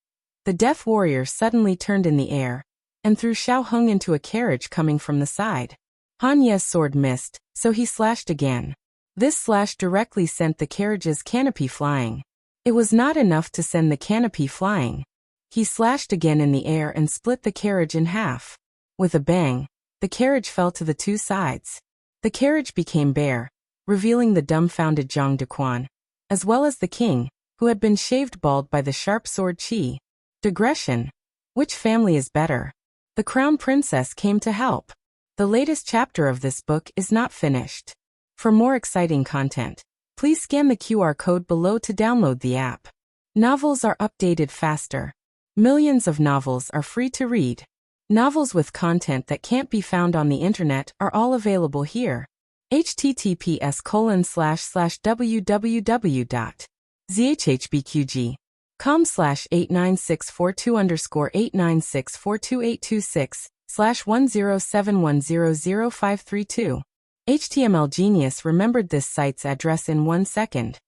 the Death Warrior suddenly turned in the air and threw Xiao Heng into a carriage coming from the side. Han Ye's sword missed, so he slashed again. This slash directly sent the carriage's canopy flying. It was not enough to send the canopy flying. He slashed again in the air and split the carriage in half. With a bang, the carriage fell to the two sides. The carriage became bare, revealing the dumbfounded Zhang Dequan, as well as the king, who had been shaved bald by the sharp sword Qi. Digression. Which family is better? The crown princess came to help. The latest chapter of this book is not finished. For more exciting content, please scan the QR code below to download the app. Novels are updated faster. Millions of novels are free to read. Novels with content that can't be found on the internet are all available here. https://www.zhhbqg.com/89642_8964282/1071000532. HTML Genius remembered this site's address in 1 second.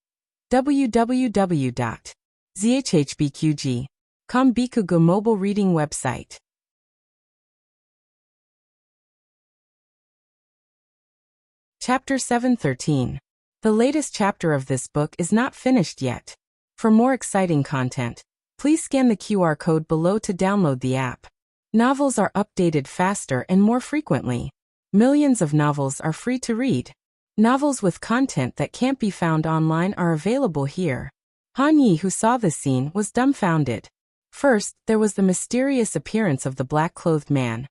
www.zhhbqg.com Bikugo mobile reading website. Chapter 713. The latest chapter of this book is not finished yet. For more exciting content, please scan the QR code below to download the app. Novels are updated faster and more frequently. Millions of novels are free to read. Novels with content that can't be found online are available here. Han Ye, who saw this scene, was dumbfounded. First, there was the mysterious appearance of the black-clothed man.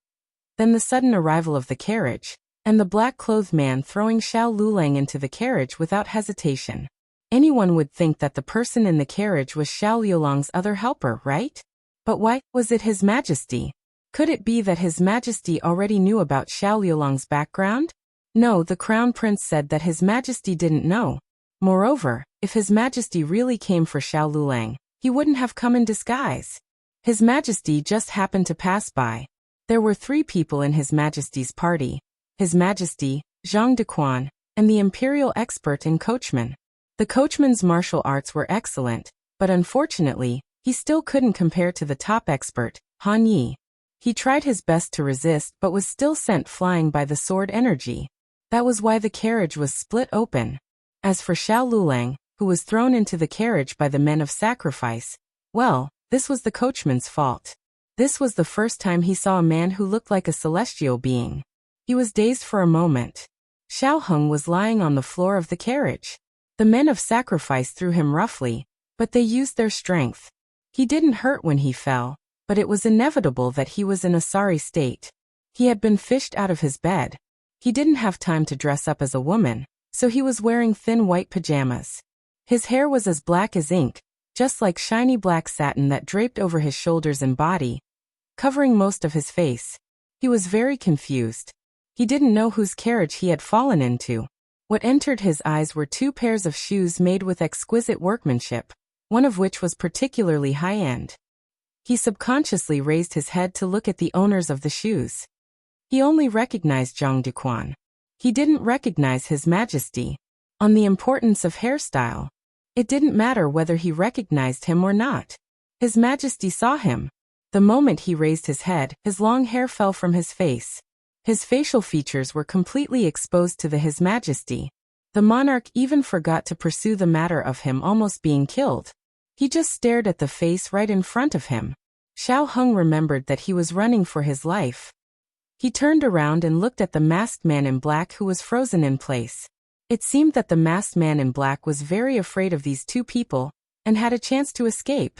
Then the sudden arrival of the carriage, and the black-clothed man throwing Xiao Lulang into the carriage without hesitation. Anyone would think that the person in the carriage was Xiao Liulang's other helper, right? But why was it His Majesty? Could it be that His Majesty already knew about Xiao Liulang's background? No, the Crown Prince said that His Majesty didn't know. Moreover, if His Majesty really came for Xiao Lulang, he wouldn't have come in disguise. His Majesty just happened to pass by. There were 3 people in His Majesty's party: His Majesty, Zhang Dequan, and the imperial expert and coachman. The coachman's martial arts were excellent, but unfortunately, he still couldn't compare to the top expert, Han Ye. He tried his best to resist but was still sent flying by the sword energy. That was why the carriage was split open. As for Xiao Lulang, who was thrown into the carriage by the men of sacrifice, well, this was the coachman's fault. This was the first time he saw a man who looked like a celestial being. He was dazed for a moment. Xiao Heng was lying on the floor of the carriage. The men of sacrifice threw him roughly, but they used their strength. He didn't hurt when he fell, but it was inevitable that he was in a sorry state. He had been fished out of his bed. He didn't have time to dress up as a woman, so he was wearing thin white pajamas. His hair was as black as ink, just like shiny black satin that draped over his shoulders and body. covering most of his face. He was very confused. He didn't know whose carriage he had fallen into. What entered his eyes were 2 pairs of shoes made with exquisite workmanship, one of which was particularly high-end. He subconsciously raised his head to look at the owners of the shoes. He only recognized Zhang Duquan. He didn't recognize His Majesty. On the importance of hairstyle. It didn't matter whether he recognized him or not. His Majesty saw him. The moment he raised his head, his long hair fell from his face. His facial features were completely exposed to His Majesty. The monarch even forgot to pursue the matter of him almost being killed. He just stared at the face right in front of him. Xiao Heng remembered that he was running for his life. He turned around and looked at the masked man in black who was frozen in place. It seemed that the masked man in black was very afraid of these 2 people, and had a chance to escape.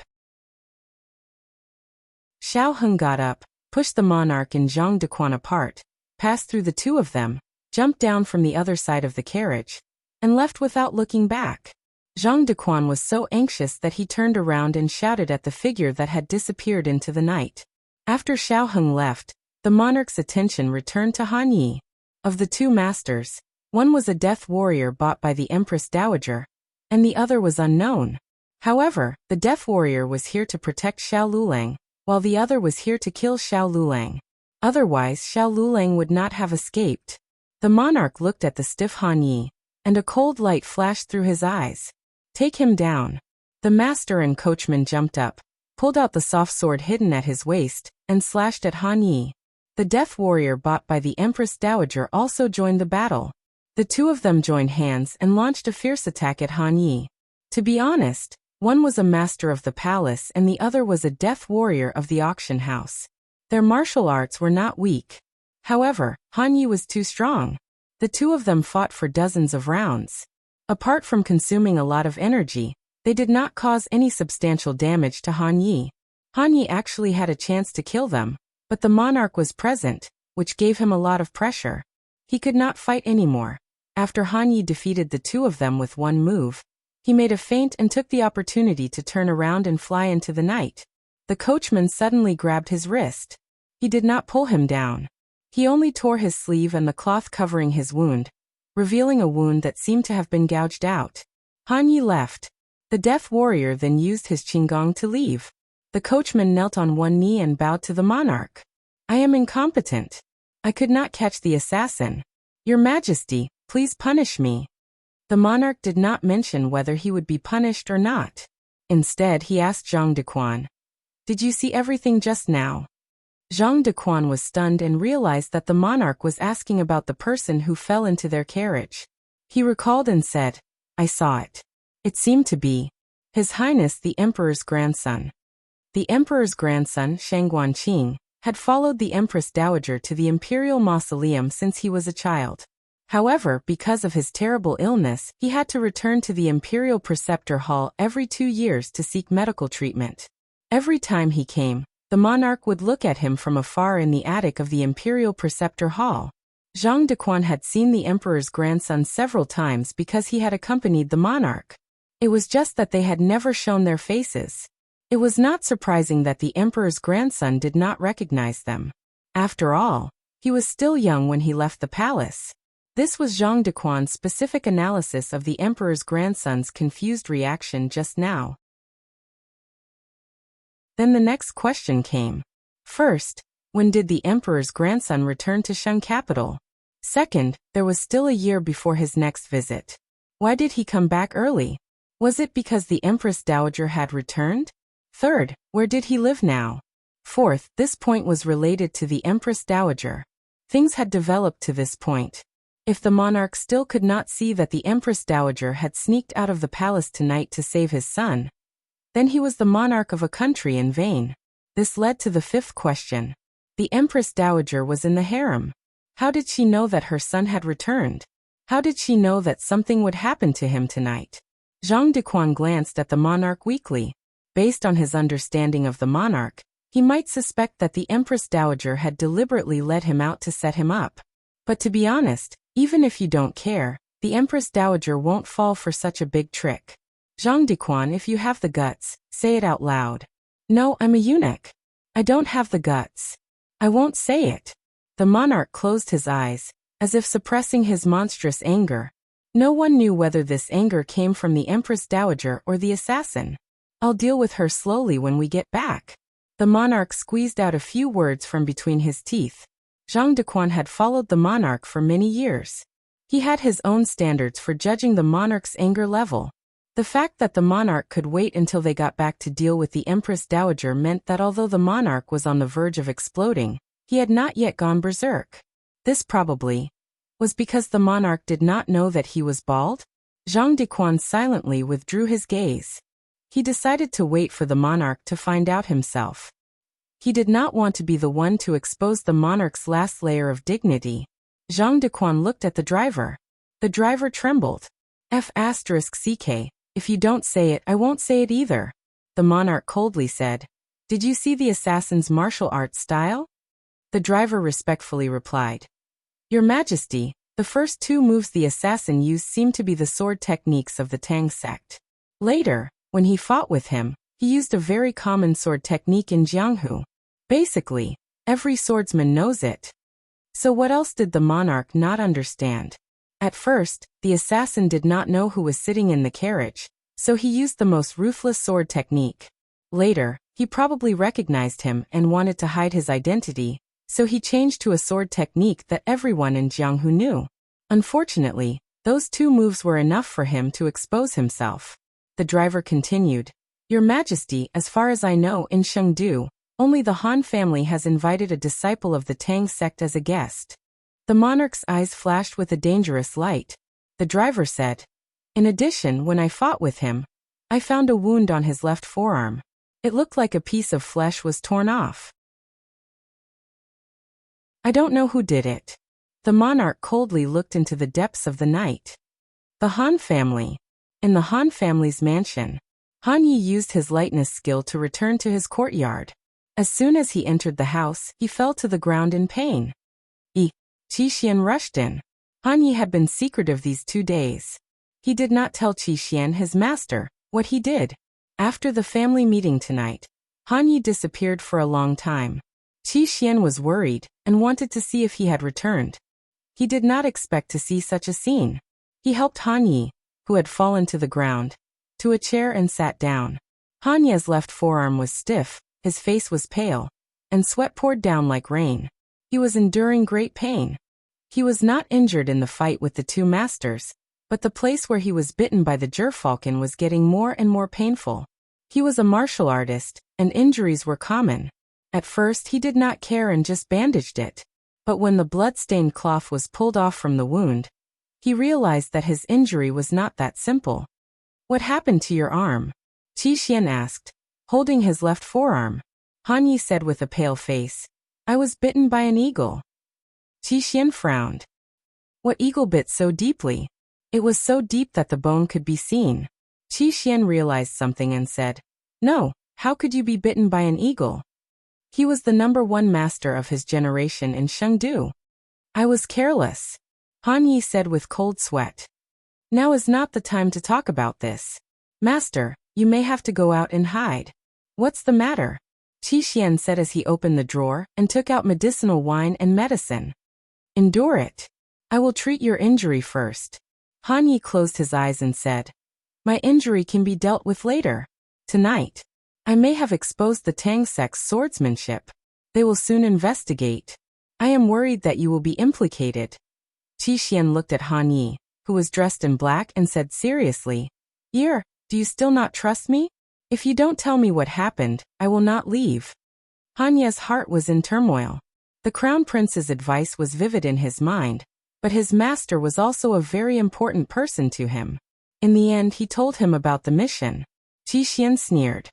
Xiao Heng got up, pushed the monarch and Zhang Duquan apart, passed through the 2 of them, jumped down from the other side of the carriage, and left without looking back. Zhang Duquan was so anxious that he turned around and shouted at the figure that had disappeared into the night. After Xiao Heng left, the monarch's attention returned to Han Yi. Of the 2 masters, one was a death warrior bought by the Empress Dowager, and the other was unknown. However, the death warrior was here to protect Xiao Lulang, while the other was here to kill Xiao Lulang. Otherwise Xiao Lulang would not have escaped. The monarch looked at the stiff Han Yi, and a cold light flashed through his eyes. Take him down. The master and coachman jumped up, pulled out the soft sword hidden at his waist, and slashed at Han Yi. The death warrior bought by the Empress Dowager also joined the battle. The 2 of them joined hands and launched a fierce attack at Han Yi. To be honest, one was a master of the palace and the other was a death warrior of the auction house. Their martial arts were not weak. However, Han Yi was too strong. The 2 of them fought for dozens of rounds. Apart from consuming a lot of energy, they did not cause any substantial damage to Han Yi. Han Yi actually had a chance to kill them, but the monarch was present, which gave him a lot of pressure. He could not fight anymore. After Han Yi defeated the 2 of them with one move, he made a feint and took the opportunity to turn around and fly into the night. The coachman suddenly grabbed his wrist. He did not pull him down. He only tore his sleeve and the cloth covering his wound, revealing a wound that seemed to have been gouged out. Han Yi left. The death warrior then used his qinggong to leave. The coachman knelt on one knee and bowed to the monarch. I am incompetent. I could not catch the assassin. Your Majesty, please punish me. The monarch did not mention whether he would be punished or not. Instead, he asked Zhang Duquan, Did you see everything just now? Zhang Duquan was stunned and realized that the monarch was asking about the person who fell into their carriage. He recalled and said, I saw it. It seemed to be His Highness the Emperor's grandson. The Emperor's grandson, Shang Guanqing, had followed the Empress Dowager to the imperial mausoleum since he was a child. However, because of his terrible illness, he had to return to the Imperial Preceptor Hall every 2 years to seek medical treatment. Every time he came, the monarch would look at him from afar in the attic of the Imperial Preceptor Hall. Zhang Duquan had seen the Emperor's grandson several times because he had accompanied the monarch. It was just that they had never shown their faces. It was not surprising that the Emperor's grandson did not recognize them. After all, he was still young when he left the palace. This was Zhang Duquan's specific analysis of the Emperor's grandson's confused reaction just now. Then the next question came. First, when did the Emperor's grandson return to Shang capital? Second, there was still a year before his next visit. Why did he come back early? Was it because the Empress Dowager had returned? Third, where did he live now? Fourth, this point was related to the Empress Dowager. Things had developed to this point. If the monarch still could not see that the Empress Dowager had sneaked out of the palace tonight to save his son, then he was the monarch of a country in vain. This led to the fifth question. The Empress Dowager was in the harem. How did she know that her son had returned? How did she know that something would happen to him tonight? Zhang Duquan glanced at the monarch weakly. Based on his understanding of the monarch, he might suspect that the Empress Dowager had deliberately led him out to set him up. But to be honest, even if you don't care, the Empress Dowager won't fall for such a big trick. Zhang Duquan, if you have the guts, say it out loud. No, I'm a eunuch. I don't have the guts. I won't say it. The monarch closed his eyes, as if suppressing his monstrous anger. No one knew whether this anger came from the Empress Dowager or the assassin. I'll deal with her slowly when we get back. The monarch squeezed out a few words from between his teeth. Zhang Dequan had followed the monarch for many years. He had his own standards for judging the monarch's anger level. The fact that the monarch could wait until they got back to deal with the Empress Dowager meant that although the monarch was on the verge of exploding, he had not yet gone berserk. This probably was because the monarch did not know that he was bald. Zhang Dequan silently withdrew his gaze. He decided to wait for the monarch to find out himself. He did not want to be the one to expose the monarch's last layer of dignity. Zhang Dequan looked at the driver. The driver trembled. F***CK, if you don't say it, I won't say it either. The monarch coldly said. Did you see the assassin's martial arts style? The driver respectfully replied. Your Majesty, the first two moves the assassin used seemed to be the sword techniques of the Tang sect. Later, when he fought with him, he used a very common sword technique in Jianghu. Basically, every swordsman knows it. So what else did the monarch not understand? At first, the assassin did not know who was sitting in the carriage, so he used the most ruthless sword technique. Later, he probably recognized him and wanted to hide his identity, so he changed to a sword technique that everyone in Jianghu knew. Unfortunately, those two moves were enough for him to expose himself. The driver continued. Your Majesty, as far as I know in Chengdu, only the Han family has invited a disciple of the Tang sect as a guest. The monarch's eyes flashed with a dangerous light. The driver said. In addition, when I fought with him, I found a wound on his left forearm. It looked like a piece of flesh was torn off. I don't know who did it. The monarch coldly looked into the depths of the night. The Han family. In the Han family's mansion, Han Yi used his lightness skill to return to his courtyard. As soon as he entered the house, he fell to the ground in pain. Qi Xian rushed in. Han Yi had been secretive these 2 days. He did not tell Qi Xian, his master, what he did. After the family meeting tonight, Han Yi disappeared for a long time. Qi Xian was worried and wanted to see if he had returned. He did not expect to see such a scene. He helped Han Yi, who had fallen to the ground, to a chair and sat down. Han Yi's left forearm was stiff, his face was pale, and sweat poured down like rain. He was enduring great pain. He was not injured in the fight with the two masters, but the place where he was bitten by the gerfalcon was getting more and more painful. He was a martial artist, and injuries were common. At first he did not care and just bandaged it. But when the blood-stained cloth was pulled off from the wound, he realized that his injury was not that simple. What happened to your arm? Qi Xian asked, holding his left forearm. Han Yi said with a pale face, I was bitten by an eagle. Qi Xian frowned. What eagle bit so deeply? It was so deep that the bone could be seen. Qi Xian realized something and said, No, how could you be bitten by an eagle? He was the #1 master of his generation in Chengdu. I was careless, Han Yi said with cold sweat. Now is not the time to talk about this. Master, you may have to go out and hide. What's the matter? Qi Xian said as he opened the drawer and took out medicinal wine and medicine. Endure it. I will treat your injury first. Han Yi closed his eyes and said, My injury can be dealt with later. Tonight. I may have exposed the Tang sect's swordsmanship. They will soon investigate. I am worried that you will be implicated. Qi Xian looked at Han Yi, who was dressed in black, and said seriously, do you still not trust me? If you don't tell me what happened, I will not leave. Han Yi's heart was in turmoil. The Crown Prince's advice was vivid in his mind, but his master was also a very important person to him. In the end, he told him about the mission. Qi Xian sneered.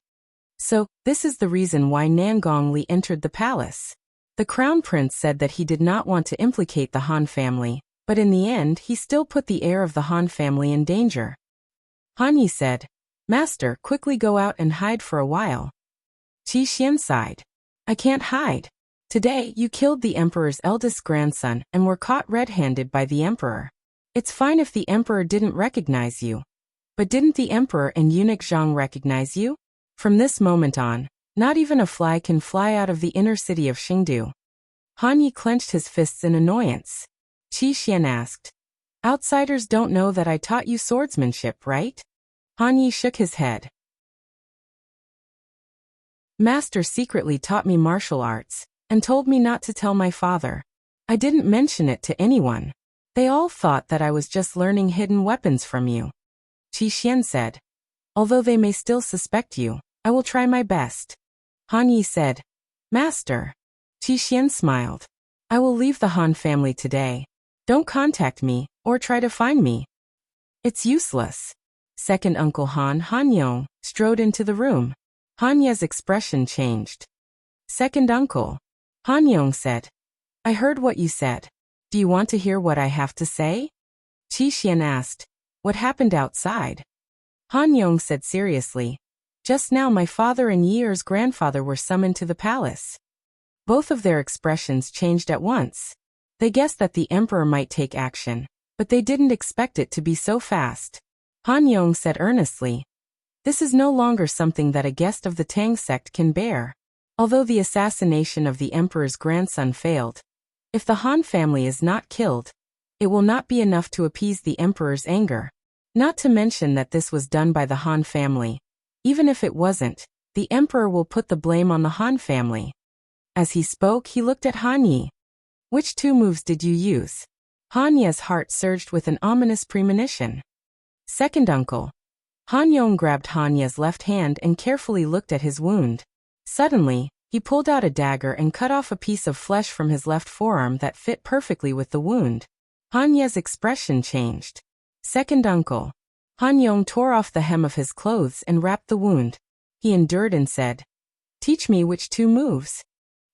So, this is the reason why Nan Gongli entered the palace. The Crown Prince said that he did not want to implicate the Han family, but in the end he still put the heir of the Han family in danger. Han Yi said, Master, quickly go out and hide for a while. Qi Xian sighed. I can't hide. Today you killed the Emperor's eldest grandson and were caught red-handed by the Emperor. It's fine if the Emperor didn't recognize you. But didn't the Emperor and eunuch Zhang recognize you? From this moment on, Not even a fly can fly out of the inner city of Xingdu. Han Yi clenched his fists in annoyance. Qi Xian asked, "Outsiders don't know that I taught you swordsmanship, right?" Han Yi shook his head. "Master secretly taught me martial arts, and told me not to tell my father. I didn't mention it to anyone. They all thought that I was just learning hidden weapons from you," Qi Xian said. "Although they may still suspect you, I will try my best." Han Yi said, "Master." Qi Xian smiled. "I will leave the Han family today. Don't contact me, or try to find me. It's useless." Second Uncle Han Yong, strode into the room. Han Ye's expression changed. "Second Uncle," Han Yong said, "I heard what you said. Do you want to hear what I have to say?" Qi Xian asked, "What happened outside?" Han Yong said seriously, "Just now my father and Yi Er's grandfather were summoned to the palace." Both of their expressions changed at once. They guessed that the emperor might take action, but they didn't expect it to be so fast. Han Yong said earnestly, "This is no longer something that a guest of the Tang sect can bear. Although the assassination of the emperor's grandson failed, if the Han family is not killed, it will not be enough to appease the emperor's anger. Not to mention that this was done by the Han family. Even if it wasn't, the emperor will put the blame on the Han family." As he spoke, he looked at Han Yi. "Which 2 moves did you use?" Han Ye's heart surged with an ominous premonition. "Second Uncle." Han Yong grabbed Han Ye's left hand and carefully looked at his wound. Suddenly, he pulled out a dagger and cut off a piece of flesh from his left forearm that fit perfectly with the wound. Han Ye's expression changed. "Second Uncle." Han Yong tore off the hem of his clothes and wrapped the wound. He endured and said, "Teach me which 2 moves."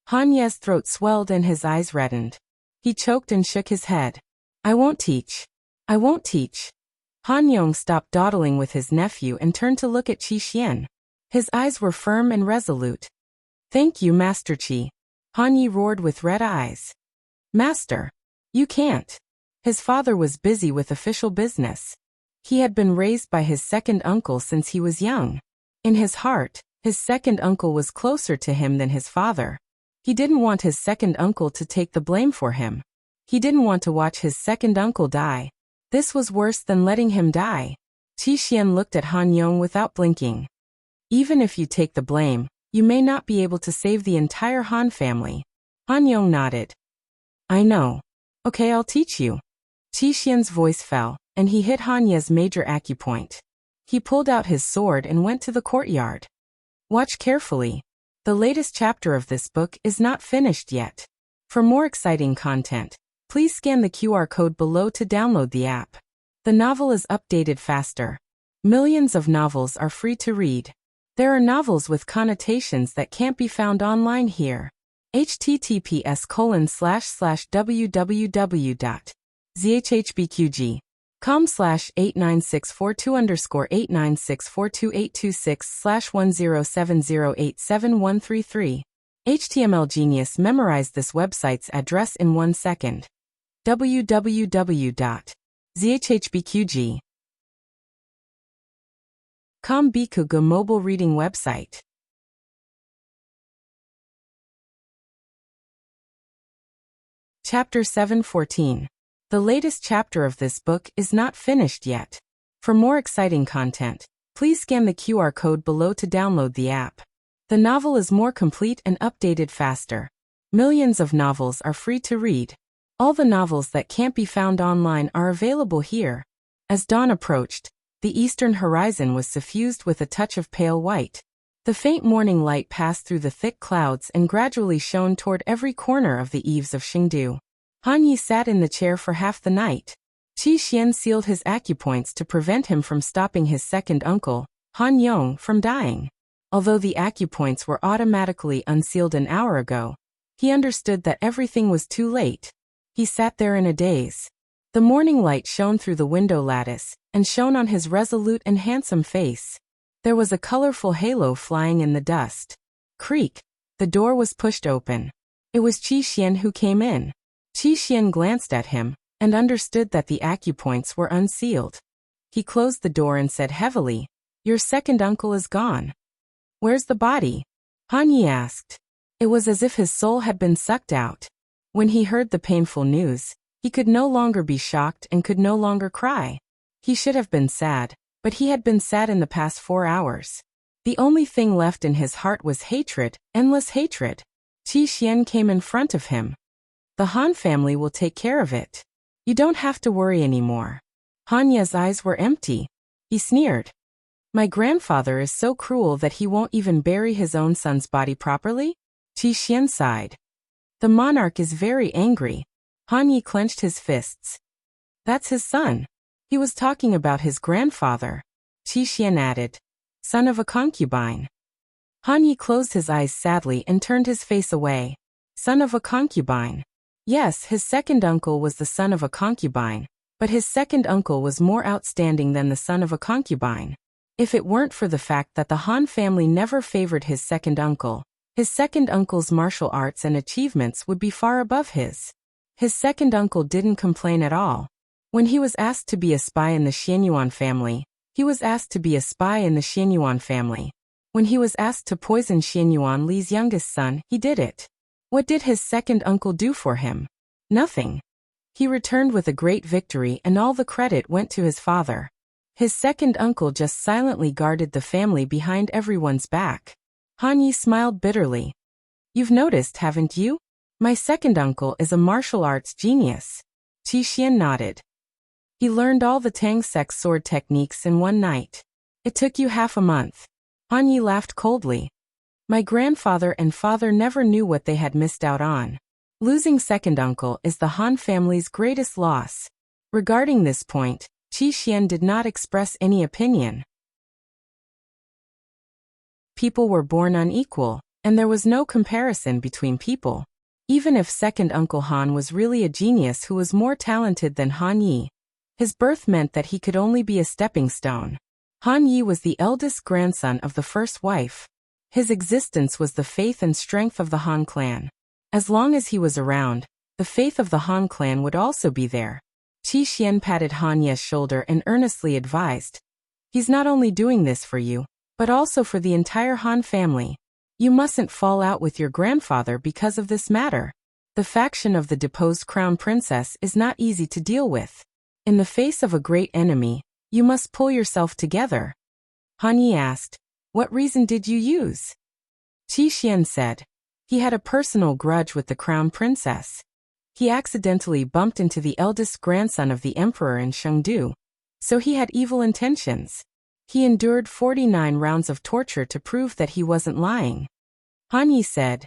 Han Ye's throat swelled and his eyes reddened. He choked and shook his head. "I won't teach. I won't teach." Han Yong stopped dawdling with his nephew and turned to look at Qi Xian. His eyes were firm and resolute. "Thank you, Master Qi." Han Yi roared with red eyes. "Master, you can't." His father was busy with official business. He had been raised by his second uncle since he was young. In his heart, his second uncle was closer to him than his father. He didn't want his second uncle to take the blame for him. He didn't want to watch his second uncle die. This was worse than letting him die. Qi Xian looked at Han Yong without blinking. "Even if you take the blame, you may not be able to save the entire Han family." Han Yong nodded. "I know. Okay, I'll teach you." Qi Xian's voice fell, and he hit Han Ye's major acupoint. He pulled out his sword and went to the courtyard. Watch carefully. The latest chapter of this book is not finished yet. For more exciting content, please scan the QR code below to download the app. The novel is updated faster. Millions of novels are free to read. There are novels with connotations that can't be found online here. https://www.zhhbqg.com/89642_8964286/1070871133. HTML Genius memorized this website's address in 1 second. www.zhhbqg.com Bikuga mobile reading website. Chapter 714. The latest chapter of this book is not finished yet. For more exciting content, please scan the QR code below to download the app. The novel is more complete and updated faster. Millions of novels are free to read. All the novels that can't be found online are available here. As dawn approached, the eastern horizon was suffused with a touch of pale white. The faint morning light passed through the thick clouds and gradually shone toward every corner of the eaves of Xingdu. Han Yi sat in the chair for half the night. Qi Xian sealed his acupoints to prevent him from stopping his second uncle, Han Yong, from dying. Although the acupoints were automatically unsealed an hour ago, he understood that everything was too late. He sat there in a daze. The morning light shone through the window lattice and shone on his resolute and handsome face. There was a colorful halo flying in the dust. Creak! The door was pushed open. It was Qi Xian who came in. Qi Xian glanced at him and understood that the acupoints were unsealed. He closed the door and said heavily, "Your second uncle is gone." "Where's the body?" Han Yi asked. It was as if his soul had been sucked out. When he heard the painful news, he could no longer be shocked and could no longer cry. He should have been sad, but he had been sad in the past 4 hours. The only thing left in his heart was hatred, endless hatred. Qi Xian came in front of him. The Han family will take care of it. You don't have to worry anymore. Han Ye's eyes were empty. He sneered. My grandfather is so cruel that he won't even bury his own son's body properly? Qi Xian sighed. The monarch is very angry. Han Yi clenched his fists. That's his son. He was talking about his grandfather. Qi Xian added. Son of a concubine. Han Yi closed his eyes sadly and turned his face away. Son of a concubine. Yes, his second uncle was the son of a concubine, but his second uncle was more outstanding than the son of a concubine. If it weren't for the fact that the Han family never favored his second uncle's martial arts and achievements would be far above his. His second uncle didn't complain at all. When he was asked to be a spy in the Xianyuan family, he was asked to be a spy in the Xianyuan family. When he was asked to poison Xianyuan Li's youngest son, he did it. What did his second uncle do for him? Nothing. He returned with a great victory and all the credit went to his father. His second uncle just silently guarded the family behind everyone's back. Han Yi smiled bitterly. You've noticed, haven't you? My second uncle is a martial arts genius. Qi Xian nodded. He learned all the Tang Sec sword techniques in one night. It took you half a month. Han Yi laughed coldly. My grandfather and father never knew what they had missed out on. Losing second uncle is the Han family's greatest loss. Regarding this point, Qi Xian did not express any opinion. People were born unequal, and there was no comparison between people. Even if second uncle Han was really a genius who was more talented than Han Yi, his birth meant that he could only be a stepping stone. Han Yi was the eldest grandson of the first wife. His existence was the faith and strength of the Han clan. As long as he was around, the faith of the Han clan would also be there. Qi Xian patted Han Ye's shoulder and earnestly advised. He's not only doing this for you, but also for the entire Han family. You mustn't fall out with your grandfather because of this matter. The faction of the deposed crown princess is not easy to deal with. In the face of a great enemy, you must pull yourself together. Han Yi asked, what reason did you use? Qi Xian said, he had a personal grudge with the crown princess. He accidentally bumped into the eldest grandson of the emperor in Chengdu, so he had evil intentions. He endured 49 rounds of torture to prove that he wasn't lying. Han Yi said,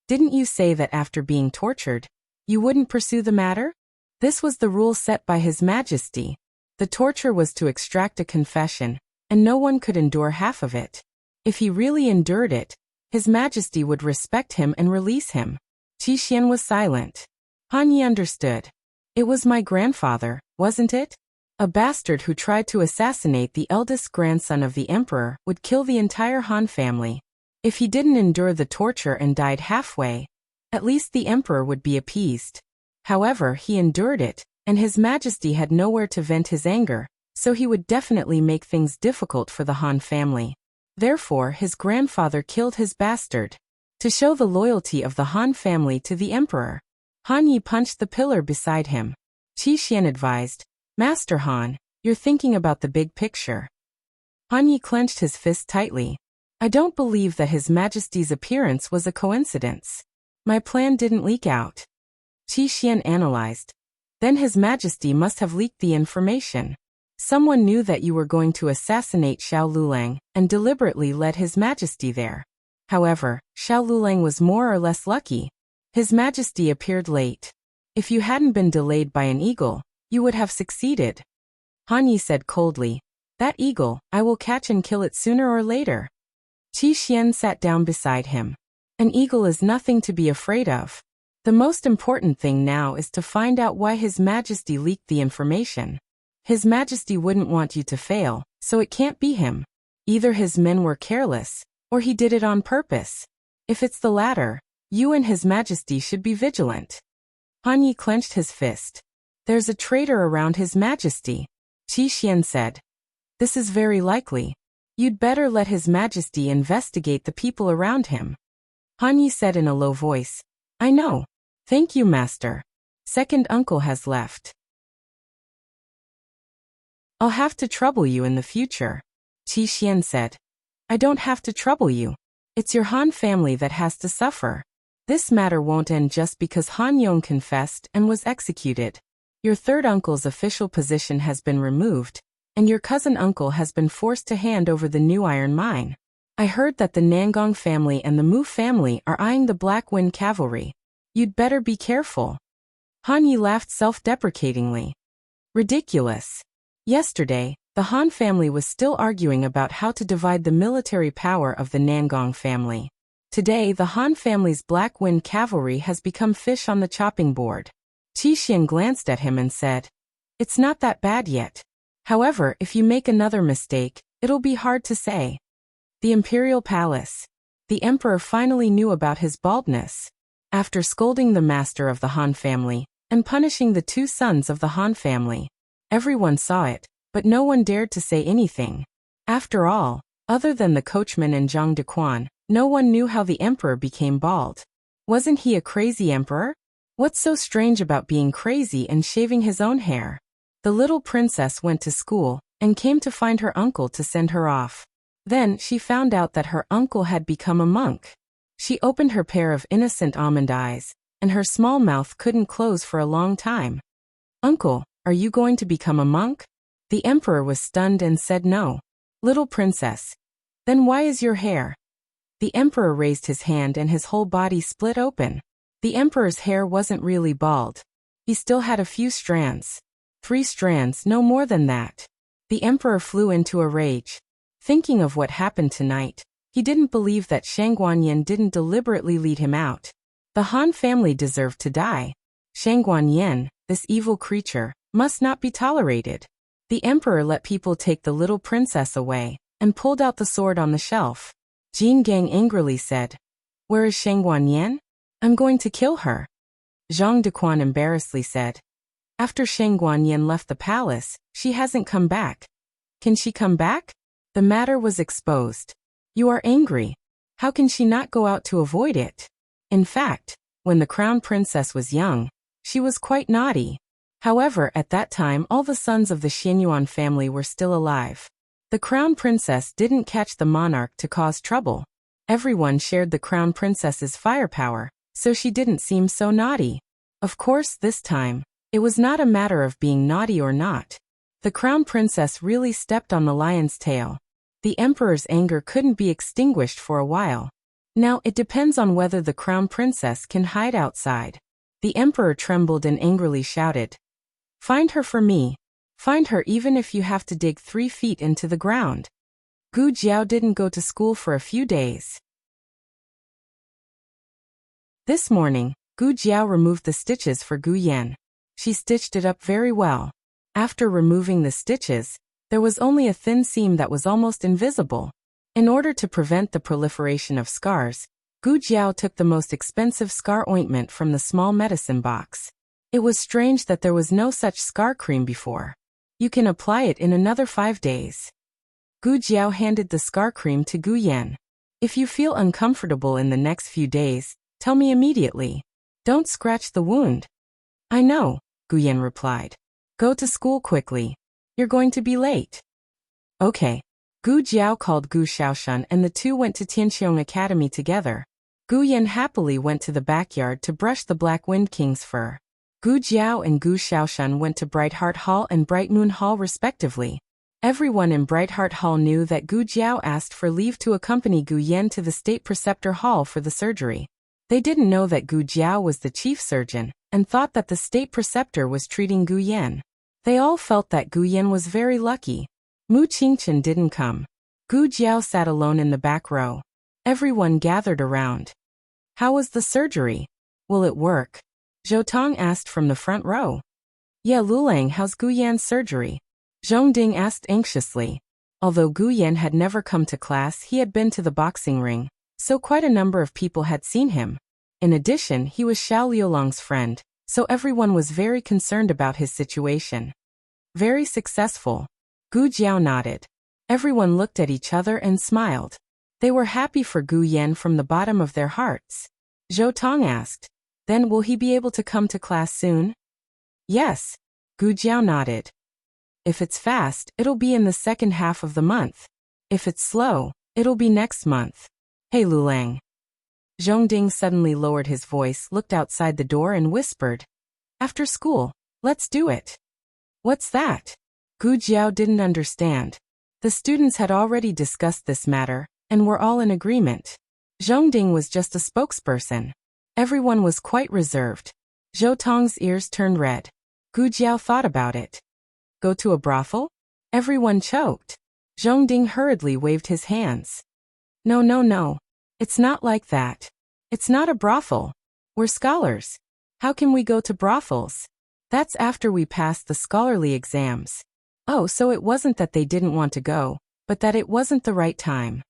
didn't you say that after being tortured, you wouldn't pursue the matter? This was the rule set by His Majesty. The torture was to extract a confession, and no one could endure half of it. If he really endured it, His Majesty would respect him and release him. Qi Xian was silent. Han Yi understood. It was my grandfather, wasn't it? A bastard who tried to assassinate the eldest grandson of the emperor would kill the entire Han family. If he didn't endure the torture and died halfway, at least the emperor would be appeased. However, he endured it, and His Majesty had nowhere to vent his anger, so he would definitely make things difficult for the Han family. Therefore, his grandfather killed his bastard. To show the loyalty of the Han family to the emperor, Han Yi punched the pillar beside him. Qi Xian advised, Master Han, you're thinking about the big picture. Han Yi clenched his fist tightly. I don't believe that His Majesty's appearance was a coincidence. My plan didn't leak out. Qi Xian analyzed. Then His Majesty must have leaked the information. Someone knew that you were going to assassinate Xiao Lulang and deliberately led His Majesty there. However, Xiao Lulang was more or less lucky. His Majesty appeared late. If you hadn't been delayed by an eagle, you would have succeeded. Han Yi said coldly, that eagle, I will catch and kill it sooner or later. Qi Xian sat down beside him. An eagle is nothing to be afraid of. The most important thing now is to find out why His Majesty leaked the information. His Majesty wouldn't want you to fail, so it can't be him. Either his men were careless, or he did it on purpose. If it's the latter, you and His Majesty should be vigilant. Han Yi clenched his fist. There's a traitor around His Majesty. Qi Xian said. This is very likely. You'd better let His Majesty investigate the people around him. Han Yi said in a low voice. I know. Thank you, master. Second uncle has left. I'll have to trouble you in the future. Qi Xian said. I don't have to trouble you. It's your Han family that has to suffer. This matter won't end just because Han Yong confessed and was executed. Your third uncle's official position has been removed, and your cousin uncle has been forced to hand over the new iron mine. I heard that the Nangong family and the Mu family are eyeing the Black Wind Cavalry. You'd better be careful. Han Yi laughed self-deprecatingly. Ridiculous. Yesterday, the Han family was still arguing about how to divide the military power of the Nangong family. Today, the Han family's Black Wind Cavalry has become fish on the chopping board. Qi Xian glanced at him and said, It's not that bad yet. However, if you make another mistake, it'll be hard to say. The Imperial Palace. The Emperor finally knew about his baldness. After scolding the master of the Han family, and punishing the two sons of the Han family, everyone saw it, but no one dared to say anything. After all, other than the coachman and Zhang Dequan, no one knew how the emperor became bald. Wasn't he a crazy emperor? What's so strange about being crazy and shaving his own hair? The little princess went to school, and came to find her uncle to send her off. Then she found out that her uncle had become a monk. She opened her pair of innocent almond eyes, and her small mouth couldn't close for a long time. Uncle, are you going to become a monk? The emperor was stunned and said no. Little princess. Then why is your hair? The emperor raised his hand and his whole body split open. The emperor's hair wasn't really bald. He still had a few strands. 3 strands, no more than that. The emperor flew into a rage. Thinking of what happened tonight, he didn't believe that Shang Guanyin didn't deliberately lead him out. The Han family deserved to die. Shang Guanyin, this evil creature, must not be tolerated. The emperor let people take the little princess away, and pulled out the sword on the shelf. Jin Gang angrily said, Where is Shang Guanyin? I'm going to kill her. Zhang Dequan embarrassedly said, After Shang Guanyin left the palace, she hasn't come back. Can she come back? The matter was exposed. You are angry. How can she not go out to avoid it? In fact, when the crown princess was young, she was quite naughty. However, at that time all the sons of the Xianyuan family were still alive. The crown princess didn't catch the monarch to cause trouble. Everyone shared the crown princess's firepower, so she didn't seem so naughty. Of course, this time, it was not a matter of being naughty or not. The crown princess really stepped on the lion's tail. The emperor's anger couldn't be extinguished for a while. Now it depends on whether the crown princess can hide outside. The emperor trembled and angrily shouted, Find her for me. Find her even if you have to dig 3 feet into the ground. Gu Jiao didn't go to school for a few days. This morning, Gu Jiao removed the stitches for Gu Yan. She stitched it up very well. After removing the stitches, there was only a thin seam that was almost invisible. In order to prevent the proliferation of scars, Gu Jiao took the most expensive scar ointment from the small medicine box. It was strange that there was no such scar cream before. You can apply it in another 5 days. Gu Jiao handed the scar cream to Gu Yan. If you feel uncomfortable in the next few days, tell me immediately. Don't scratch the wound. I know, Gu Yan replied. Go to school quickly. You're going to be late. Okay. Gu Jiao called Gu Xiaoshan and the two went to Tianqiong Academy together. Gu Yan happily went to the backyard to brush the Black Wind King's fur. Gu Jiao and Gu Xiaoshan went to Bright Heart Hall and Bright Moon Hall respectively. Everyone in Bright Heart Hall knew that Gu Jiao asked for leave to accompany Gu Yan to the State Preceptor Hall for the surgery. They didn't know that Gu Jiao was the chief surgeon, and thought that the State Preceptor was treating Gu Yan. They all felt that Gu Yan was very lucky. Mu Qingchen didn't come. Gu Jiao sat alone in the back row. Everyone gathered around. How was the surgery? Will it work? Zhou Tong asked from the front row. Yeah, Lulang, how's Gu Yan's surgery? Zhong Ding asked anxiously. Although Gu Yan had never come to class, he had been to the boxing ring, so quite a number of people had seen him. In addition, he was Xiao Liulong's friend, so everyone was very concerned about his situation. Very successful. Gu Jiao nodded. Everyone looked at each other and smiled. They were happy for Gu Yan from the bottom of their hearts. Zhou Tong asked, "Then will he be able to come to class soon?" "Yes." Gu Jiao nodded. "If it's fast, it'll be in the second half of the month. If it's slow, it'll be next month. Hey Lulang." Zhongding suddenly lowered his voice, looked outside the door and whispered, "After school, let's do it." "What's that?" Gu Jiao didn't understand. The students had already discussed this matter, and were all in agreement. Zhongding was just a spokesperson. Everyone was quite reserved. Zhou Tong's ears turned red. Gu Jiao thought about it. Go to a brothel? Everyone choked. Zhongding hurriedly waved his hands. No, no, no. It's not like that. It's not a brothel. We're scholars. How can we go to brothels? That's after we pass the scholarly exams. Oh, so it wasn't that they didn't want to go, but that it wasn't the right time.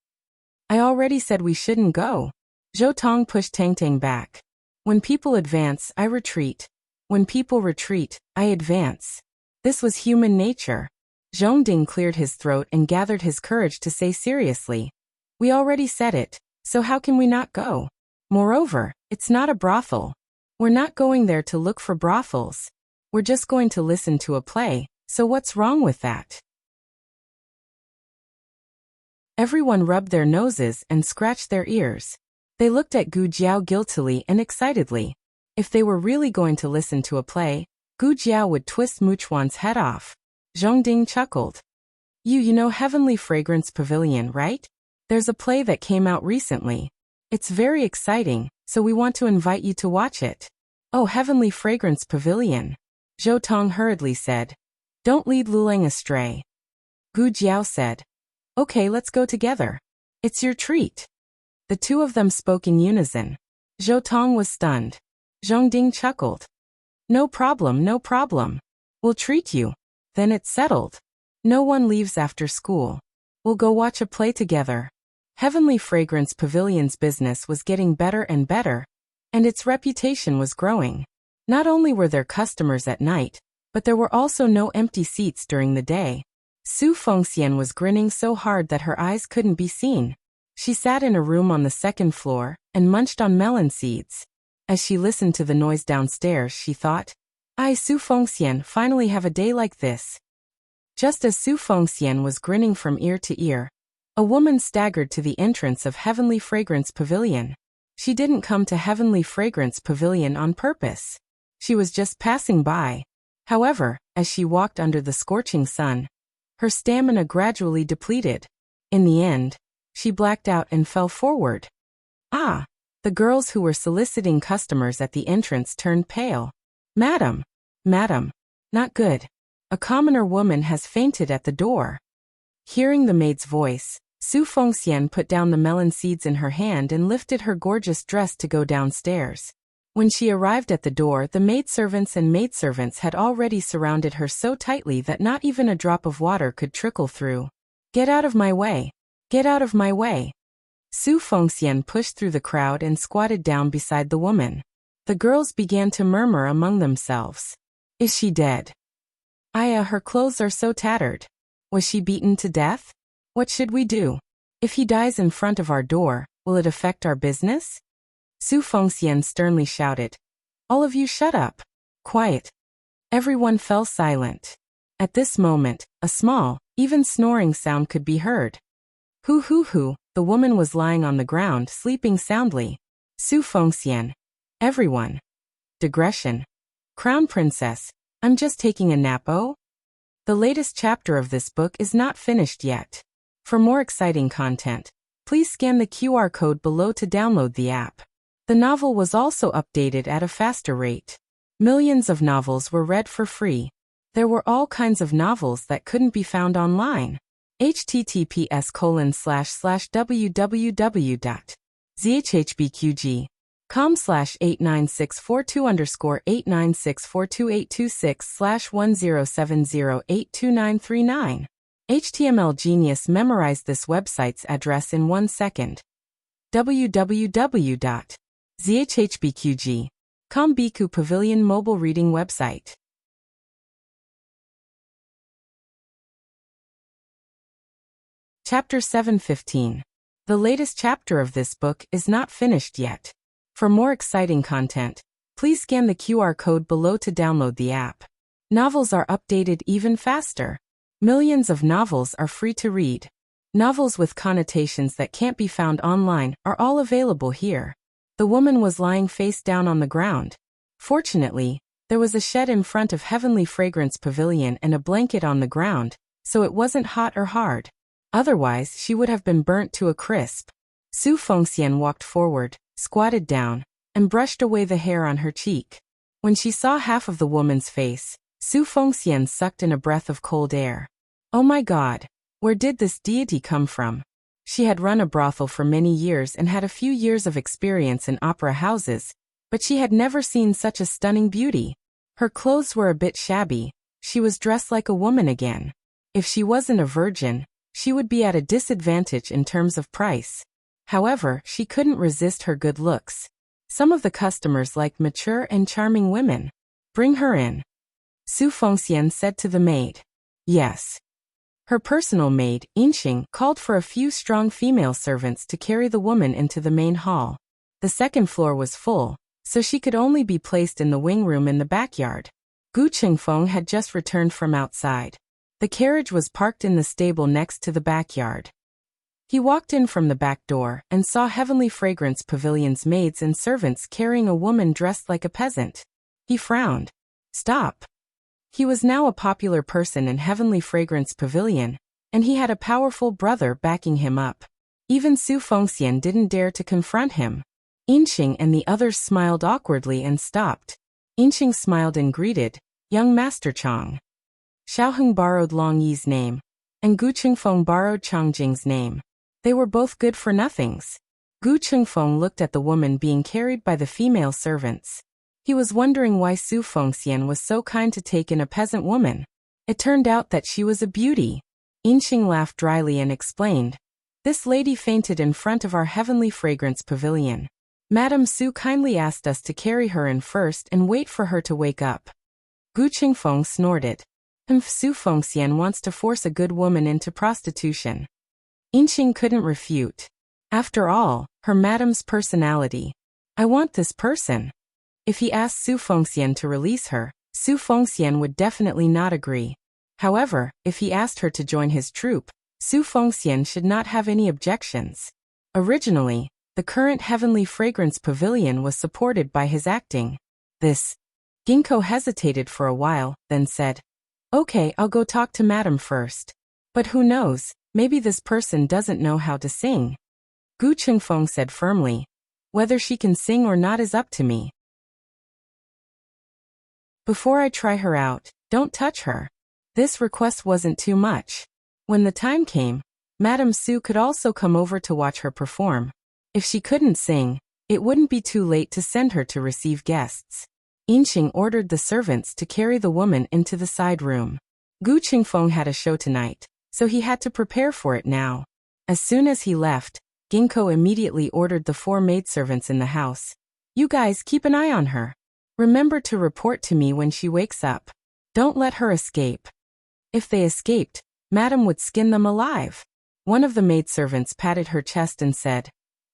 I already said we shouldn't go. Zhou Tong pushed Tang Tang back. When people advance, I retreat. When people retreat, I advance. This was human nature. Zhongding cleared his throat and gathered his courage to say seriously, "We already said it, so how can we not go? Moreover, it's not a brothel. We're not going there to look for brothels. We're just going to listen to a play, so what's wrong with that?" Everyone rubbed their noses and scratched their ears. They looked at Gu Jiao guiltily and excitedly. If they were really going to listen to a play, Gu Jiao would twist Muchuan's head off. Zhongding chuckled. You know Heavenly Fragrance Pavilion, right? There's a play that came out recently. It's very exciting, so we want to invite you to watch it. Oh, Heavenly Fragrance Pavilion. Zhou Tong hurriedly said. Don't lead Lulang astray. Gu Jiao said. Okay, let's go together. It's your treat. The two of them spoke in unison. Zhou Tong was stunned. Zhongding chuckled. No problem, no problem. We'll treat you. Then it's settled. No one leaves after school. We'll go watch a play together. Heavenly Fragrance Pavilion's business was getting better and better, and its reputation was growing. Not only were there customers at night, but there were also no empty seats during the day. Su Fengxian was grinning so hard that her eyes couldn't be seen. She sat in a room on the second floor and munched on melon seeds. As she listened to the noise downstairs, she thought, I, Su Fengxian, finally have a day like this. Just as Su Fengxian was grinning from ear to ear, a woman staggered to the entrance of Heavenly Fragrance Pavilion. She didn't come to Heavenly Fragrance Pavilion on purpose. She was just passing by. However, as she walked under the scorching sun, her stamina gradually depleted. In the end, she blacked out and fell forward. Ah! The girls who were soliciting customers at the entrance turned pale. Madam! Madam! Not good. A commoner woman has fainted at the door. Hearing the maid's voice, Su Fengxian put down the melon seeds in her hand and lifted her gorgeous dress to go downstairs. When she arrived at the door, the maidservants and maidservants had already surrounded her so tightly that not even a drop of water could trickle through. Get out of my way! Get out of my way! Su Fengxian pushed through the crowd and squatted down beside the woman. The girls began to murmur among themselves. Is she dead? Aya, her clothes are so tattered. Was she beaten to death? What should we do? If he dies in front of our door, will it affect our business? Su Fengxian sternly shouted. All of you shut up. Quiet. Everyone fell silent. At this moment, a small, even snoring sound could be heard. Hoo hoo hoo, the woman was lying on the ground sleeping soundly. Su Fengxian. Everyone. Digression. Crown Princess. I'm just taking a nap. Oh? The latest chapter of this book is not finished yet. For more exciting content, please scan the QR code below to download the app. The novel was also updated at a faster rate. Millions of novels were read for free. There were all kinds of novels that couldn't be found online. https://www.zhbqg.com/89642_896428286/1070823939. HTML Genius memorized this website's address in 1 second. www.zhbqg.com Biku Pavilion mobile reading website. Chapter 7:15. The latest chapter of this book is not finished yet. For more exciting content, please scan the QR code below to download the app. Novels are updated even faster. Millions of novels are free to read. Novels with connotations that can't be found online are all available here. The woman was lying face down on the ground. Fortunately, there was a shed in front of Heavenly Fragrance Pavilion and a blanket on the ground, so it wasn't hot or hard. Otherwise, she would have been burnt to a crisp. Su Fengxian walked forward, squatted down, and brushed away the hair on her cheek. When she saw half of the woman's face, Su Fengxian sucked in a breath of cold air. Oh my God, where did this deity come from? She had run a brothel for many years and had a few years of experience in opera houses, but she had never seen such a stunning beauty. Her clothes were a bit shabby. She was dressed like a woman again. If she wasn't a virgin, she would be at a disadvantage in terms of price. However, she couldn't resist her good looks. Some of the customers liked mature and charming women. Bring her in, Su Fengxian said to the maid. Yes. Her personal maid, Yinxing, called for a few strong female servants to carry the woman into the main hall. The second floor was full, so she could only be placed in the wing room in the backyard. Gu Qingfeng had just returned from outside. The carriage was parked in the stable next to the backyard. He walked in from the back door and saw Heavenly Fragrance Pavilion's maids and servants carrying a woman dressed like a peasant. He frowned. Stop. He was now a popular person in Heavenly Fragrance Pavilion, and he had a powerful brother backing him up. Even Su Fengxian didn't dare to confront him. Yinxing and the others smiled awkwardly and stopped. Yinxing smiled and greeted, young Master Chang. Xiaoheng borrowed Long Yi's name, and Gu Qingfeng borrowed Changjing's name. They were both good-for-nothings. Gu Qingfeng looked at the woman being carried by the female servants. He was wondering why Su Fengxian was so kind to take in a peasant woman. It turned out that she was a beauty. Yinxing laughed dryly and explained, "This lady fainted in front of our Heavenly Fragrance Pavilion. Madame Su kindly asked us to carry her in first and wait for her to wake up." Gu Qingfeng snorted. Su Fengxian wants to force a good woman into prostitution. Yinxing couldn't refute. After all, her madame's personality. I want this person. If he asked Su Fengxian to release her, Su Fengxian would definitely not agree. However, if he asked her to join his troupe, Su Fengxian should not have any objections. Originally, the current Heavenly Fragrance Pavilion was supported by his acting. Ginkgo hesitated for a while, then said, "Okay, I'll go talk to Madame first. But who knows, maybe this person doesn't know how to sing." Gu Qingfeng said firmly, "Whether she can sing or not is up to me. Before I try her out, don't touch her." This request wasn't too much. When the time came, Madame Su could also come over to watch her perform. If she couldn't sing, it wouldn't be too late to send her to receive guests. Yinxing ordered the servants to carry the woman into the side room. Gu Qingfeng had a show tonight, so he had to prepare for it now. As soon as he left, Ginkgo immediately ordered the 4 maidservants in the house. "You guys keep an eye on her. Remember to report to me when she wakes up. Don't let her escape." If they escaped, Madame would skin them alive. One of the maidservants patted her chest and said,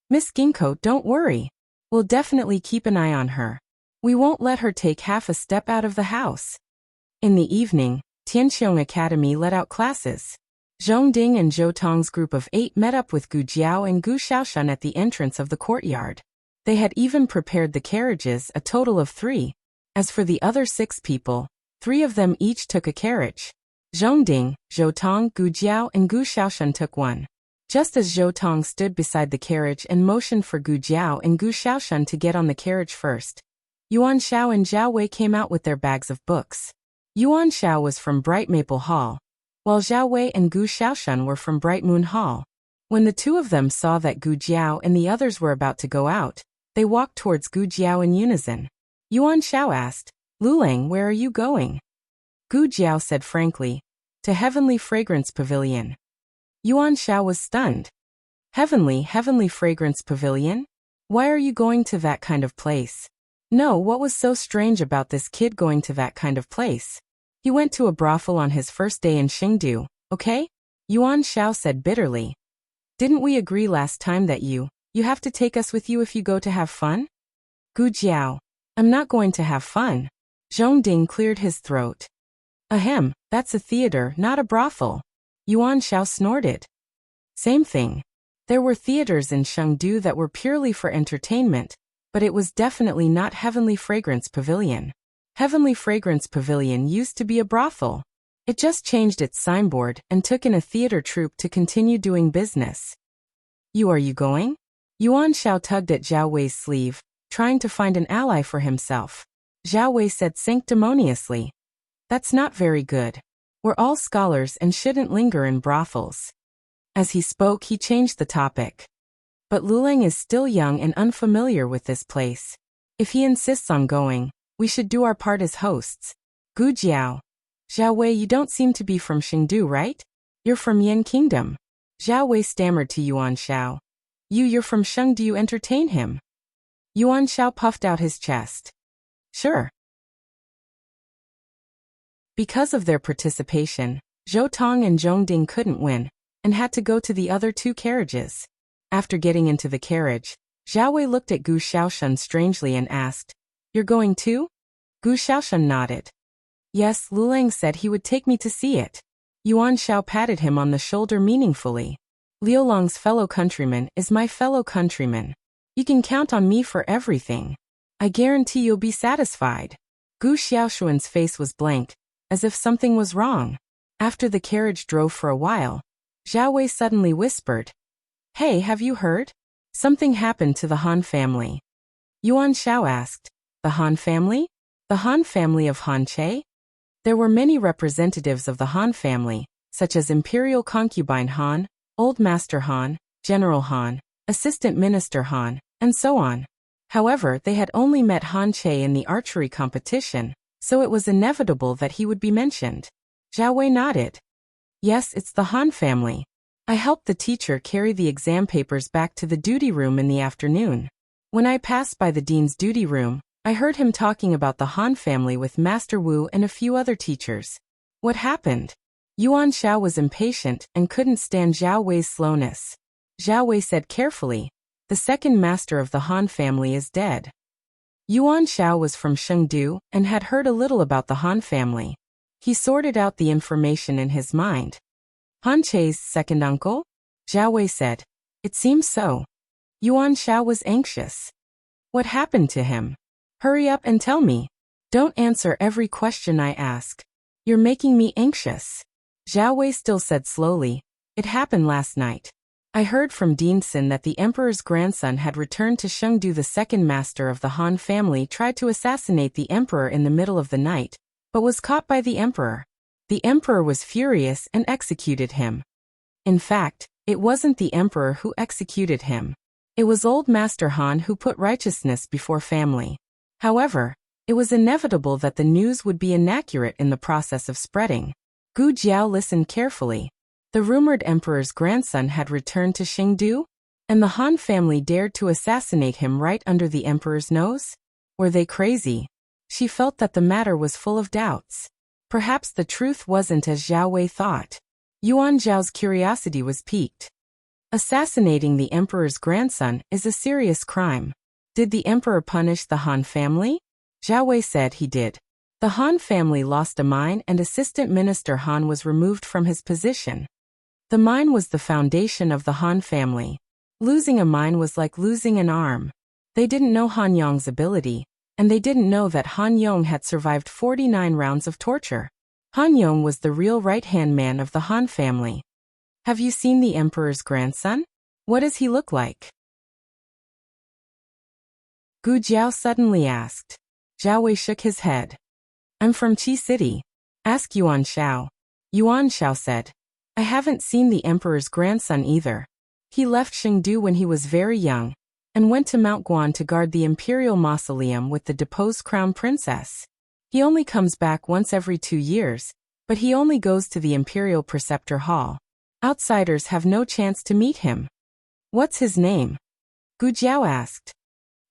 "Miss Ginkgo, don't worry. We'll definitely keep an eye on her. We won't let her take half a step out of the house." In the evening, Tianxiong Academy let out classes. Zhong Ding and Zhou Tong's group of 8 met up with Gu Jiao and Gu Xiaoshan at the entrance of the courtyard. They had even prepared the carriages, a total of 3. As for the other 6 people, 3 of them each took a carriage. Zhong Ding, Zhou Tong, Gu Jiao, and Gu Xiaoshan took one. Just as Zhou Tong stood beside the carriage and motioned for Gu Jiao and Gu Xiaoshan to get on the carriage first, Yuan Xiao and Zhao Wei came out with their bags of books. Yuan Xiao was from Bright Maple Hall, while Zhao Wei and Gu Xiaoshan were from Bright Moon Hall. When the 2 of them saw that Gu Jiao and the others were about to go out, they walked towards Gu Jiao in unison. Yuan Xiao asked, "Lulang, where are you going?" Gu Jiao said frankly, "To Heavenly Fragrance Pavilion." Yuan Xiao was stunned. Heavenly Fragrance Pavilion? Why are you going to that kind of place? No, what was so strange about this kid going to that kind of place? He went to a brothel on his first day in Xingdu, okay? Yuan Xiao said bitterly. Didn't we agree last time that you have to take us with you if you go to have fun? Gu Jiao. I'm not going to have fun. Zhong Ding cleared his throat. Ahem, that's a theater, not a brothel. Yuan Shao snorted. Same thing. There were theaters in Chengdu that were purely for entertainment, but it was definitely not Heavenly Fragrance Pavilion. Heavenly Fragrance Pavilion used to be a brothel. It just changed its signboard and took in a theater troupe to continue doing business. Are you going? Yuan Shao tugged at Zhao Wei's sleeve, trying to find an ally for himself. Zhao Wei said sanctimoniously. That's not very good. We're all scholars and shouldn't linger in brothels. As he spoke, he changed the topic. But Lulang is still young and unfamiliar with this place. If he insists on going, we should do our part as hosts. Gu Jiao. Zhao Wei, you don't seem to be from Chengdu, right? You're from Yin Kingdom. Zhao Wei stammered to Yuan Shao. You're from Chengdu, do you entertain him? Yuan Shao puffed out his chest. Sure. Because of their participation, Zhou Tong and Zhong Ding couldn't win, and had to go to the other two carriages. After getting into the carriage, Zhao Wei looked at Gu Xiaoshen strangely and asked, You're going too? Gu Xiaoshen nodded. Yes, Lulang said he would take me to see it. Yuan Shao patted him on the shoulder meaningfully. Liulong's fellow countryman is my fellow countryman. You can count on me for everything. I guarantee you'll be satisfied. Gu Xiaoshuan's face was blank, as if something was wrong. After the carriage drove for a while, Zhao Wei suddenly whispered, Hey, have you heard? Something happened to the Han family. Yuan Shao asked, The Han family? The Han family of Han Che? There were many representatives of the Han family, such as Imperial Concubine Han, Old Master Han, General Han, Assistant Minister Han, and so on. However, they had only met Han Che in the archery competition, so it was inevitable that he would be mentioned. Zhao Wei nodded. Yes, it's the Han family. I helped the teacher carry the exam papers back to the duty room in the afternoon. When I passed by the dean's duty room, I heard him talking about the Han family with Master Wu and a few other teachers. What happened? Yuan Shao was impatient and couldn't stand Zhao Wei's slowness. Zhao Wei said carefully, The second master of the Han family is dead. Yuan Shao was from Chengdu and had heard a little about the Han family. He sorted out the information in his mind. Han Che's second uncle? Zhao Wei said. It seems so. Yuan Shao was anxious. What happened to him? Hurry up and tell me. Don't answer every question I ask. You're making me anxious. Zhao Wei still said slowly. It happened last night. I heard from Dean Sin that the emperor's grandson had returned to Chengdu. The second master of the Han family tried to assassinate the emperor in the middle of the night, but was caught by the emperor. The emperor was furious and executed him. In fact, it wasn't the emperor who executed him. It was old Master Han who put righteousness before family. However, it was inevitable that the news would be inaccurate in the process of spreading. Gu Jiao listened carefully. The rumored emperor's grandson had returned to Chengdu? And the Han family dared to assassinate him right under the emperor's nose? Were they crazy? She felt that the matter was full of doubts. Perhaps the truth wasn't as Zhao Wei thought. Yuan Zhao's curiosity was piqued. Assassinating the emperor's grandson is a serious crime. Did the emperor punish the Han family? Zhao Wei said he did. The Han family lost a mine and Assistant Minister Han was removed from his position. The mine was the foundation of the Han family. Losing a mine was like losing an arm. They didn't know Han Yong's ability, and they didn't know that Han Yong had survived 49 rounds of torture. Han Yong was the real right-hand man of the Han family. Have you seen the emperor's grandson? What does he look like? Gu Jiao suddenly asked. Zhao Wei shook his head. I'm from Qi City. Ask Yuan Shao. Yuan Shao said. I haven't seen the emperor's grandson either. He left Chengdu when he was very young, and went to Mount Guan to guard the imperial mausoleum with the deposed crown princess. He only comes back once every 2 years, but he only goes to the imperial preceptor hall. Outsiders have no chance to meet him. What's his name? Gu Jiao asked.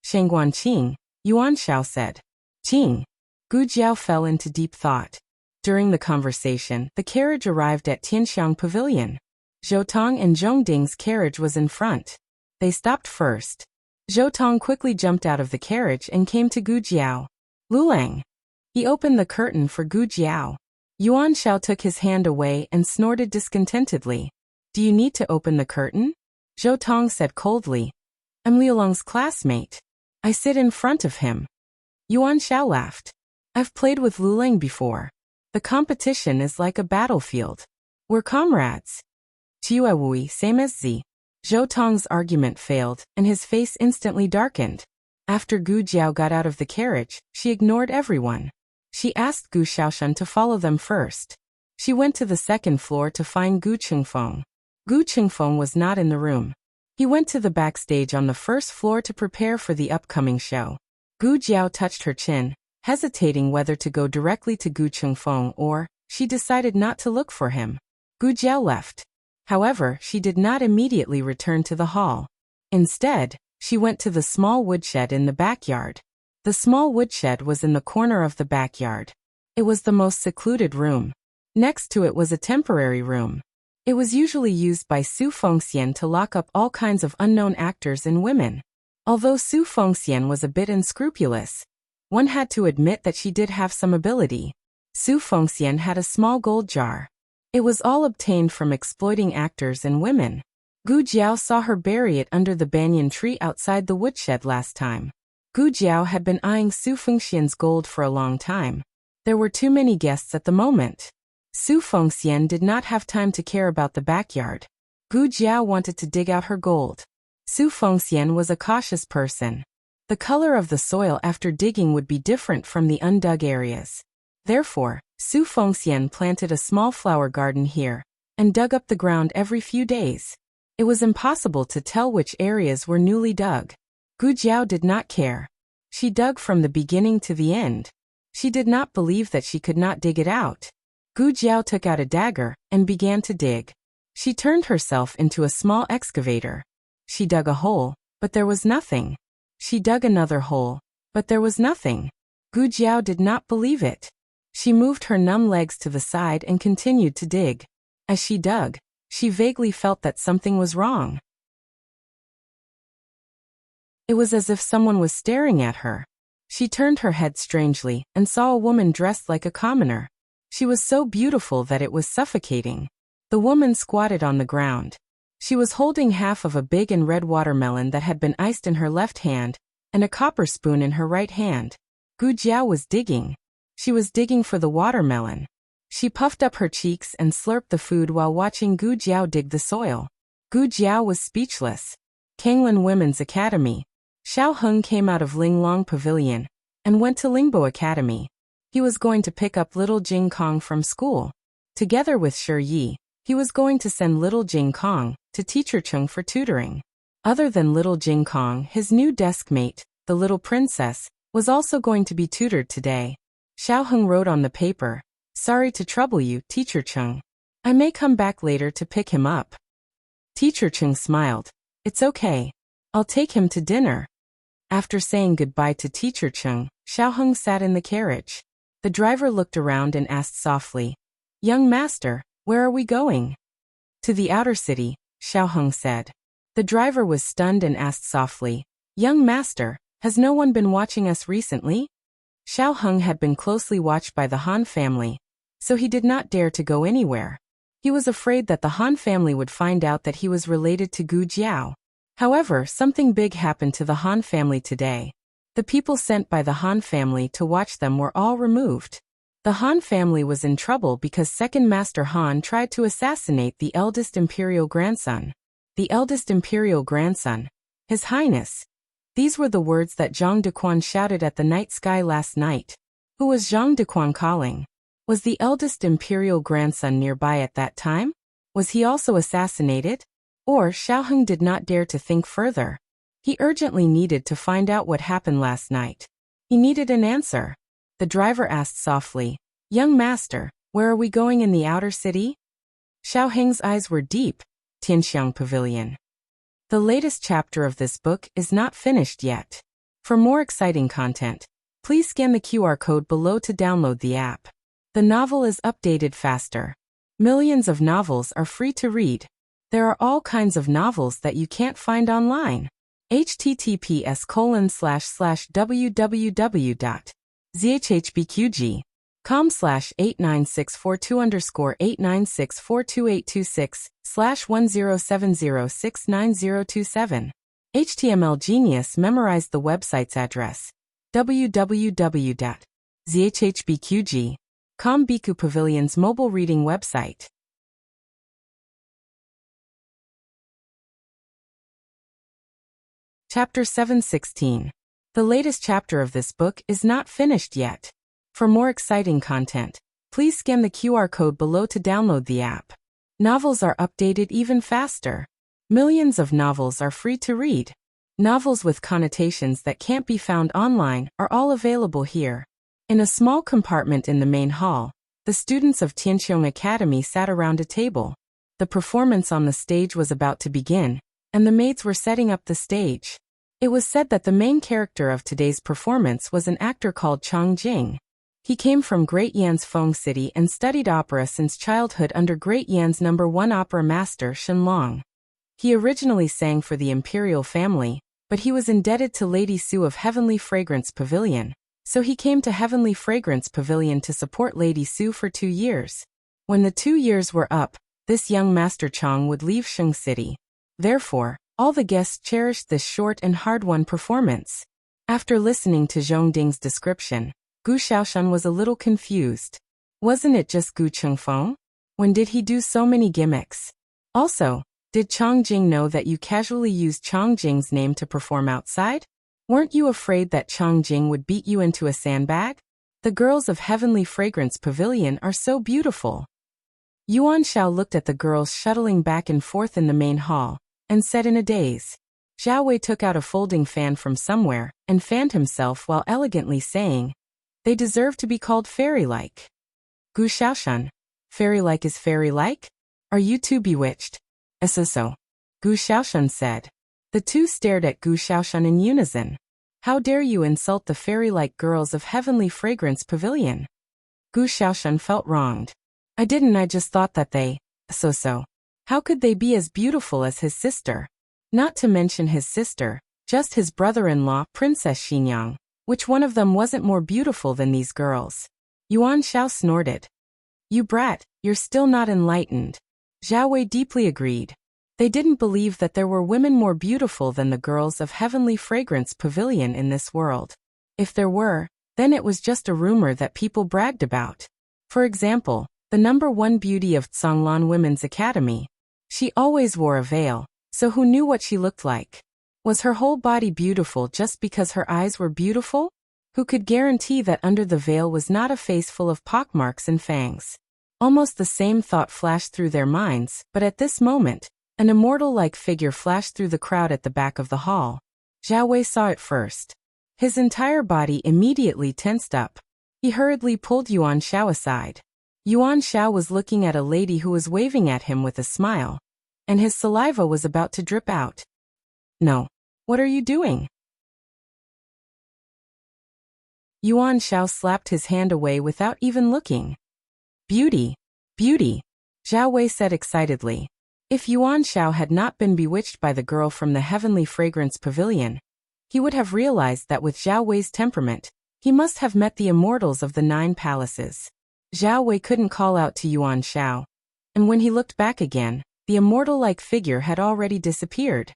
Shangguan Qing, Yuan Shao said. Qing. Gu Jiao fell into deep thought. During the conversation, the carriage arrived at Tianxiang Pavilion. Zhou Tong and Zhong Ding's carriage was in front. They stopped first. Zhou Tong quickly jumped out of the carriage and came to Gu Jiao. Lulang. He opened the curtain for Gu Jiao. Yuan Shao took his hand away and snorted discontentedly. Do you need to open the curtain? Zhou Tong said coldly. I'm Liulang's classmate. I sit in front of him. Yuan Shao laughed. I've played with Lulang before. The competition is like a battlefield. We're comrades. Tua Wui, same as Z. Zhou Tong's argument failed, and his face instantly darkened. After Gu Jiao got out of the carriage, she ignored everyone. She asked Gu Xiaoshan to follow them first. She went to the second floor to find Gu Qingfeng. Gu Qingfeng was not in the room. He went to the backstage on the first floor to prepare for the upcoming show. Gu Jiao touched her chin, hesitating whether to go directly to Gu Qingfeng or, she decided not to look for him. Gu Jiao left. However, she did not immediately return to the hall. Instead, she went to the small woodshed in the backyard. The small woodshed was in the corner of the backyard. It was the most secluded room. Next to it was a temporary room. It was usually used by Su Fengxian to lock up all kinds of unknown actors and women. Although Su Fengxian was a bit unscrupulous, one had to admit that she did have some ability. Su Fengxian had a small gold jar. It was all obtained from exploiting actors and women. Gu Jiao saw her bury it under the banyan tree outside the woodshed last time. Gu Jiao had been eyeing Su Fengxian's gold for a long time. There were too many guests at the moment. Su Fengxian did not have time to care about the backyard. Gu Jiao wanted to dig out her gold. Su Fengxian was a cautious person. The color of the soil after digging would be different from the undug areas. Therefore, Su Fengxian planted a small flower garden here and dug up the ground every few days. It was impossible to tell which areas were newly dug. Gu Jiao did not care. She dug from the beginning to the end. She did not believe that she could not dig it out. Gu Jiao took out a dagger and began to dig. She turned herself into a small excavator. She dug a hole, but there was nothing. She dug another hole, but there was nothing. Gu Jiao did not believe it. She moved her numb legs to the side and continued to dig. As she dug, she vaguely felt that something was wrong. It was as if someone was staring at her. She turned her head strangely and saw a woman dressed like a commoner. She was so beautiful that it was suffocating. The woman squatted on the ground. She was holding half of a big and red watermelon that had been iced in her left hand, and a copper spoon in her right hand. Gu Jiao was digging. She was digging for the watermelon. She puffed up her cheeks and slurped the food while watching Gu Jiao dig the soil. Gu Jiao was speechless. Kanglin Women's Academy. Xiao Heng came out of Linglong Pavilion and went to Lingbo Academy. He was going to pick up little Jing Kong from school. Together with Shi Yi, he was going to send little Jing Kong to Teacher Chung for tutoring. Other than little Jing Kong, his new deskmate, the little princess, was also going to be tutored today. Xiao Heng wrote on the paper, "Sorry to trouble you, Teacher Chung. I may come back later to pick him up." Teacher Chung smiled. "It's okay. I'll take him to dinner." After saying goodbye to Teacher Chung, Xiao Heng sat in the carriage. The driver looked around and asked softly, "Young master, where are we going?" "To the outer city," Xiao Heng said. The driver was stunned and asked softly, "Young master, has no one been watching us recently?" Xiao Heng had been closely watched by the Han family, so he did not dare to go anywhere. He was afraid that the Han family would find out that he was related to Gu Jiao. However, something big happened to the Han family today. The people sent by the Han family to watch them were all removed. The Han family was in trouble because Second Master Han tried to assassinate the eldest imperial grandson. The eldest imperial grandson, His Highness. These were the words that Zhang Dequan shouted at the night sky last night. Who was Zhang Dequan calling? Was the eldest imperial grandson nearby at that time? Was he also assassinated? Or Xiao Heng did not dare to think further. He urgently needed to find out what happened last night. He needed an answer. The driver asked softly, "Young master, where are we going in the outer city?" Xiao Heng's eyes were deep. Tianxiang Pavilion. The latest chapter of this book is not finished yet. For more exciting content, please scan the QR code below to download the app. The novel is updated faster. Millions of novels are free to read. There are all kinds of novels that you can't find online. https://www.zhhbqg.com/89642_896428226/1070690027. HTML Genius memorized the website's address. www.zhhbqg.com Biku Pavilion's mobile reading website. Chapter 716. The latest chapter of this book is not finished yet. For more exciting content, please scan the QR code below to download the app. Novels are updated even faster. Millions of novels are free to read. Novels with connotations that can't be found online are all available here. In a small compartment in the main hall, the students of Tianqiong Academy sat around a table. The performance on the stage was about to begin, and the maids were setting up the stage. It was said that the main character of today's performance was an actor called Chang Jing. He came from Great Yan's Feng City and studied opera since childhood under Great Yan's #1 opera master Shen Long. He originally sang for the imperial family, but he was indebted to Lady Su of Heavenly Fragrance Pavilion, so he came to Heavenly Fragrance Pavilion to support Lady Su for 2 years. When the 2 years were up, this young Master Chang would leave Sheng City. Therefore, all the guests cherished this short and hard-won performance. After listening to Zhong Ding's description, Gu Xiaoshan was a little confused. Wasn't it just Gu Chengfeng? When did he do so many gimmicks? Also, did Chang Jing know that you casually used Chang Jing's name to perform outside? Weren't you afraid that Chang Jing would beat you into a sandbag? The girls of Heavenly Fragrance Pavilion are so beautiful. Yuan Xiao looked at the girls shuttling back and forth in the main hall, and said in a daze. Zhao Wei took out a folding fan from somewhere, and fanned himself while elegantly saying, "They deserve to be called fairy-like." Gu Xiaoshan, fairy-like is fairy-like? Are you too bewitched? So, Gu Xiaoshan said. The two stared at Gu Xiaoshan in unison. How dare you insult the fairy-like girls of Heavenly Fragrance Pavilion? Gu Xiaoshan felt wronged. I just thought that they, so. How could they be as beautiful as his sister? Not to mention his sister, just his brother-in-law, Princess Xinyang. Which one of them wasn't more beautiful than these girls? Yuan Xiao snorted. You brat, you're still not enlightened. Zhao Wei deeply agreed. They didn't believe that there were women more beautiful than the girls of Heavenly Fragrance Pavilion in this world. If there were, then it was just a rumor that people bragged about. For example, the #1 beauty of Tsanglan Women's Academy. She always wore a veil, so who knew what she looked like? Was her whole body beautiful just because her eyes were beautiful? Who could guarantee that under the veil was not a face full of pockmarks and fangs? Almost the same thought flashed through their minds, but at this moment, an immortal-like figure flashed through the crowd at the back of the hall. Zhao Wei saw it first. His entire body immediately tensed up. He hurriedly pulled Yuan Xiao aside. Yuan Xiao was looking at a lady who was waving at him with a smile, and his saliva was about to drip out. No. What are you doing? Yuan Xiao slapped his hand away without even looking. Beauty, beauty, Zhao Wei said excitedly. If Yuan Xiao had not been bewitched by the girl from the Heavenly Fragrance Pavilion, he would have realized that with Zhao Wei's temperament, he must have met the immortals of the 9 palaces. Zhao Wei couldn't call out to Yuan Xiao, and when he looked back again, the immortal-like figure had already disappeared.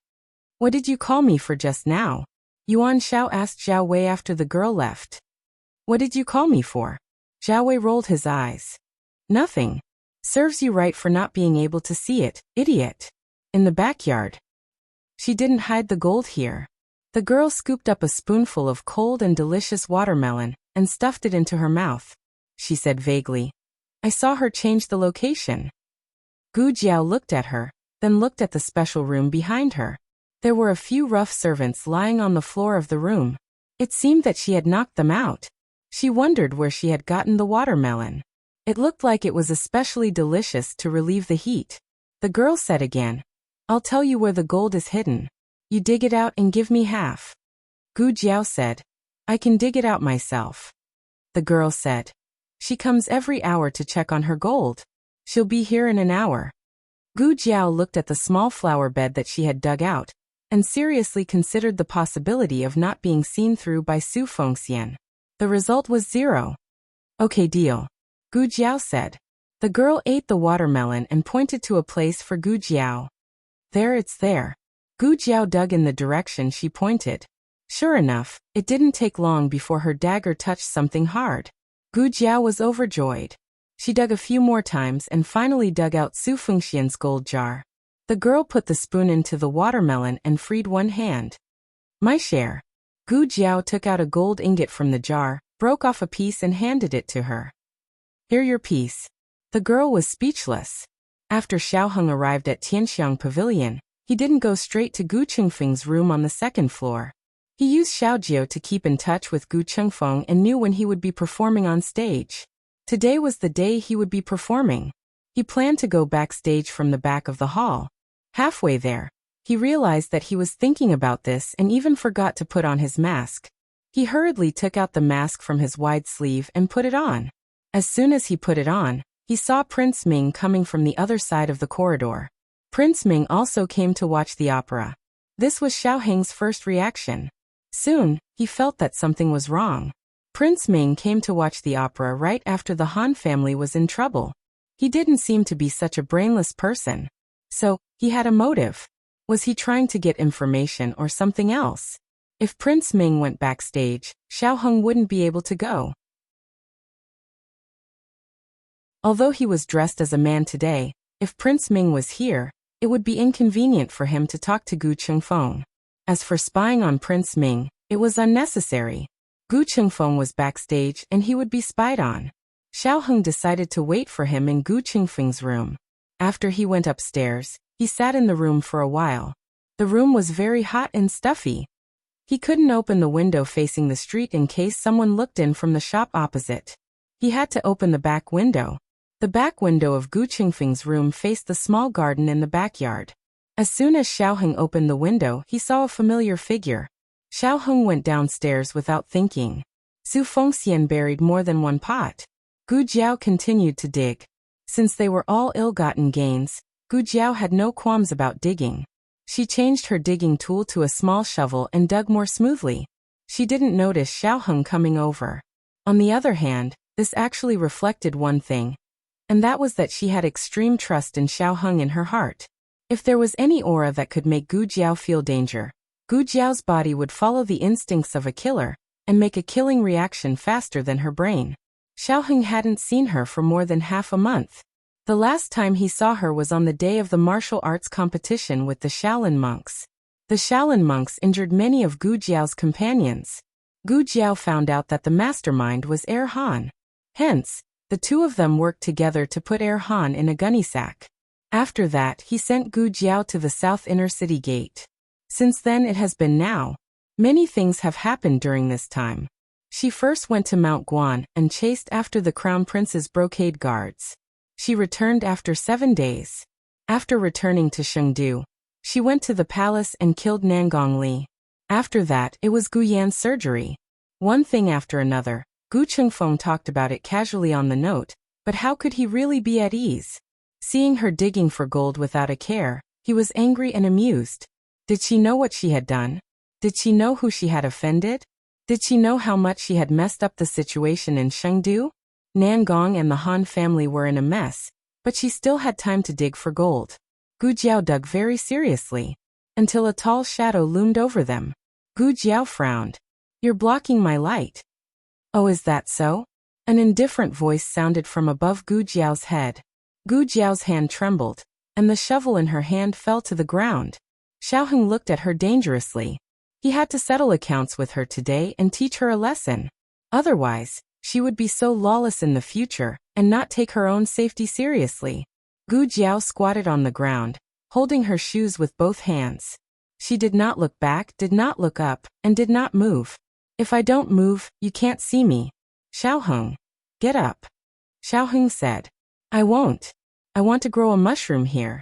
What did you call me for just now? Yuan Xiao asked Zhao Wei after the girl left. What did you call me for? Zhao Wei rolled his eyes. Nothing. Serves you right for not being able to see it, idiot. In the backyard. She didn't hide the gold here. The girl scooped up a spoonful of cold and delicious watermelon and stuffed it into her mouth. She said vaguely. I saw her change the location. Gu Jiao looked at her, then looked at the special room behind her. There were a few rough servants lying on the floor of the room. It seemed that she had knocked them out. She wondered where she had gotten the watermelon. It looked like it was especially delicious to relieve the heat. The girl said again, I'll tell you where the gold is hidden. You dig it out and give me half. Gu Jiao said, I can dig it out myself. The girl said, she comes every hour to check on her gold. She'll be here in an hour. Gu Jiao looked at the small flower bed that she had dug out, and seriously considered the possibility of not being seen through by Su Fengxian. The result was 0. Okay, deal. Gu Jiao said. The girl ate the watermelon and pointed to a place for Gu Jiao. There, it's there. Gu Jiao dug in the direction she pointed. Sure enough, it didn't take long before her dagger touched something hard. Gu Jiao was overjoyed. She dug a few more times and finally dug out Su Fengxian's gold jar. The girl put the spoon into the watermelon and freed one hand. My share. Gu Jiao took out a gold ingot from the jar, broke off a piece and handed it to her. Here, your piece. The girl was speechless. After Xiaoheng arrived at Tianxiang Pavilion, he didn't go straight to Gu Chengfeng's room on the second floor. He used Xiaojiu to keep in touch with Gu Chengfeng and knew when he would be performing on stage. Today was the day he would be performing. He planned to go backstage from the back of the hall. Halfway there, he realized that he was thinking about this and even forgot to put on his mask. He hurriedly took out the mask from his wide sleeve and put it on. As soon as he put it on, he saw Prince Ming coming from the other side of the corridor. Prince Ming also came to watch the opera. This was Xiaoheng's first reaction. Soon, he felt that something was wrong. Prince Ming came to watch the opera right after the Han family was in trouble. He didn't seem to be such a brainless person. So, he had a motive. Was he trying to get information or something else? If Prince Ming went backstage, Xiaoheng wouldn't be able to go. Although he was dressed as a man today, if Prince Ming was here, it would be inconvenient for him to talk to Gu Chengfeng. As for spying on Prince Ming, it was unnecessary. Gu Chengfeng was backstage and he would be spied on. Xiaoheng decided to wait for him in Gu Chengfeng's room. After he went upstairs, he sat in the room for a while. The room was very hot and stuffy. He couldn't open the window facing the street in case someone looked in from the shop opposite. He had to open the back window. The back window of Gu Chengfeng's room faced the small garden in the backyard. As soon as Xiaoheng opened the window, he saw a familiar figure. Xiaoheng went downstairs without thinking. Su Fengxian buried more than one pot. Gu Jiao continued to dig. Since they were all ill-gotten gains, Gu Jiao had no qualms about digging. She changed her digging tool to a small shovel and dug more smoothly. She didn't notice Xiaoheng coming over. On the other hand, this actually reflected one thing, and that was that she had extreme trust in Xiaoheng in her heart. If there was any aura that could make Gu Jiao feel danger, Gu Jiao's body would follow the instincts of a killer and make a killing reaction faster than her brain. Xiaoheng hadn't seen her for more than half a month. The last time he saw her was on the day of the martial arts competition with the Shaolin monks. The Shaolin monks injured many of Gu Jiao's companions. Gu Jiao found out that the mastermind was Han. Hence, the two of them worked together to put Han in a gunny sack. After that, he sent Gu Jiao to the south inner city gate. Since then it has been now. Many things have happened during this time. She first went to Mount Guan and chased after the crown prince's brocade guards. She returned after 7 days. After returning to Chengdu, she went to the palace and killed Nangong Li. After that, it was Gu Yan's surgery. One thing after another, Gu Chengfeng talked about it casually on the note, but how could he really be at ease? Seeing her digging for gold without a care, he was angry and amused. Did she know what she had done? Did she know who she had offended? Did she know how much she had messed up the situation in Chengdu? Nangong and the Han family were in a mess, but she still had time to dig for gold. Gu Jiao dug very seriously, until a tall shadow loomed over them. Gu Jiao frowned. You're blocking my light. Oh, is that so? An indifferent voice sounded from above Gu Jiao's head. Gu Jiao's hand trembled, and the shovel in her hand fell to the ground. Xiaoheng looked at her dangerously. He had to settle accounts with her today and teach her a lesson. Otherwise, she would be so lawless in the future and not take her own safety seriously. Gu Jiao squatted on the ground, holding her shoes with both hands. She did not look back, did not look up, and did not move. If I don't move, you can't see me. Xiaoheng, get up. Xiaoheng said. I won't. I want to grow a mushroom here.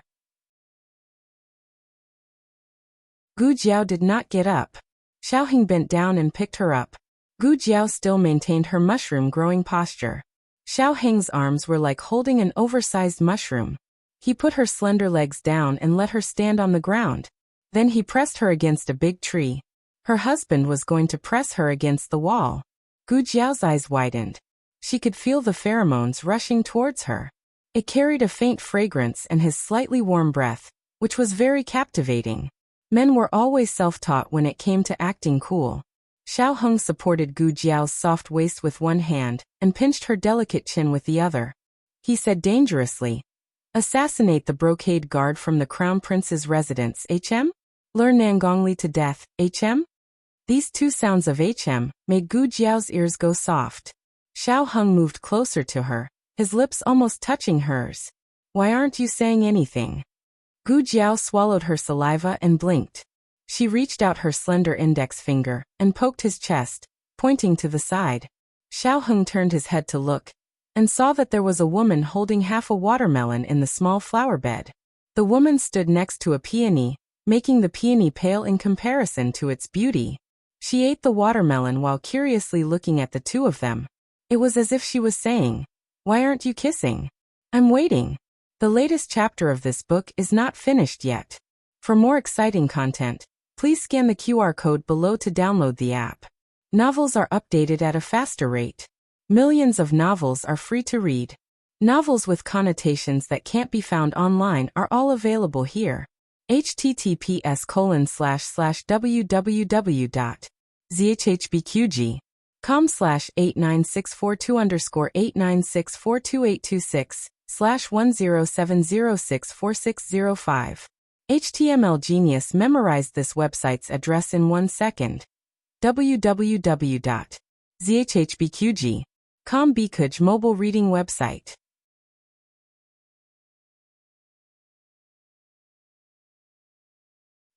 Gu Jiao did not get up. Xiaoheng bent down and picked her up. Gu Jiao still maintained her mushroom growing posture. Xiaoheng's arms were like holding an oversized mushroom. He put her slender legs down and let her stand on the ground. Then he pressed her against a big tree. Her husband was going to press her against the wall. Gu Jiao's eyes widened. She could feel the pheromones rushing towards her. It carried a faint fragrance and his slightly warm breath, which was very captivating. Men were always self-taught when it came to acting cool. Xiao Heng supported Gu Jiao's soft waist with one hand and pinched her delicate chin with the other. He said dangerously, "Assassinate the brocade guard from the Crown Prince's residence, HM? Lure Nangongli to death, HM?" These two sounds of HM made Gu Jiao's ears go soft. Xiao Heng moved closer to her, his lips almost touching hers. "Why aren't you saying anything?" Gu Jiao swallowed her saliva and blinked. She reached out her slender index finger and poked his chest, pointing to the side. Xiao Heng turned his head to look, and saw that there was a woman holding half a watermelon in the small flower bed. The woman stood next to a peony, making the peony pale in comparison to its beauty. She ate the watermelon while curiously looking at the two of them. It was as if she was saying, "Why aren't you kissing? I'm waiting." The latest chapter of this book is not finished yet. For more exciting content, please scan the QR code below to download the app. Novels are updated at a faster rate. Millions of novels are free to read. Novels with connotations that can't be found online are all available here. https://www.zhbqg.com/89642_8964286/10706465. HTML Genius memorized this website's address in 1 second. www.zhbqg.com Bikuj mobile reading website.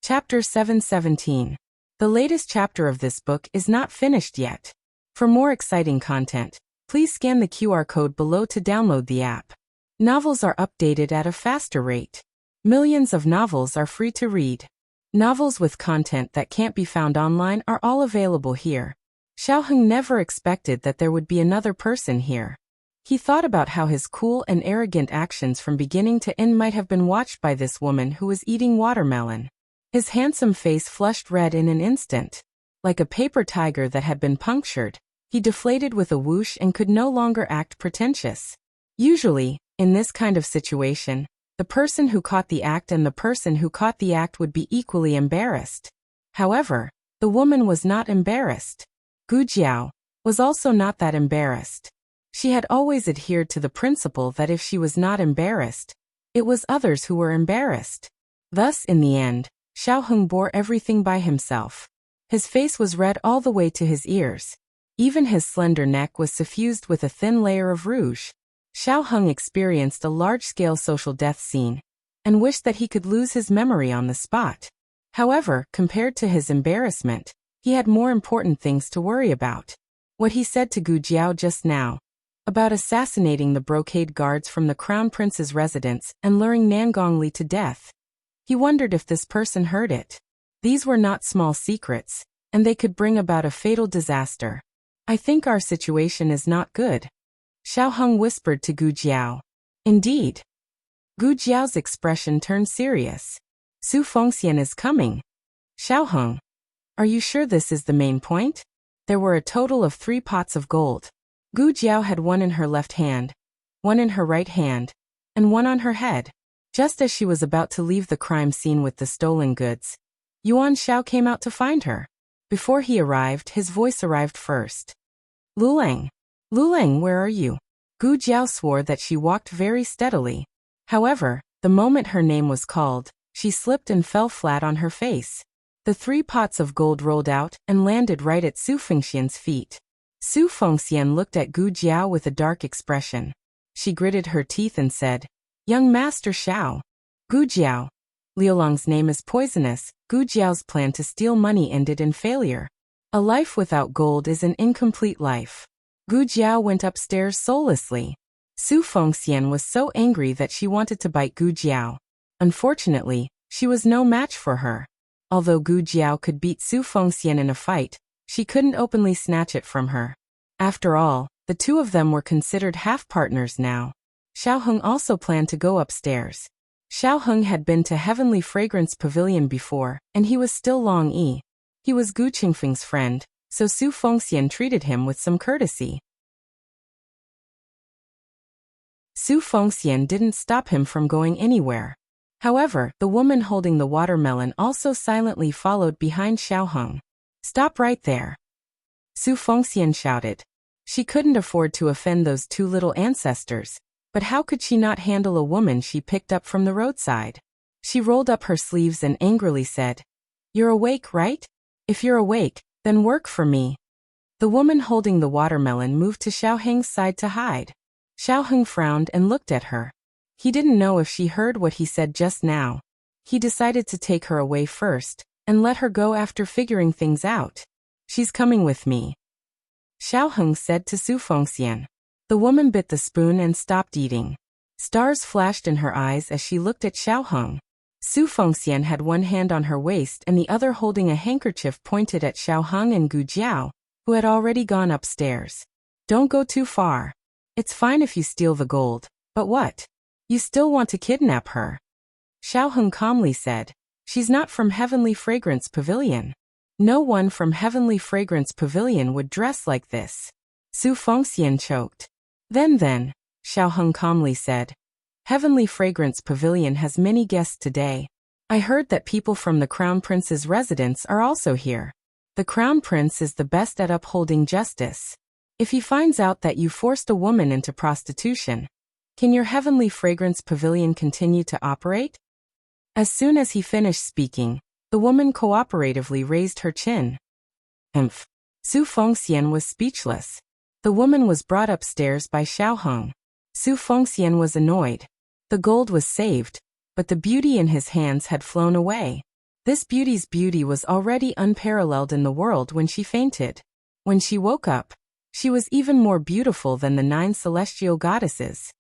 Chapter 717. The latest chapter of this book is not finished yet. For more exciting content, please scan the QR code below to download the app. Novels are updated at a faster rate. Millions of novels are free to read. Novels with content that can't be found online are all available here. Xiao Heng never expected that there would be another person here. He thought about how his cool and arrogant actions from beginning to end might have been watched by this woman who was eating watermelon. His handsome face flushed red in an instant. Like a paper tiger that had been punctured, he deflated with a whoosh and could no longer act pretentious. Usually, in this kind of situation, the person who caught the act and the person who caught the act would be equally embarrassed. However, the woman was not embarrassed. Gu Jiao was also not that embarrassed. She had always adhered to the principle that if she was not embarrassed, it was others who were embarrassed. Thus, in the end, Xiao Heng bore everything by himself. His face was red all the way to his ears. Even his slender neck was suffused with a thin layer of rouge. Xiao Heng experienced a large-scale social death scene, and wished that he could lose his memory on the spot. However, compared to his embarrassment, he had more important things to worry about. What he said to Gu Jiao just now, about assassinating the brocade guards from the Crown Prince's residence and luring Nangongli to death. He wondered if this person heard it. These were not small secrets, and they could bring about a fatal disaster. "I think our situation is not good," Xiao Heng whispered to Gu Jiao. "Indeed." Gu Jiao's expression turned serious. "Su Fengxian is coming." "Xiao Heng, are you sure this is the main point?" There were a total of 3 pots of gold. Gu Jiao had one in her left hand, one in her right hand, and one on her head. Just as she was about to leave the crime scene with the stolen goods, Yuan Xiao came out to find her. Before he arrived, his voice arrived first. "Lulang. Lulang, where are you?" Gu Jiao swore that she walked very steadily. However, the moment her name was called, she slipped and fell flat on her face. The 3 pots of gold rolled out and landed right at Su Fengxian's feet. Su Fengxian looked at Gu Jiao with a dark expression. She gritted her teeth and said, "Young Master Xiao." "Gu Jiao. Liulang's name is poisonous." Gu Jiao's plan to steal money ended in failure. A life without gold is an incomplete life. Gu Jiao went upstairs soullessly. Su Fengxian was so angry that she wanted to bite Gu Jiao. Unfortunately, she was no match for her. Although Gu Jiao could beat Su Fengxian in a fight, she couldn't openly snatch it from her. After all, the two of them were considered half-partners now. Xiao Heng also planned to go upstairs. Xiao Heng had been to Heavenly Fragrance Pavilion before, and he was still Long Yi. He was Gu Qingfeng's friend, so Su Fengxian treated him with some courtesy. Su Fengxian didn't stop him from going anywhere. However, the woman holding the watermelon also silently followed behind Xiao Heng. "Stop right there!" Su Fengxian shouted. She couldn't afford to offend those two little ancestors, but how could she not handle a woman she picked up from the roadside? She rolled up her sleeves and angrily said, "You're awake, right? If you're awake, then work for me." The woman holding the watermelon moved to Xiao Heng's side to hide. Xiao Heng frowned and looked at her. He didn't know if she heard what he said just now. He decided to take her away first, and let her go after figuring things out. "She's coming with me," Xiao Heng said to Su Fengxian. The woman bit the spoon and stopped eating. Stars flashed in her eyes as she looked at Xiao Heng. Su Fengxian had one hand on her waist and the other holding a handkerchief pointed at Xiao Heng and Gu Jiao, who had already gone upstairs. "Don't go too far. It's fine if you steal the gold, but what? You still want to kidnap her?" Xiao Heng calmly said. "She's not from Heavenly Fragrance Pavilion. No one from Heavenly Fragrance Pavilion would dress like this." Su Fengxian choked. Then, Xiao Heng calmly said, "Heavenly Fragrance Pavilion has many guests today. I heard that people from the Crown Prince's residence are also here. The Crown Prince is the best at upholding justice. If he finds out that you forced a woman into prostitution, can your Heavenly Fragrance Pavilion continue to operate?" As soon as he finished speaking, the woman cooperatively raised her chin. Su Fengxian was speechless. The woman was brought upstairs by Xiao Heng. Su Fengxian was annoyed. The gold was saved, but the beauty in his hands had flown away. This beauty's beauty was already unparalleled in the world when she fainted. When she woke up, she was even more beautiful than the 9 celestial goddesses.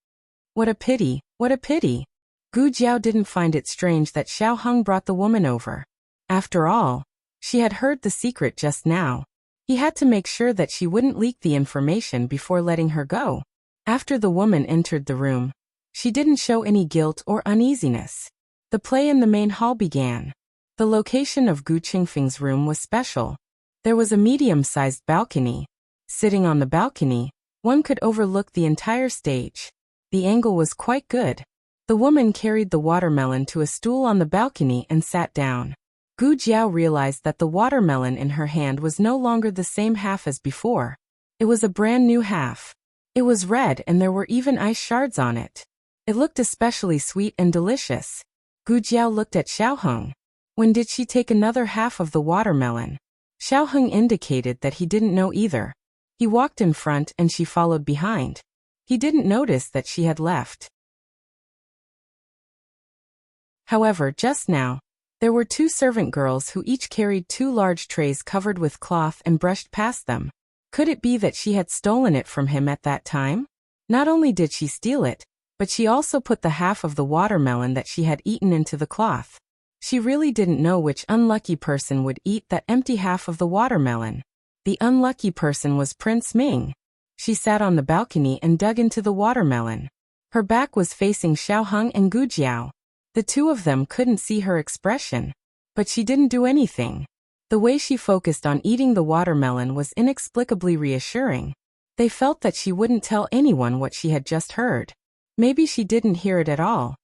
What a pity, what a pity! Gu Jiao didn't find it strange that Xiao Heng brought the woman over. After all, she had heard the secret just now. He had to make sure that she wouldn't leak the information before letting her go. After the woman entered the room, she didn't show any guilt or uneasiness. The play in the main hall began. The location of Gu Qingfeng's room was special. There was a medium-sized balcony. Sitting on the balcony, one could overlook the entire stage. The angle was quite good. The woman carried the watermelon to a stool on the balcony and sat down. Gu Jiao realized that the watermelon in her hand was no longer the same half as before. It was a brand new half. It was red and there were even ice shards on it. It looked especially sweet and delicious. Gu Jiao looked at Xiao Heng. When did she take another half of the watermelon? Xiao Heng indicated that he didn't know either. He walked in front and she followed behind. He didn't notice that she had left. However, just now, there were 2 servant girls who each carried 2 large trays covered with cloth and brushed past them. Could it be that she had stolen it from him at that time? Not only did she steal it, but she also put the half of the watermelon that she had eaten into the cloth. She really didn't know which unlucky person would eat that empty half of the watermelon. The unlucky person was Prince Ming. She sat on the balcony and dug into the watermelon. Her back was facing Xiao Heng and Gu Jiao. The two of them couldn't see her expression, but she didn't do anything. The way she focused on eating the watermelon was inexplicably reassuring. They felt that she wouldn't tell anyone what she had just heard. Maybe she didn't hear it at all.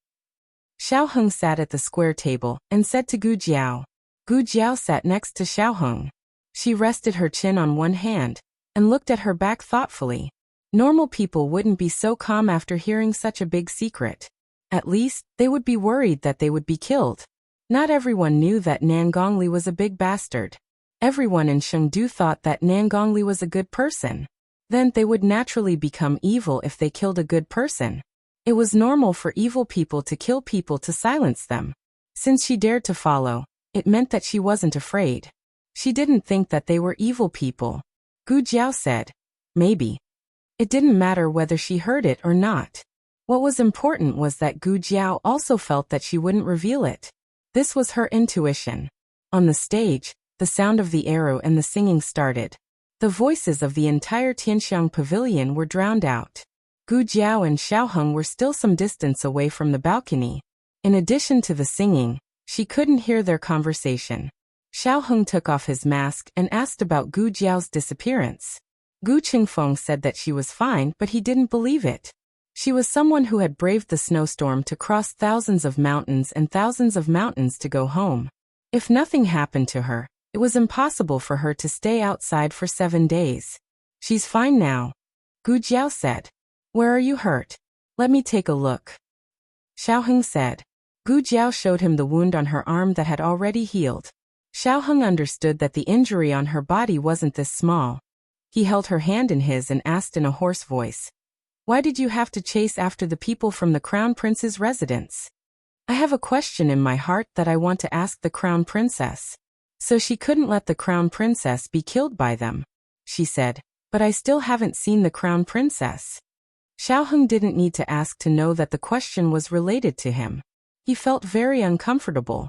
Xiao Heng sat at the square table and said to Gu Jiao. Gu Jiao sat next to Xiao Heng. She rested her chin on one hand and looked at her back thoughtfully. Normal people wouldn't be so calm after hearing such a big secret. At least, they would be worried that they would be killed. Not everyone knew that Nan Gongli was a big bastard. Everyone in Chengdu thought that Nan Gongli was a good person. Then they would naturally become evil if they killed a good person. It was normal for evil people to kill people to silence them. Since she dared to follow, it meant that she wasn't afraid. She didn't think that they were evil people. Gu Jiao said, "Maybe." It didn't matter whether she heard it or not. What was important was that Gu Jiao also felt that she wouldn't reveal it. This was her intuition. On the stage, the sound of the arrow and the singing started. The voices of the entire Tianxiang pavilion were drowned out. Gu Jiao and Xiao Heng were still some distance away from the balcony. In addition to the singing, she couldn't hear their conversation. Xiaoheng took off his mask and asked about Gu Jiao's disappearance. Gu Qingfeng said that she was fine, but he didn't believe it. She was someone who had braved the snowstorm to cross thousands of mountains and thousands of mountains to go home. If nothing happened to her, it was impossible for her to stay outside for 7 days. She's fine now, Gu Jiao said. Where are you hurt? Let me take a look. Xiaoheng said. Gu Jiao showed him the wound on her arm that had already healed. Xiaoheng understood that the injury on her body wasn't this small. He held her hand in his and asked in a hoarse voice, "Why did you have to chase after the people from the Crown Prince's residence?" "I have a question in my heart that I want to ask the Crown Princess." "So she couldn't let the Crown Princess be killed by them," she said, "but I still haven't seen the Crown Princess." Xiaoheng didn't need to ask to know that the question was related to him. He felt very uncomfortable.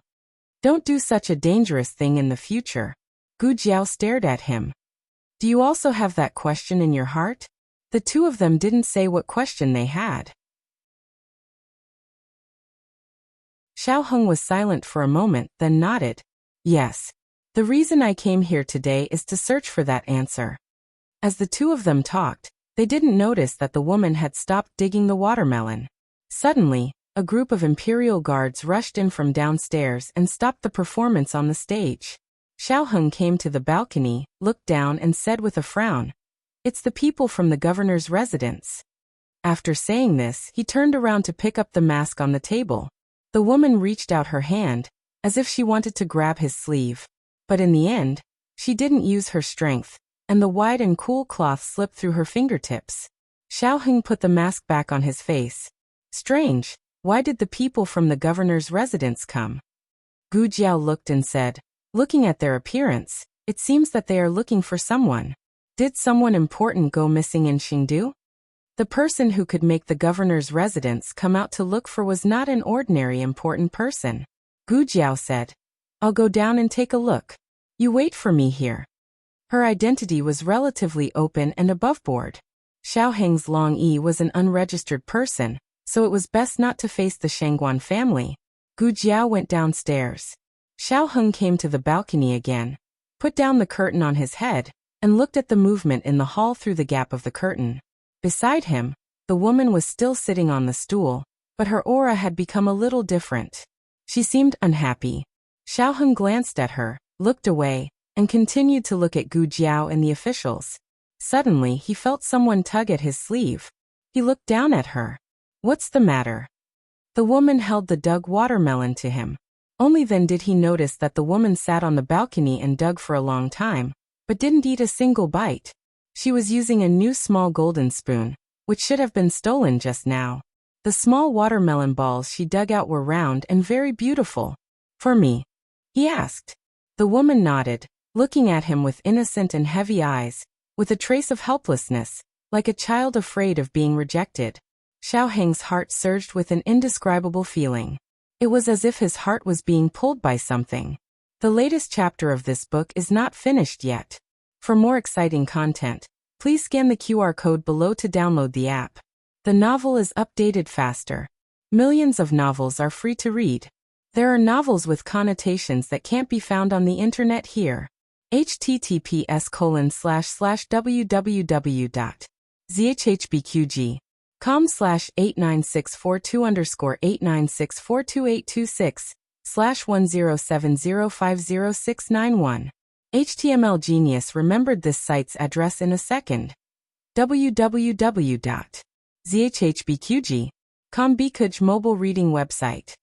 "Don't do such a dangerous thing in the future." Gu Jiao stared at him. "Do you also have that question in your heart?" The two of them didn't say what question they had. Xiaoheng was silent for a moment, then nodded. "Yes. The reason I came here today is to search for that answer." As the two of them talked, they didn't notice that the woman had stopped digging the watermelon. Suddenly, a group of imperial guards rushed in from downstairs and stopped the performance on the stage. Xiaoheng came to the balcony, looked down and said with a frown, "It's the people from the governor's residence." After saying this, he turned around to pick up the mask on the table. The woman reached out her hand, as if she wanted to grab his sleeve. But in the end, she didn't use her strength, and the white and cool cloth slipped through her fingertips. Xiaoheng put the mask back on his face. "Strange. Why did the people from the governor's residence come?" Gu Jiao looked and said, "Looking at their appearance, it seems that they are looking for someone. Did someone important go missing in Xingdu?" The person who could make the governor's residence come out to look for was not an ordinary important person. Gu Jiao said, "I'll go down and take a look. You wait for me here." Her identity was relatively open and aboveboard. Xiaoheng's Long Yi was an unregistered person, so it was best not to face the Shangguan family. Gu Jiao went downstairs. Xiaoheng came to the balcony again, put down the curtain on his head, and looked at the movement in the hall through the gap of the curtain. Beside him, the woman was still sitting on the stool, but her aura had become a little different. She seemed unhappy. Xiaoheng glanced at her, looked away, and continued to look at Gu Jiao and the officials. Suddenly, he felt someone tug at his sleeve. He looked down at her. "What's the matter?" The woman held the dug watermelon to him. Only then did he notice that the woman sat on the balcony and dug for a long time, but didn't eat a single bite. She was using a new small golden spoon, which should have been stolen just now. The small watermelon balls she dug out were round and very beautiful. "For me?" he asked. The woman nodded, looking at him with innocent and heavy eyes, with a trace of helplessness, like a child afraid of being rejected. Xiaoheng's heart surged with an indescribable feeling. It was as if his heart was being pulled by something. The latest chapter of this book is not finished yet. For more exciting content, please scan the QR code below to download the app. The novel is updated faster. Millions of novels are free to read. There are novels with connotations that can't be found on the internet here. https://www.zhbqg.com/8964/2_89642_6/1070500691. HTML Genius remembered this site's address in a second. www.zhbqg.com Bikuj mobile reading website.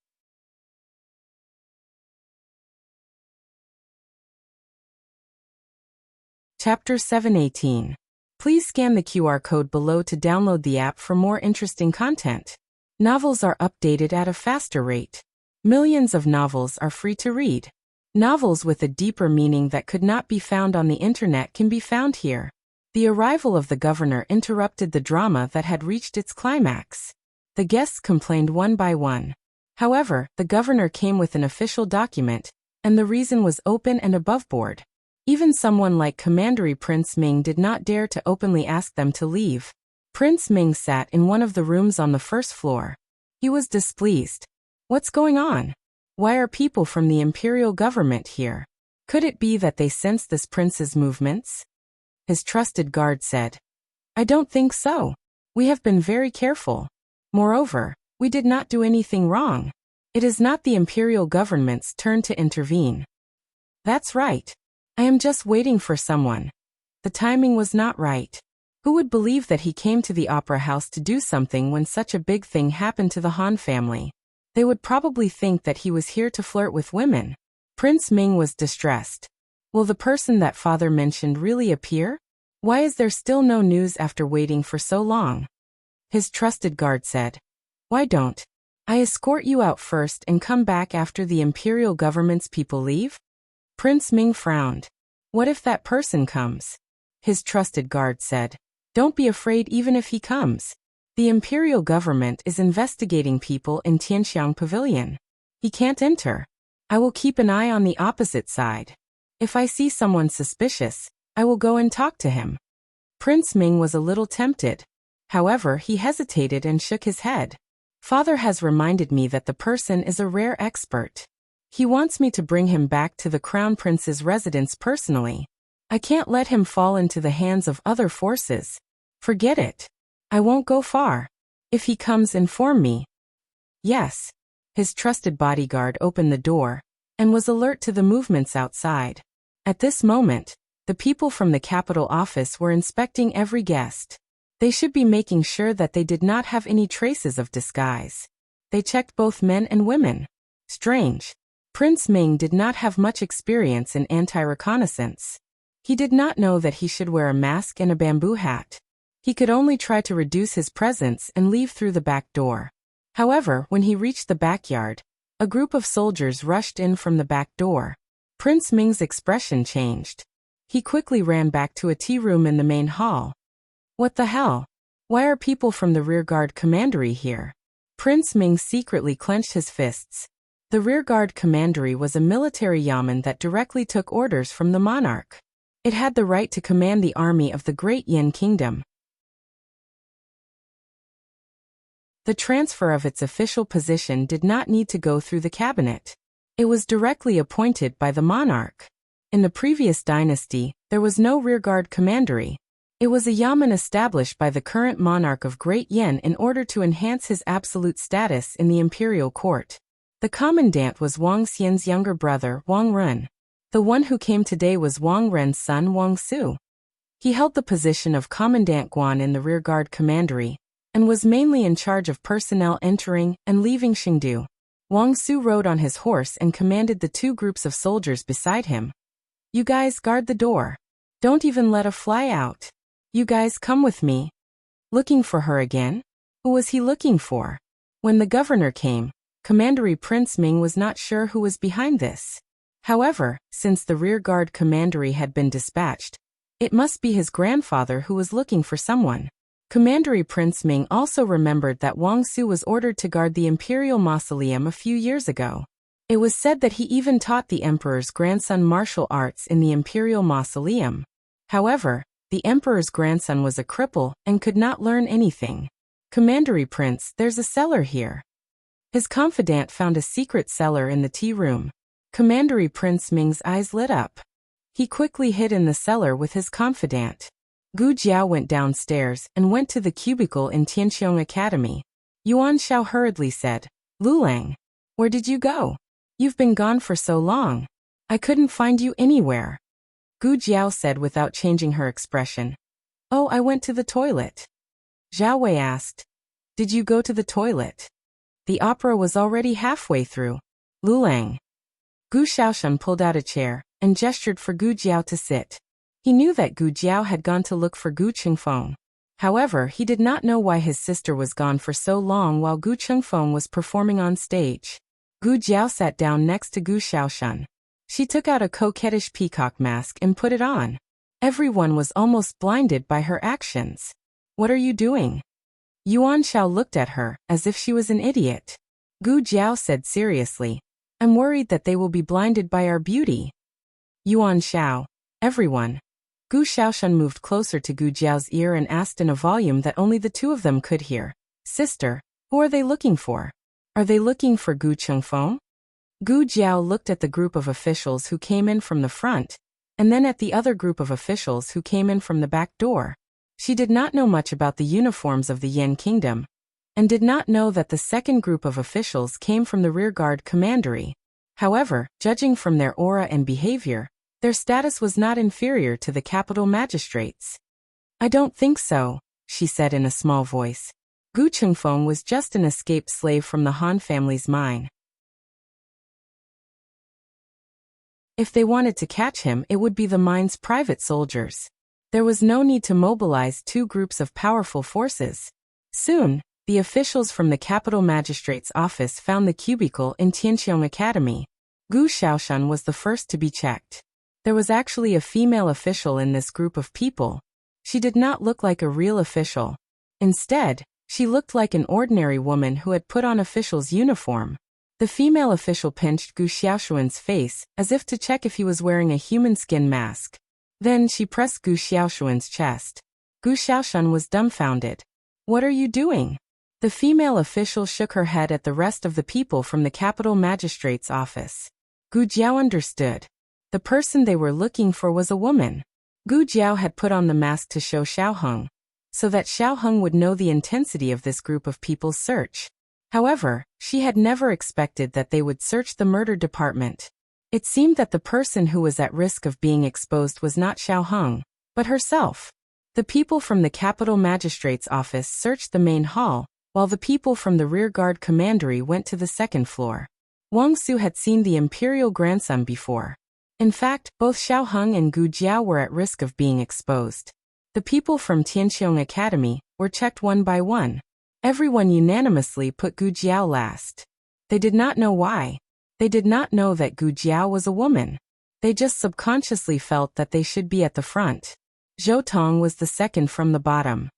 Chapter 718. Please scan the QR code below to download the app for more interesting content. Novels are updated at a faster rate. Millions of novels are free to read. Novels with a deeper meaning that could not be found on the internet can be found here. The arrival of the governor interrupted the drama that had reached its climax. The guests complained one by one. However, the governor came with an official document, and the reason was open and aboveboard. Even someone like Commandery Prince Ming did not dare to openly ask them to leave. Prince Ming sat in one of the rooms on the first floor. He was displeased. What's going on? Why are people from the imperial government here? Could it be that they sense this prince's movements? His trusted guard said. I don't think so. We have been very careful. Moreover, we did not do anything wrong. It is not the imperial government's turn to intervene. That's right. I am just waiting for someone. The timing was not right. Who would believe that he came to the opera house to do something when such a big thing happened to the Han family? They would probably think that he was here to flirt with women. Prince Ming was distressed. Will the person that father mentioned really appear? Why is there still no news after waiting for so long? His trusted guard said. Why don't I escort you out first and come back after the imperial government's people leave? Prince Ming frowned. What if that person comes? His trusted guard said. Don't be afraid even if he comes. The imperial government is investigating people in Tianxiang Pavilion. He can't enter. I will keep an eye on the opposite side. If I see someone suspicious, I will go and talk to him. Prince Ming was a little tempted. However, he hesitated and shook his head. Father has reminded me that the person is a rare expert. He wants me to bring him back to the Crown Prince's residence personally. I can't let him fall into the hands of other forces. Forget it. I won't go far. If he comes, inform me. Yes. His trusted bodyguard opened the door and was alert to the movements outside. At this moment, the people from the capital office were inspecting every guest. They should be making sure that they did not have any traces of disguise. They checked both men and women. Strange. Prince Ming did not have much experience in anti-reconnaissance. He did not know that he should wear a mask and a bamboo hat. He could only try to reduce his presence and leave through the back door. However, when he reached the backyard, a group of soldiers rushed in from the back door. Prince Ming's expression changed. He quickly ran back to a tea room in the main hall. What the hell? Why are people from the rearguard commandery here? Prince Ming secretly clenched his fists. The rearguard commandery was a military yamen that directly took orders from the monarch. It had the right to command the army of the Great Yin Kingdom. The transfer of its official position did not need to go through the cabinet. It was directly appointed by the monarch. In the previous dynasty, there was no rearguard commandery. It was a yamen established by the current monarch of Great Yin in order to enhance his absolute status in the imperial court. The commandant was Wang Xian's younger brother, Wang Ren. The one who came today was Wang Ren's son, Wang Su. He held the position of Commandant Guan in the rearguard commandery, and was mainly in charge of personnel entering and leaving Chengdu. Wang Su rode on his horse and commanded the two groups of soldiers beside him. You guys guard the door. Don't even let a fly out. You guys come with me. Looking for her again? Who was he looking for? When the governor came, Commandery Prince Ming was not sure who was behind this. However, since the rearguard commandery had been dispatched, it must be his grandfather who was looking for someone. Commandery Prince Ming also remembered that Wang Su was ordered to guard the imperial mausoleum a few years ago. It was said that he even taught the emperor's grandson martial arts in the imperial mausoleum. However, the emperor's grandson was a cripple and could not learn anything. Commandery Prince, there's a cellar here. His confidant found a secret cellar in the tea room. Commandery Prince Ming's eyes lit up. He quickly hid in the cellar with his confidant. Gu Jiao went downstairs and went to the cubicle in Tianqiong Academy. Yuan Shao hurriedly said, Lulang, where did you go? You've been gone for so long. I couldn't find you anywhere. Gu Jiao said without changing her expression. Oh, I went to the toilet. Zhao Wei asked, did you go to the toilet? The opera was already halfway through. Lulang. Gu Shaoshan pulled out a chair and gestured for Gu Jiao to sit. He knew that Gu Jiao had gone to look for Gu Chengfeng. However, he did not know why his sister was gone for so long while Gu Chengfeng was performing on stage. Gu Jiao sat down next to Gu Shaoshan. She took out a coquettish peacock mask and put it on. Everyone was almost blinded by her actions. What are you doing? Yuan Shao looked at her as if she was an idiot. Gu Jiao said seriously, I'm worried that they will be blinded by our beauty. Yuan Shao, everyone. Gu Shaoshan moved closer to Gu Jiao's ear and asked in a volume that only the two of them could hear. Sister, who are they looking for? Are they looking for Gu Chengfeng? Gu Jiao looked at the group of officials who came in from the front, and then at the other group of officials who came in from the back door. She did not know much about the uniforms of the Yan Kingdom, and did not know that the second group of officials came from the rearguard commandery. However, judging from their aura and behavior, their status was not inferior to the capital magistrates. I don't think so, she said in a small voice. Gu Chengfeng was just an escaped slave from the Han family's mine. If they wanted to catch him, it would be the mine's private soldiers. There was no need to mobilize two groups of powerful forces. Soon, the officials from the capital magistrate's office found the cubicle in Tianqiong Academy. Gu Xiaoshan was the first to be checked. There was actually a female official in this group of people. She did not look like a real official. Instead, she looked like an ordinary woman who had put on official's uniform. The female official pinched Gu Xiaoshuan's face as if to check if he was wearing a human skin mask. Then she pressed Gu Xiaoshuan's chest. Gu Xiaoshan was dumbfounded. What are you doing? The female official shook her head at the rest of the people from the capital magistrate's office. Gu Jiao understood. The person they were looking for was a woman. Gu Jiao had put on the mask to show Xiaoheng, so that Xiaoheng would know the intensity of this group of people's search. However, she had never expected that they would search the murder department. It seemed that the person who was at risk of being exposed was not Xiaoheng, but herself. The people from the capital magistrate's office searched the main hall, while the people from the rearguard commandery went to the second floor. Wang Su had seen the imperial grandson before. In fact, both Xiaoheng and Gu Jiao were at risk of being exposed. The people from Tianqiong Academy were checked one by one. Everyone unanimously put Gu Jiao last. They did not know why. They did not know that Gu Jiao was a woman. They just subconsciously felt that they should be at the front. Zhou Tong was the second from the bottom.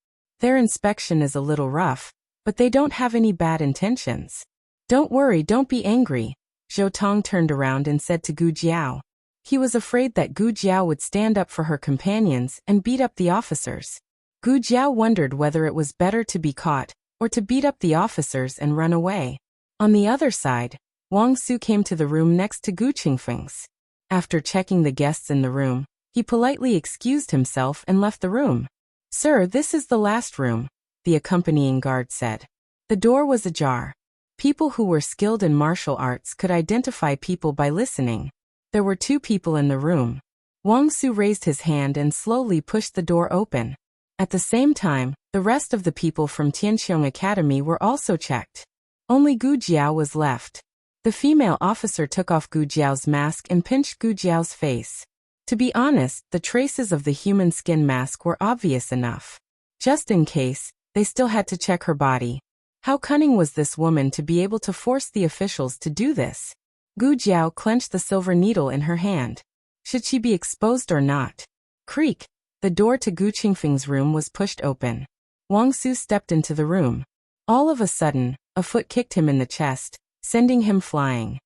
Their inspection is a little rough, but they don't have any bad intentions. Don't worry, don't be angry. Zhou Tong turned around and said to Gu Jiao. He was afraid that Gu Jiao would stand up for her companions and beat up the officers. Gu Jiao wondered whether it was better to be caught, or to beat up the officers and run away. On the other side, Wang Su came to the room next to Gu Qingfeng's. After checking the guests in the room, he politely excused himself and left the room. Sir, this is the last room, the accompanying guard said. The door was ajar. People who were skilled in martial arts could identify people by listening. There were two people in the room. Wang Su raised his hand and slowly pushed the door open. At the same time, the rest of the people from Tianqiong Academy were also checked. Only Gu Jiao was left. The female officer took off Gu Jiao's mask and pinched Gu Jiao's face. To be honest, the traces of the human skin mask were obvious enough. Just in case, they still had to check her body. How cunning was this woman to be able to force the officials to do this? Gu Jiao clenched the silver needle in her hand. Should she be exposed or not? Creak! The door to Gu Qingfeng's room was pushed open. Wang Su stepped into the room. All of a sudden, a foot kicked him in the chest, sending him flying.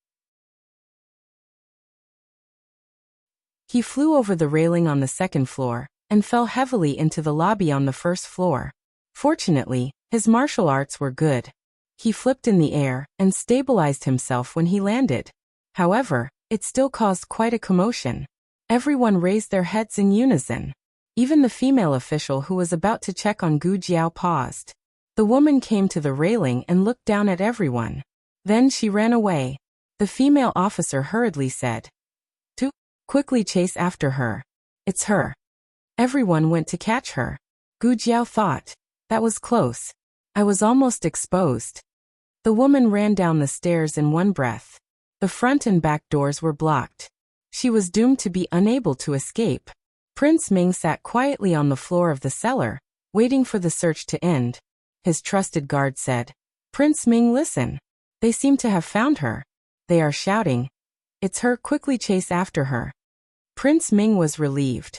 He flew over the railing on the second floor, and fell heavily into the lobby on the first floor. Fortunately, his martial arts were good. He flipped in the air, and stabilized himself when he landed. However, it still caused quite a commotion. Everyone raised their heads in unison. Even the female official who was about to check on Gu Jiao paused. The woman came to the railing and looked down at everyone. Then she ran away. The female officer hurriedly said, "To quickly chase after her. It's her." Everyone went to catch her. Gu Jiao thought, that was close. I was almost exposed. The woman ran down the stairs in one breath. The front and back doors were blocked. She was doomed to be unable to escape. Prince Ming sat quietly on the floor of the cellar, waiting for the search to end. His trusted guard said, "Prince Ming, listen. They seem to have found her. They are shouting. It's her, quickly chase after her." Prince Ming was relieved.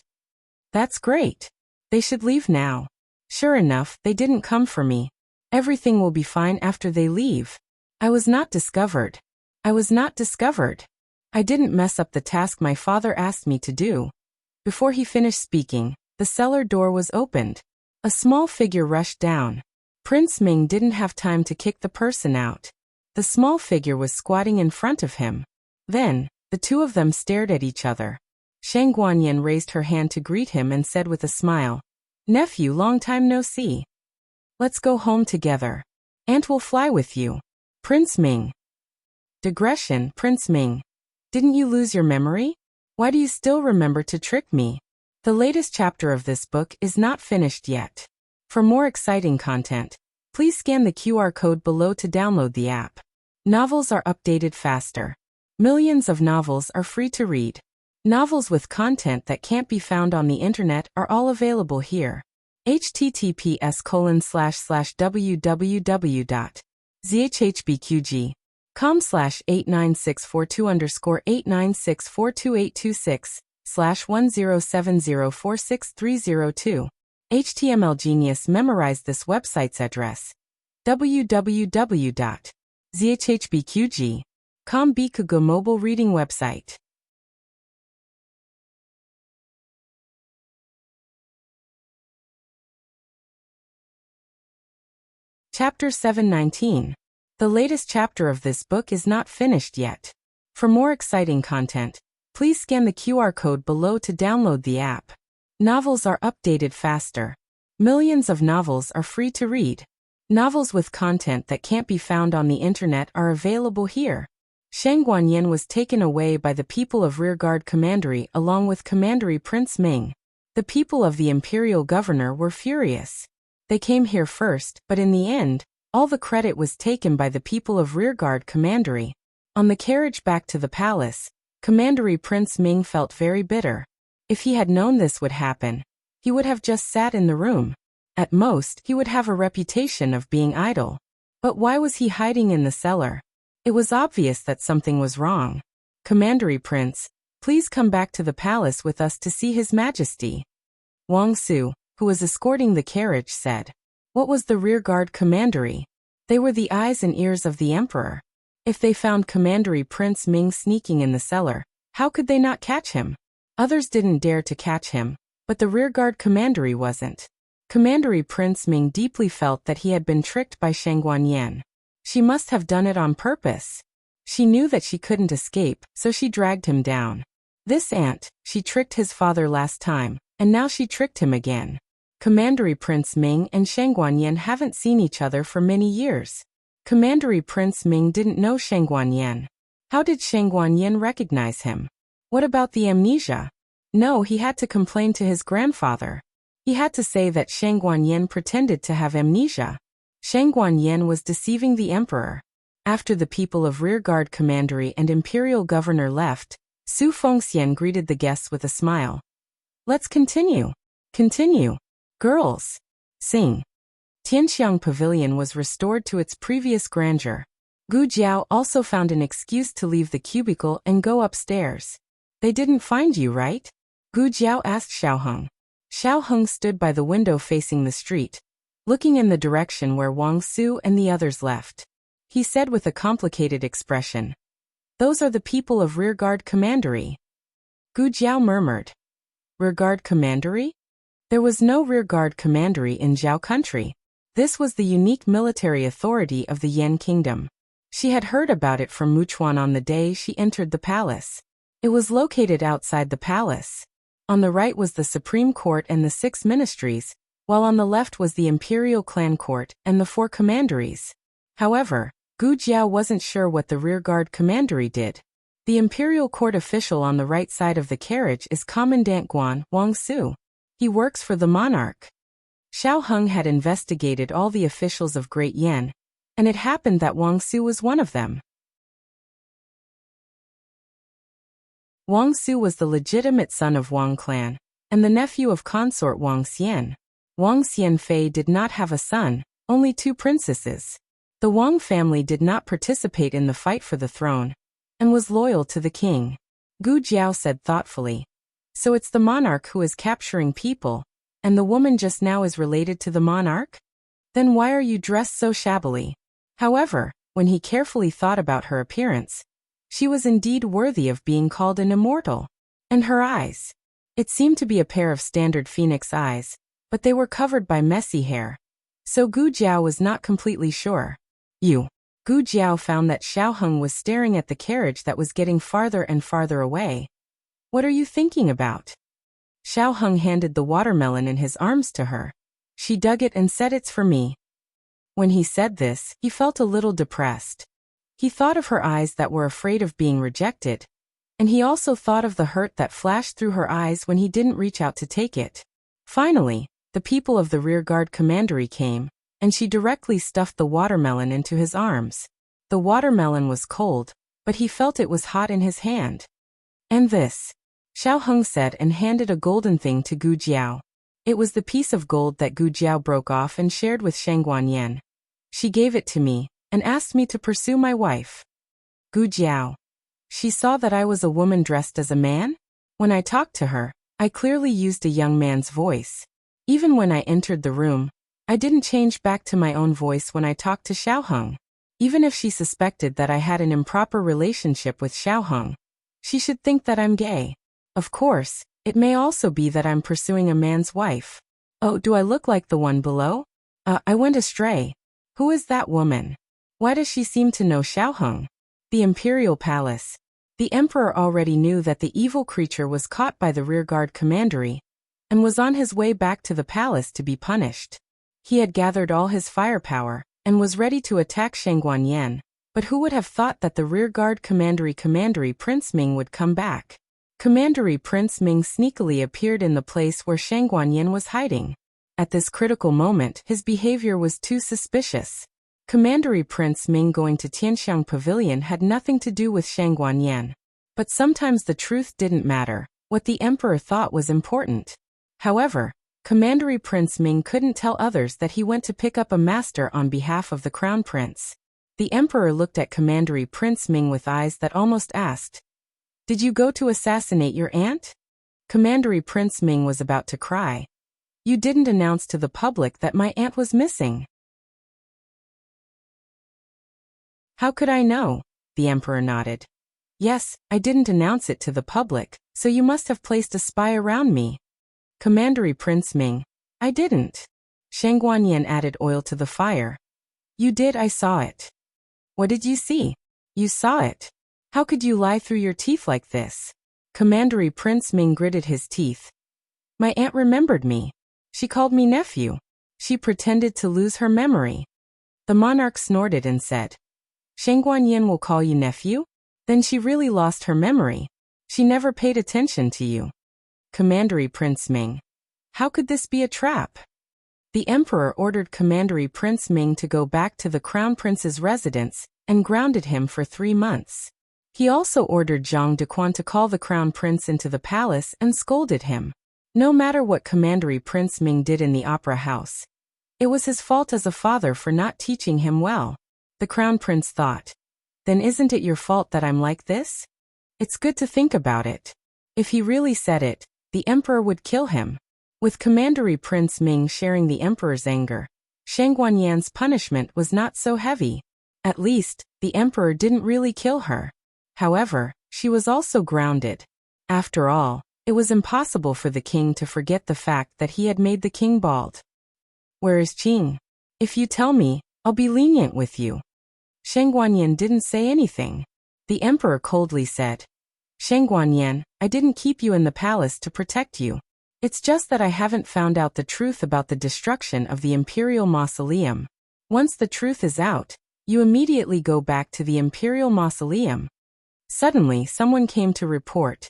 That's great. They should leave now. Sure enough, they didn't come for me. Everything will be fine after they leave. I was not discovered. I was not discovered. I didn't mess up the task my father asked me to do. Before he finished speaking, the cellar door was opened. A small figure rushed down. Prince Ming didn't have time to kick the person out. The small figure was squatting in front of him. Then, the two of them stared at each other. Shang Guanyin raised her hand to greet him and said with a smile, "Nephew, long time no see. Let's go home together. Aunt will fly with you." Prince Ming. Digression, Prince Ming. Didn't you lose your memory? Why do you still remember to trick me? The latest chapter of this book is not finished yet. For more exciting content, please scan the QR code below to download the app. Novels are updated faster. Millions of novels are free to read. Novels with content that can't be found on the internet are all available here. https://www.zhbqg.com/89642_8964286/1070463002. HTML Genius memorized this website's address. www.zhbqg.com Bikugo mobile reading website. Chapter 719. The latest chapter of this book is not finished yet. For more exciting content, please scan the QR code below to download the app. Novels are updated faster. Millions of novels are free to read. Novels with content that can't be found on the internet are available here. Shang Guanyin was taken away by the people of Rearguard Commandery along with Commandery Prince Ming. The people of the imperial governor were furious. They came here first, but in the end, all the credit was taken by the people of Rearguard Commandery. On the carriage back to the palace, Commandery Prince Ming felt very bitter. If he had known this would happen, he would have just sat in the room. At most, he would have a reputation of being idle. But why was he hiding in the cellar? It was obvious that something was wrong. "Commandery Prince, please come back to the palace with us to see His Majesty." Wang Su, who was escorting the carriage, said. What was the Rearguard Commandery? They were the eyes and ears of the emperor. If they found Commandery Prince Ming sneaking in the cellar, how could they not catch him? Others didn't dare to catch him, but the Rearguard Commandery wasn't. Commandery Prince Ming deeply felt that he had been tricked by Shang Guanyin. She must have done it on purpose. She knew that she couldn't escape, so she dragged him down. This aunt, she tricked his father last time, and now she tricked him again. Commandery Prince Ming and Shang Guanyin haven't seen each other for many years. Commandery Prince Ming didn't know Shang Guanyin. How did Shang Guanyin recognize him? What about the amnesia? No, he had to complain to his grandfather. He had to say that Shang Guanyin pretended to have amnesia. Shang Guanyin was deceiving the emperor. After the people of Rearguard Commandery and Imperial Governor left, Su Fengxian greeted the guests with a smile. Let's continue. Continue. Girls. Sing. Tianxiang Pavilion was restored to its previous grandeur. Gu Jiao also found an excuse to leave the cubicle and go upstairs. They didn't find you, right? Gu Jiao asked Xiaoheng. Xiaoheng stood by the window facing the street, looking in the direction where Wang Su and the others left. He said with a complicated expression, "Those are the people of Rearguard Commandery." Gu Jiao murmured. Rearguard Commandery? There was no Rearguard Commandery in Zhao country. This was the unique military authority of the Yan Kingdom. She had heard about it from Muchuan on the day she entered the palace. It was located outside the palace. On the right was the Supreme Court and the 6 ministries, while on the left was the Imperial Clan Court and the 4 commanderies. However, Gu Jiao wasn't sure what the Rearguard Commandery did. The Imperial Court official on the right side of the carriage is Commandant Guan Wang Su. He works for the monarch. Xiaoheng had investigated all the officials of Great Yan, and it happened that Wang Su was one of them. Wang Su was the legitimate son of Wang clan, and the nephew of consort Wang Xian. Wang Xianfei did not have a son, only 2 princesses. The Wang family did not participate in the fight for the throne, and was loyal to the king. Gu Jiao said thoughtfully, "So it's the monarch who is capturing people, and the woman just now is related to the monarch? Then why are you dressed so shabbily?" However, when he carefully thought about her appearance, she was indeed worthy of being called an immortal. And her eyes. It seemed to be a pair of standard phoenix eyes, but they were covered by messy hair. So Gu Jiao was not completely sure. "You. Gu Jiao found that Xiao Heng was staring at the carriage that was getting farther and farther away. "What are you thinking about?" Xiao Heng handed the watermelon in his arms to her. She dug it and said, "It's for me." When he said this, he felt a little depressed. He thought of her eyes that were afraid of being rejected, and he also thought of the hurt that flashed through her eyes when he didn't reach out to take it. Finally, the people of the rearguard commandery came, and she directly stuffed the watermelon into his arms. The watermelon was cold, but he felt it was hot in his hand. "And this," Xiao Heng said and handed a golden thing to Gu Jiao. It was the piece of gold that Gu Jiao broke off and shared with Sheng Guanyan. "She gave it to me, and asked me to pursue my wife." Gu Jiao. "She saw that I was a woman dressed as a man? When I talked to her, I clearly used a young man's voice. Even when I entered the room, I didn't change back to my own voice when I talked to Xiao Heng. Even if she suspected that I had an improper relationship with Xiao Heng, she should think that I'm gay. Of course, it may also be that I'm pursuing a man's wife. Oh, do I look like the one below? I went astray. Who is that woman? Why does she seem to know Xiao Heng?" The imperial palace. The emperor already knew that the evil creature was caught by the rearguard commandery, and was on his way back to the palace to be punished. He had gathered all his firepower, and was ready to attack Sheng Guanyan, but who would have thought that the rearguard commandery Prince Ming would come back? Commandery Prince Ming sneakily appeared in the place where Sheng Guanyan was hiding. At this critical moment, his behavior was too suspicious. Commandery Prince Ming going to Tianxiang Pavilion had nothing to do with Sheng Guanyan. But sometimes the truth didn't matter. What the emperor thought was important. However, Commandery Prince Ming couldn't tell others that he went to pick up a master on behalf of the crown prince. The emperor looked at Commandery Prince Ming with eyes that almost asked, "Did you go to assassinate your aunt?" Commandery Prince Ming was about to cry. "You didn't announce to the public that my aunt was missing." "How could I know?" The emperor nodded. "Yes, I didn't announce it to the public, so you must have placed a spy around me." Commandery Prince Ming. "I didn't." Sheng Guanyan added oil to the fire. "You did, I saw it." "What did you see?" "You saw it. How could you lie through your teeth like this?" Commandery Prince Ming gritted his teeth. "My aunt remembered me. She called me nephew. She pretended to lose her memory." The monarch snorted and said, "Sheng Guanyan will call you nephew? Then she really lost her memory. She never paid attention to you." Commandery Prince Ming. "How could this be a trap?" The emperor ordered Commandery Prince Ming to go back to the crown prince's residence and grounded him for 3 months. He also ordered Zhang Dequan to call the crown prince into the palace and scolded him. No matter what Commandery Prince Ming did in the opera house, it was his fault as a father for not teaching him well. The crown prince thought, "Then isn't it your fault that I'm like this?" It's good to think about it. If he really said it, the emperor would kill him. With Commandery Prince Ming sharing the emperor's anger, Sheng Guanyan's punishment was not so heavy. At least, the emperor didn't really kill her. However, she was also grounded. After all, it was impossible for the king to forget the fact that he had made the king bald. "Where is Qing? If you tell me, I'll be lenient with you." Sheng Guanyan didn't say anything. The emperor coldly said, "Sheng Guanyan, I didn't keep you in the palace to protect you. It's just that I haven't found out the truth about the destruction of the imperial mausoleum. Once the truth is out, you immediately go back to the imperial mausoleum." Suddenly, someone came to report,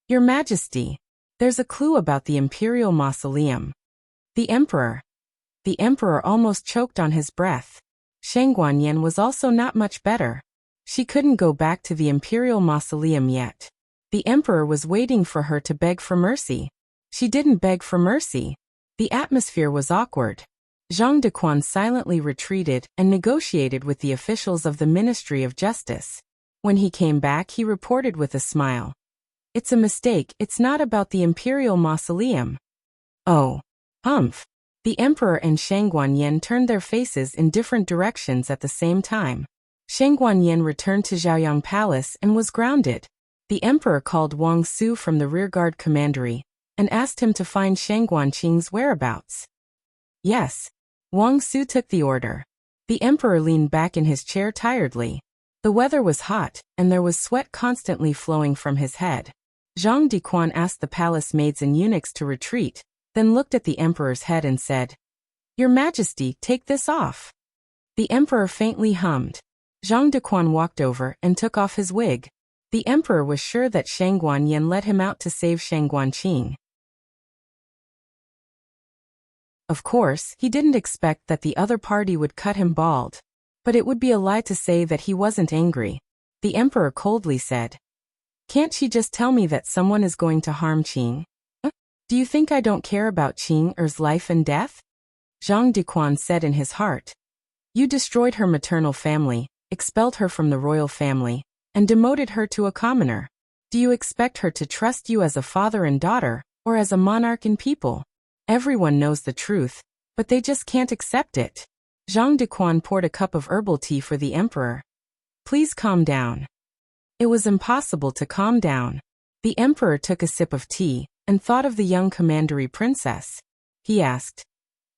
"Your Majesty, there's a clue about the imperial mausoleum." The emperor. The emperor almost choked on his breath. Sheng Guanyan was also not much better. She couldn't go back to the imperial mausoleum yet. The emperor was waiting for her to beg for mercy. She didn't beg for mercy. The atmosphere was awkward. Zhang Dequan silently retreated and negotiated with the officials of the Ministry of Justice. When he came back, he reported with a smile, "It's a mistake, it's not about the imperial mausoleum." "Oh. Humph." The emperor and Sheng Guanyan turned their faces in different directions at the same time. Sheng Guanyan returned to Zhaoyang Palace and was grounded. The emperor called Wang Su from the rearguard commandery and asked him to find Sheng Guanqing's whereabouts. Yes. Wang Su took the order. The emperor leaned back in his chair tiredly. The weather was hot, and there was sweat constantly flowing from his head. Zhang Dequan asked the palace maids and eunuchs to retreat, then looked at the emperor's head and said, "Your Majesty, take this off." The emperor faintly hummed. Zhang Dequan walked over and took off his wig. The emperor was sure that Shangguan Yan let him out to save Shangguan Qing. Of course, he didn't expect that the other party would cut him bald. But it would be a lie to say that he wasn't angry. The emperor coldly said, "Can't she just tell me that someone is going to harm Qing? Do you think I don't care about Qing Er's life and death?" Zhang Dequan said in his heart, "You destroyed her maternal family, expelled her from the royal family, and demoted her to a commoner. Do you expect her to trust you as a father and daughter, or as a monarch and people? Everyone knows the truth, but they just can't accept it." Zhang Dequan poured a cup of herbal tea for the emperor. "Please calm down." It was impossible to calm down. The emperor took a sip of tea, and thought of the young commandery princess. He asked,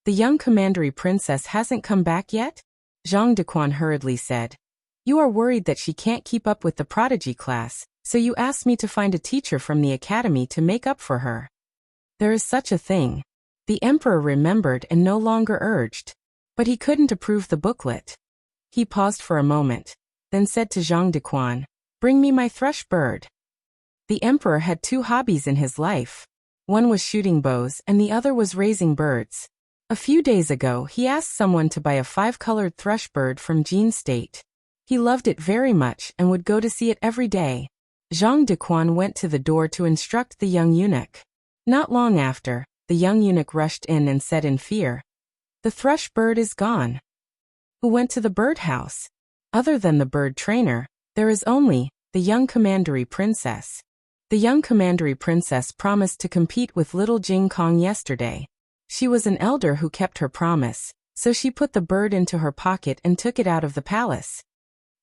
"The young commandery princess hasn't come back yet?" Zhang Dequan hurriedly said, "You are worried that she can't keep up with the prodigy class, so you asked me to find a teacher from the academy to make up for her." "There is such a thing." The emperor remembered and no longer urged. But he couldn't approve the booklet. He paused for a moment, then said to Zhang Dequan, "Bring me my thrush bird." The emperor had two hobbies in his life. One was shooting bows and the other was raising birds. A few days ago he asked someone to buy a 5-colored thrush bird from Jin State. He loved it very much and would go to see it every day. Zhang Dequan went to the door to instruct the young eunuch. Not long after, the young eunuch rushed in and said in fear, "The thrush bird is gone." Who went to the birdhouse? Other than the bird trainer, there is only the young commandery princess. The young commandery princess promised to compete with little Jing Kong yesterday. She was an elder who kept her promise, so she put the bird into her pocket and took it out of the palace.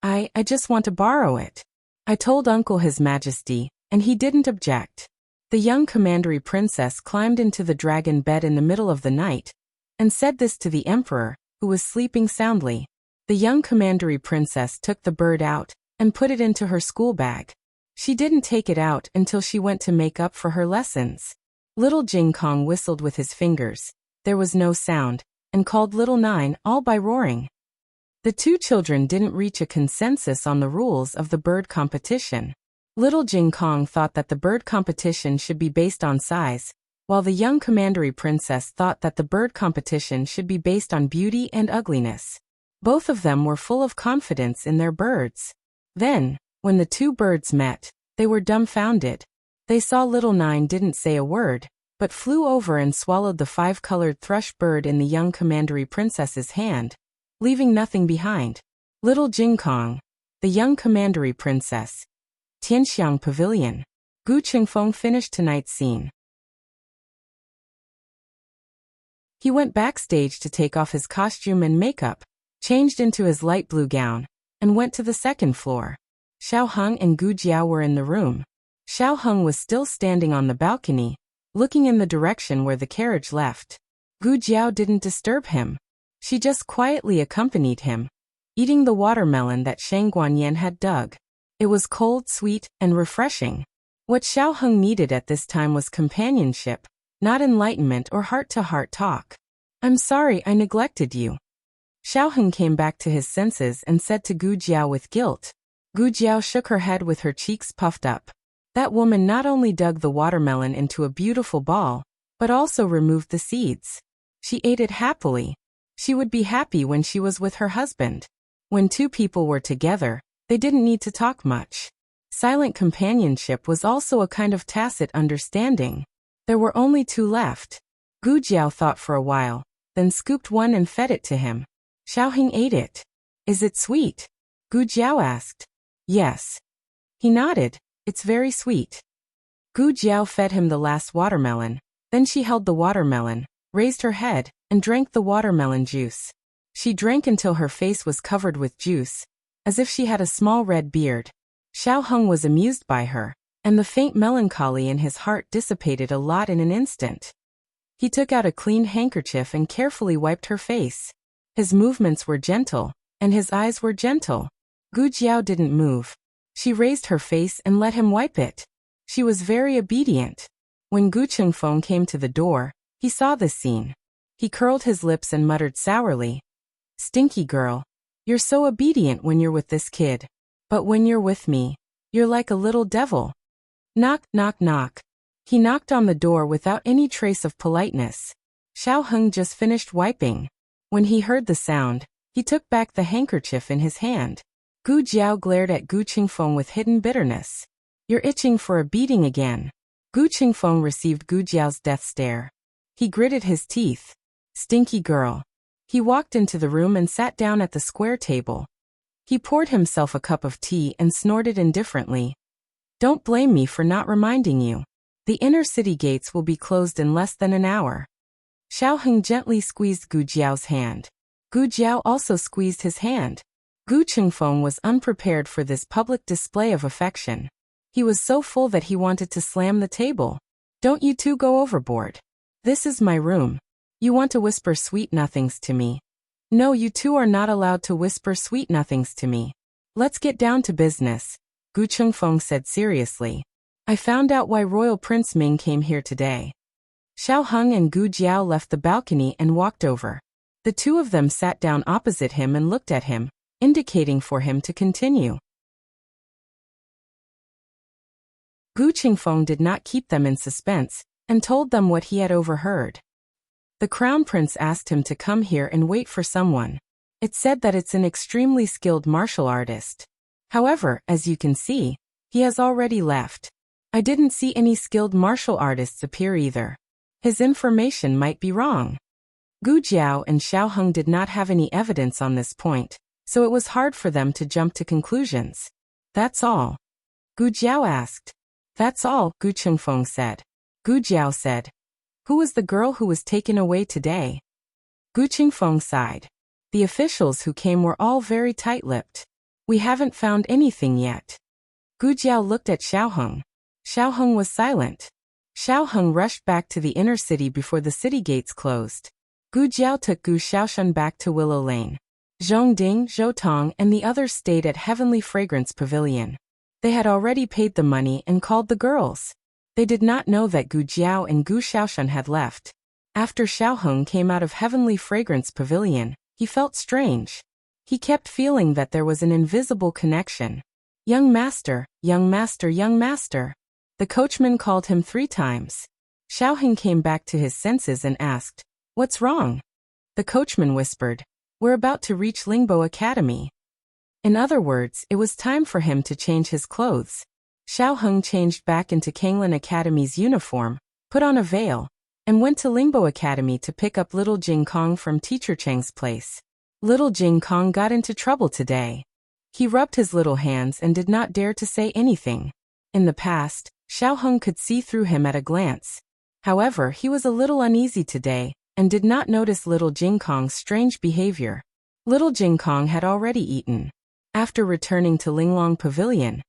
I just want to borrow it. I told Uncle His Majesty, and he didn't object." The young commandery princess climbed into the dragon bed in the middle of the night, and said this to the emperor, who was sleeping soundly. The young commandery princess took the bird out, and put it into her school bag. She didn't take it out until she went to make up for her lessons. Little Jing Kong whistled with his fingers. There was no sound, and called Little Nine all by roaring. The two children didn't reach a consensus on the rules of the bird competition. Little Jing Kong thought that the bird competition should be based on size, while the young commandery princess thought that the bird competition should be based on beauty and ugliness. Both of them were full of confidence in their birds. Then, when the two birds met, they were dumbfounded. They saw Little Nine didn't say a word, but flew over and swallowed the 5-colored thrush bird in the young commandery princess's hand, leaving nothing behind. Little Jing Kong, the young commandery princess. Tianxiang Pavilion. Gu Qingfeng finished tonight's scene. He went backstage to take off his costume and makeup, changed into his light blue gown, and went to the second floor. Xiao Heng and Gu Jiao were in the room. Xiao Heng was still standing on the balcony, looking in the direction where the carriage left. Gu Jiao didn't disturb him. She just quietly accompanied him, eating the watermelon that Shangguan Yan had dug. It was cold, sweet, and refreshing. What Xiao Heng needed at this time was companionship, not enlightenment or heart-to-heart talk. "I'm sorry I neglected you." Xiao Heng came back to his senses and said to Gu Jiao with guilt. Gu Jiao shook her head with her cheeks puffed up. That woman not only dug the watermelon into a beautiful ball, but also removed the seeds. She ate it happily. She would be happy when she was with her husband. When two people were together, they didn't need to talk much. Silent companionship was also a kind of tacit understanding. There were only two left. Gu Jiao thought for a while, then scooped one and fed it to him. Xiao Heng ate it. "Is it sweet?" Gu Jiao asked. "Yes." He nodded. "It's very sweet." Gu Jiao fed him the last watermelon. Then she held the watermelon, raised her head, and drank the watermelon juice. She drank until her face was covered with juice, as if she had a small red beard. Xiao Heng was amused by her, and the faint melancholy in his heart dissipated a lot in an instant. He took out a clean handkerchief and carefully wiped her face. His movements were gentle, and his eyes were gentle. Gu Jiao didn't move. She raised her face and let him wipe it. She was very obedient. When Gu Chengfeng came to the door, he saw this scene. He curled his lips and muttered sourly, "Stinky girl. You're so obedient when you're with this kid. But when you're with me, you're like a little devil." Knock, knock, knock. He knocked on the door without any trace of politeness. Xiao Heng just finished wiping. When he heard the sound, he took back the handkerchief in his hand. Gu Jiao glared at Gu Qingfeng with hidden bitterness. "You're itching for a beating again." Gu Qingfeng received Gu Jiao's death stare. He gritted his teeth. "Stinky girl." He walked into the room and sat down at the square table. He poured himself a cup of tea and snorted indifferently. "Don't blame me for not reminding you. The inner city gates will be closed in less than an hour." Xiao Heng gently squeezed Gu Jiao's hand. Gu Jiao also squeezed his hand. Gu Qingfeng was unprepared for this public display of affection. He was so full that he wanted to slam the table. "Don't you two go overboard. This is my room. You want to whisper sweet nothings to me? No, you two are not allowed to whisper sweet nothings to me. Let's get down to business," Gu Qingfeng said seriously. "I found out why Royal Prince Ming came here today." Xiao Heng and Gu Jiao left the balcony and walked over. The two of them sat down opposite him and looked at him, indicating for him to continue. Gu Qingfeng did not keep them in suspense, and told them what he had overheard. The Crown Prince asked him to come here and wait for someone. It said that it's an extremely skilled martial artist. However, as you can see, he has already left. I didn't see any skilled martial artists appear either. His information might be wrong. Gu Jiao and Xiao Heng did not have any evidence on this point, so it was hard for them to jump to conclusions. "That's all?" Gu Jiao asked. "That's all," Gu Qingfeng said. Gu Jiao said, "Who was the girl who was taken away today?" Gu Qingfeng sighed. "The officials who came were all very tight-lipped. We haven't found anything yet." Gu Jiao looked at Xiao Heng. Xiao Heng was silent. Xiao Heng rushed back to the inner city before the city gates closed. Gu Jiao took Gu Xiaoshan back to Willow Lane. Zhong Ding, Zhou Tong, and the others stayed at Heavenly Fragrance Pavilion. They had already paid the money and called the girls. They did not know that Gu Jiao and Gu Xiaoshan had left. After Xiao Heng came out of Heavenly Fragrance Pavilion, he felt strange. He kept feeling that there was an invisible connection. "Young master, young master, young master." The coachman called him 3 times. Xiao Heng came back to his senses and asked, "What's wrong?" The coachman whispered, "We're about to reach Lingbo Academy." In other words, it was time for him to change his clothes. Xiao Heng changed back into Kanglin Academy's uniform, put on a veil, and went to Lingbo Academy to pick up little Jing Kong from Teacher Cheng's place. Little Jing Kong got into trouble today. He rubbed his little hands and did not dare to say anything. In the past, Xiao Heng could see through him at a glance. However, he was a little uneasy today, and did not notice little Jing Kong's strange behavior. Little Jing Kong had already eaten. After returning to Linglong Pavilion,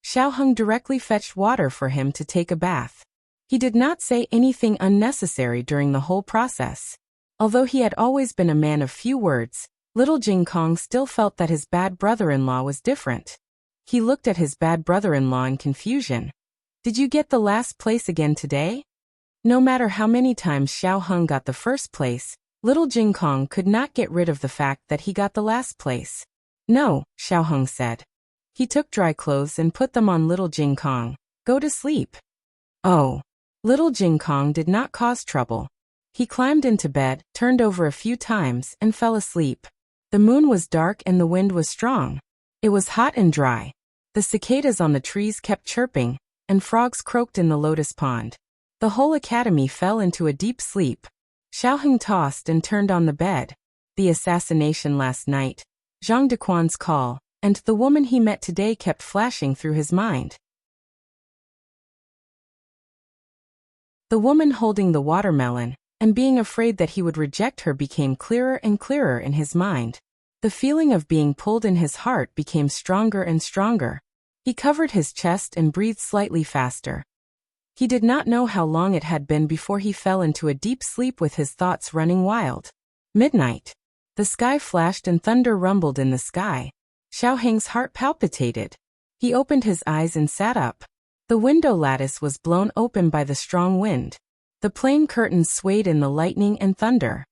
Xiao Heng directly fetched water for him to take a bath. He did not say anything unnecessary during the whole process. Although he had always been a man of few words, little Jing Kong still felt that his bad brother-in-law was different. He looked at his bad brother-in-law in confusion. "Did you get the last place again today?" No matter how many times Xiao Heng got the first place, little Jing Kong could not get rid of the fact that he got the last place. "No," Xiao Heng said. He took dry clothes and put them on little Jing Kong. "Go to sleep." Oh. Little Jing Kong did not cause trouble. He climbed into bed, turned over a few times, and fell asleep. The moon was dark and the wind was strong. It was hot and dry. The cicadas on the trees kept chirping, and frogs croaked in the lotus pond. The whole academy fell into a deep sleep. Xiao Heng tossed and turned on the bed. The assassination last night, Zhang Dequan's call, and the woman he met today kept flashing through his mind. The woman holding the watermelon, and being afraid that he would reject her became clearer and clearer in his mind. The feeling of being pulled in his heart became stronger and stronger. He covered his chest and breathed slightly faster. He did not know how long it had been before he fell into a deep sleep with his thoughts running wild. Midnight. The sky flashed and thunder rumbled in the sky. Xiao Heng's heart palpitated. He opened his eyes and sat up. The window lattice was blown open by the strong wind. The plain curtains swayed in the lightning and thunder.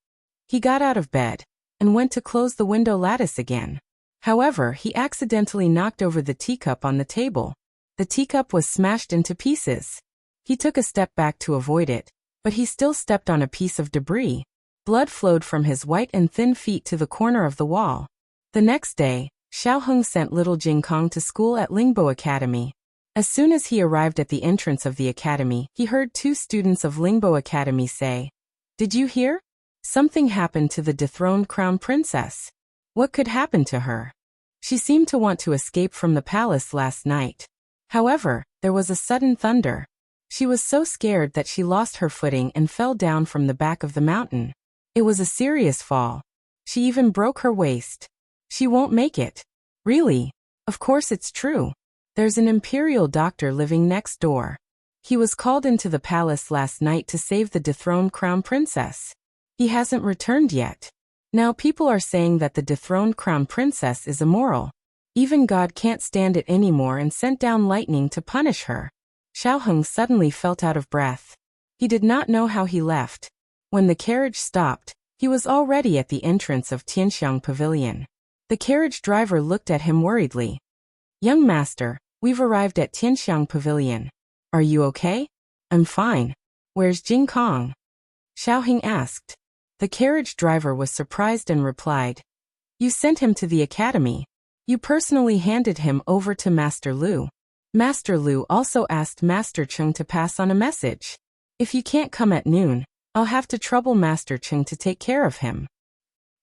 He got out of bed and went to close the window lattice again. However, he accidentally knocked over the teacup on the table. The teacup was smashed into pieces. He took a step back to avoid it, but he still stepped on a piece of debris. Blood flowed from his white and thin feet to the corner of the wall. The next day, Xiao Heng sent little Jing Kong to school at Lingbo Academy. As soon as he arrived at the entrance of the academy, he heard two students of Lingbo Academy say, "Did you hear? Something happened to the dethroned crown princess. What could happen to her? She seemed to want to escape from the palace last night. However, there was a sudden thunder. She was so scared that she lost her footing and fell down from the back of the mountain. It was a serious fall. She even broke her waist. She won't make it." "Really? Of course it's true. There's an imperial doctor living next door. He was called into the palace last night to save the dethroned crown princess. He hasn't returned yet. Now people are saying that the dethroned crown princess is immoral. Even God can't stand it anymore and sent down lightning to punish her." Xiao Heng suddenly felt out of breath. He did not know how he left. When the carriage stopped, he was already at the entrance of Tianxiang Pavilion. The carriage driver looked at him worriedly. "Young master, we've arrived at Tianxiang Pavilion. Are you okay?" "I'm fine. Where's Jing Kong?" Xiao Heng asked. The carriage driver was surprised and replied, "You sent him to the academy. You personally handed him over to Master Lu. Master Lu also asked Master Cheng to pass on a message. If you can't come at noon, I'll have to trouble Master Cheng to take care of him."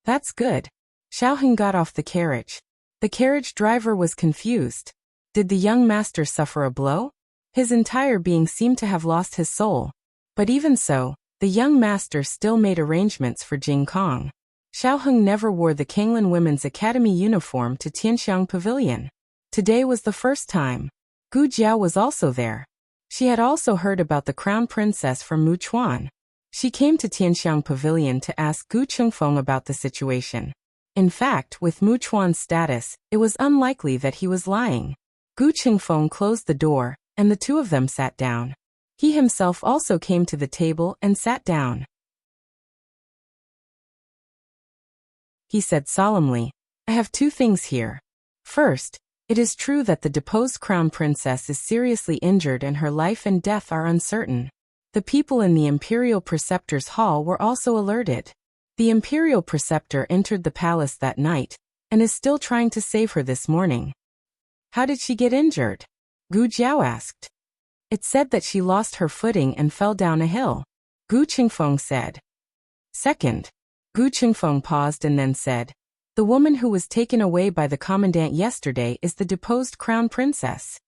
"That's good." Xiao Heng got off the carriage. The carriage driver was confused. Did the young master suffer a blow? His entire being seemed to have lost his soul. But even so, the young master still made arrangements for Jing Kong. Xiao Heng never wore the Kanglan Women's Academy uniform to Tianxiang Pavilion. Today was the first time. Gu Jiao was also there. She had also heard about the crown princess from Muchuan. She came to Tianxiang Pavilion to ask Gu Chengfeng about the situation. In fact, with Muchuan's status, it was unlikely that he was lying. Gu Chengfeng closed the door, and the two of them sat down. He himself also came to the table and sat down. He said solemnly, "I have two things here. First, it is true that the deposed crown princess is seriously injured and her life and death are uncertain. The people in the imperial preceptor's hall were also alerted. The imperial preceptor entered the palace that night, and is still trying to save her this morning." "How did she get injured?" Gu Jiao asked. "It said that she lost her footing and fell down a hill," Gu Chengfeng said. Second, Gu Chengfeng paused and then said, "The woman who was taken away by the commandant yesterday is the deposed crown princess."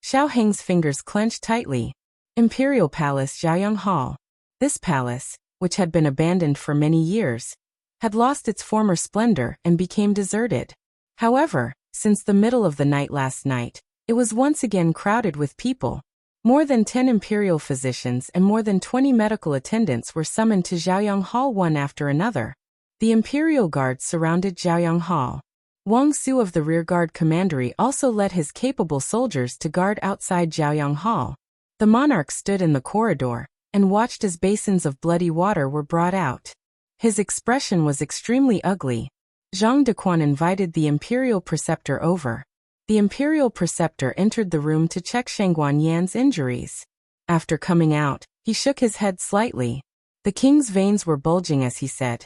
Xiao Heng's fingers clenched tightly. Imperial Palace Jiayang Hall. This palace, which had been abandoned for many years, had lost its former splendor and became deserted. However, since the middle of the night last night, it was once again crowded with people. More than 10 imperial physicians and more than 20 medical attendants were summoned to Jiayang Hall one after another. The imperial guards surrounded Jiayang Hall. Wang Su of the rearguard commandery also led his capable soldiers to guard outside Jiayang Hall. The monarch stood in the corridor and watched as basins of bloody water were brought out. His expression was extremely ugly. Zhang Dequan invited the imperial preceptor over. The imperial preceptor entered the room to check Shangguan Yan's injuries. After coming out, he shook his head slightly. The king's veins were bulging as he said,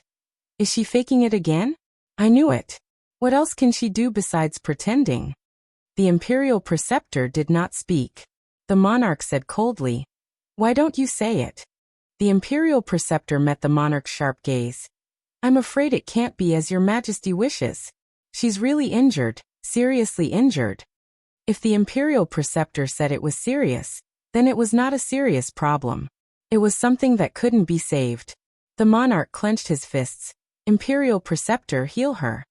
"Is she faking it again? I knew it. What else can she do besides pretending?" The imperial preceptor did not speak. The monarch said coldly, "Why don't you say it?" The imperial preceptor met the monarch's sharp gaze. "I'm afraid it can't be as your majesty wishes. She's really injured, seriously injured." If the imperial preceptor said it was serious, then it was not a serious problem. It was something that couldn't be saved. The monarch clenched his fists. "Imperial preceptor, heal her."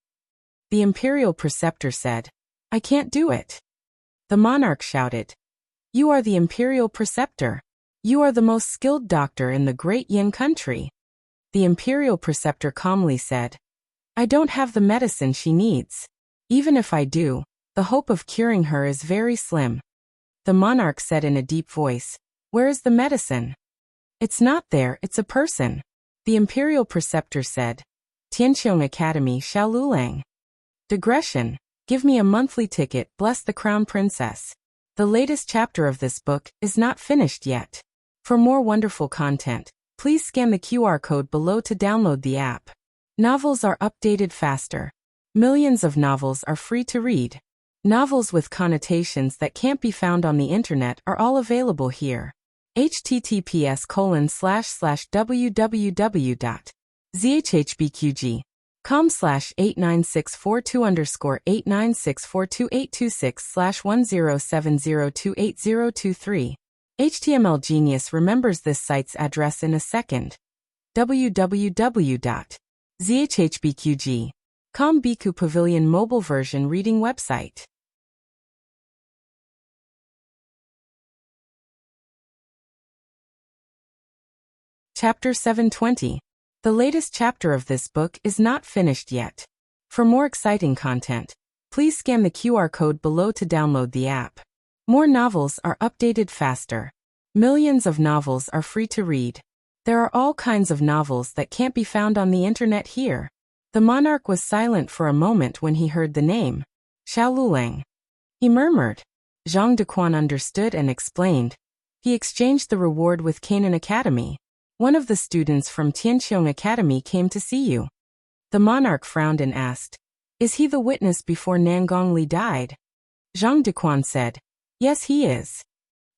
The imperial preceptor said, "I can't do it." The monarch shouted, "You are the imperial preceptor. You are the most skilled doctor in the great Yin country." The imperial preceptor calmly said, I don't have the medicine she needs. Even if I do, the hope of curing her is very slim. The monarch said in a deep voice, Where is the medicine? It's not there, it's a person. The imperial preceptor said, Tianqiong Academy, Xiaolulang. Digression. Give me a monthly ticket, bless the crown princess. The latest chapter of this book is not finished yet. For more wonderful content, please scan the QR code below to download the app. Novels are updated faster. Millions of novels are free to read. Novels with connotations that can't be found on the internet are all available here. https://www.zhbqg.com/89642_896428226/1070280023. HTML Genius remembers this site's address in a second. www.zhbqg.com Biku Pavilion mobile version reading website. Chapter 720. The latest chapter of this book is not finished yet. For more exciting content, please scan the QR code below to download the app. More novels are updated faster. Millions of novels are free to read. There are all kinds of novels that can't be found on the internet here. The monarch was silent for a moment when he heard the name. Xiaolulang. He murmured. Zhang Dequan understood and explained. He exchanged the reward with Canaan Academy. One of the students from Tianqiong Academy came to see you. The monarch frowned and asked, Is he the witness before Nangongli died? Zhang Dequan said, Yes, he is.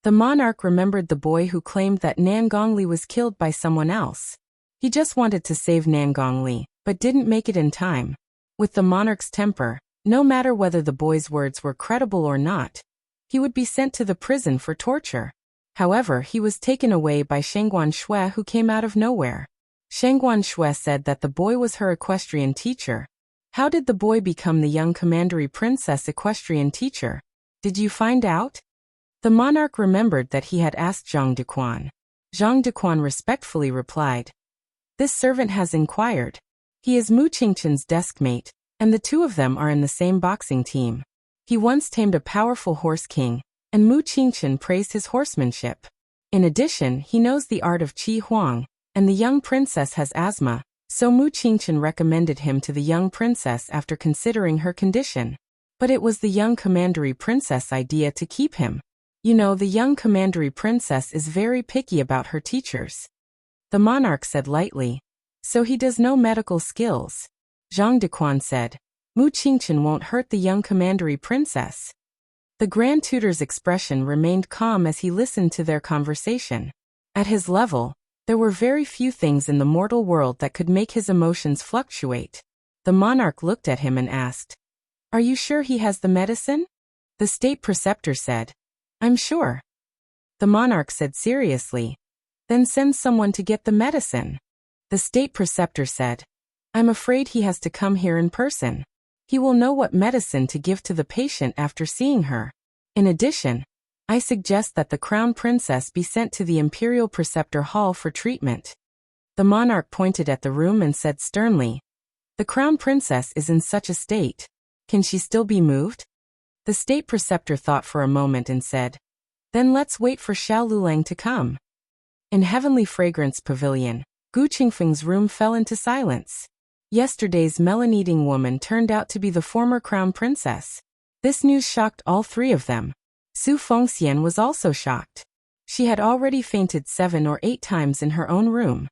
The monarch remembered the boy who claimed that Nangongli was killed by someone else. He just wanted to save Nangongli, but didn't make it in time. With the monarch's temper, no matter whether the boy's words were credible or not, he would be sent to the prison for torture. However, he was taken away by Shengguan Shui, who came out of nowhere. Shengguan Shui said that the boy was her equestrian teacher. How did the boy become the young commandery princess equestrian teacher? Did you find out? The monarch remembered that he had asked Zhang Dequan. Zhang Dequan respectfully replied, This servant has inquired. He is Mu Qingchen's deskmate, and the two of them are in the same boxing team. He once tamed a powerful horse king, and Mu Qingchen praised his horsemanship. In addition, he knows the art of Qi Huang, and the young princess has asthma, so Mu Qingchen recommended him to the young princess after considering her condition. But it was the young commandery princess' idea to keep him. You know, the young commandery princess is very picky about her teachers. The monarch said lightly, So he does no medical skills. Zhang Dequan said, Mu Qingchen won't hurt the young commandery princess. The Grand Tutor's expression remained calm as he listened to their conversation. At his level, there were very few things in the mortal world that could make his emotions fluctuate. The monarch looked at him and asked, Are you sure he has the medicine? The state preceptor said, I'm sure. The monarch said seriously, Then send someone to get the medicine. The state preceptor said, I'm afraid he has to come here in person. He will know what medicine to give to the patient after seeing her. In addition, I suggest that the crown princess be sent to the imperial preceptor hall for treatment. The monarch pointed at the room and said sternly, The crown princess is in such a state. Can she still be moved? The state preceptor thought for a moment and said, Then let's wait for Xiaolulang to come. In Heavenly Fragrance Pavilion, Gu Qingfeng's room fell into silence. Yesterday's melon-eating woman turned out to be the former crown princess. This news shocked all three of them. Su Fengxian was also shocked. She had already fainted 7 or 8 times in her own room.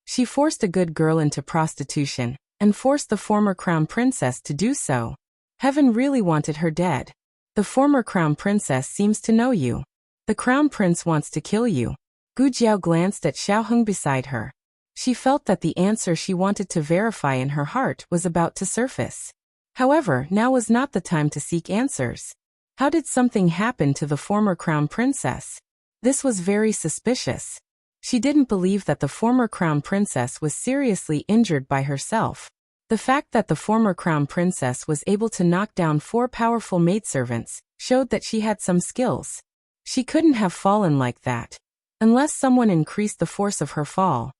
She forced a good girl into prostitution, and forced the former crown princess to do so. Heaven really wanted her dead. The former crown princess seems to know you. The crown prince wants to kill you. Gu Jiao glanced at Xiao Heng beside her. She felt that the answer she wanted to verify in her heart was about to surface. However, now was not the time to seek answers. How did something happen to the former crown princess? This was very suspicious. She didn't believe that the former crown princess was seriously injured by herself. The fact that the former crown princess was able to knock down 4 powerful maidservants showed that she had some skills. She couldn't have fallen like that, unless someone increased the force of her fall.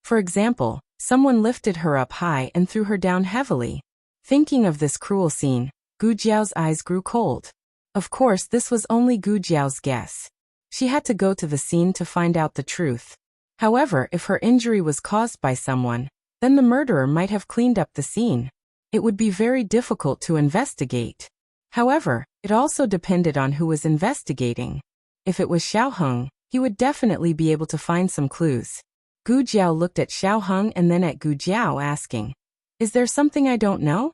For example, someone lifted her up high and threw her down heavily. Thinking of this cruel scene, Gu Jiao's eyes grew cold. Of course, this was only Gu Jiao's guess. She had to go to the scene to find out the truth. However, if her injury was caused by someone, then the murderer might have cleaned up the scene. It would be very difficult to investigate. However, it also depended on who was investigating. If it was Xiao Heng, he would definitely be able to find some clues. Gu Jiao looked at Xiao Heng and then at Gu Jiao, asking, "Is there something I don't know?"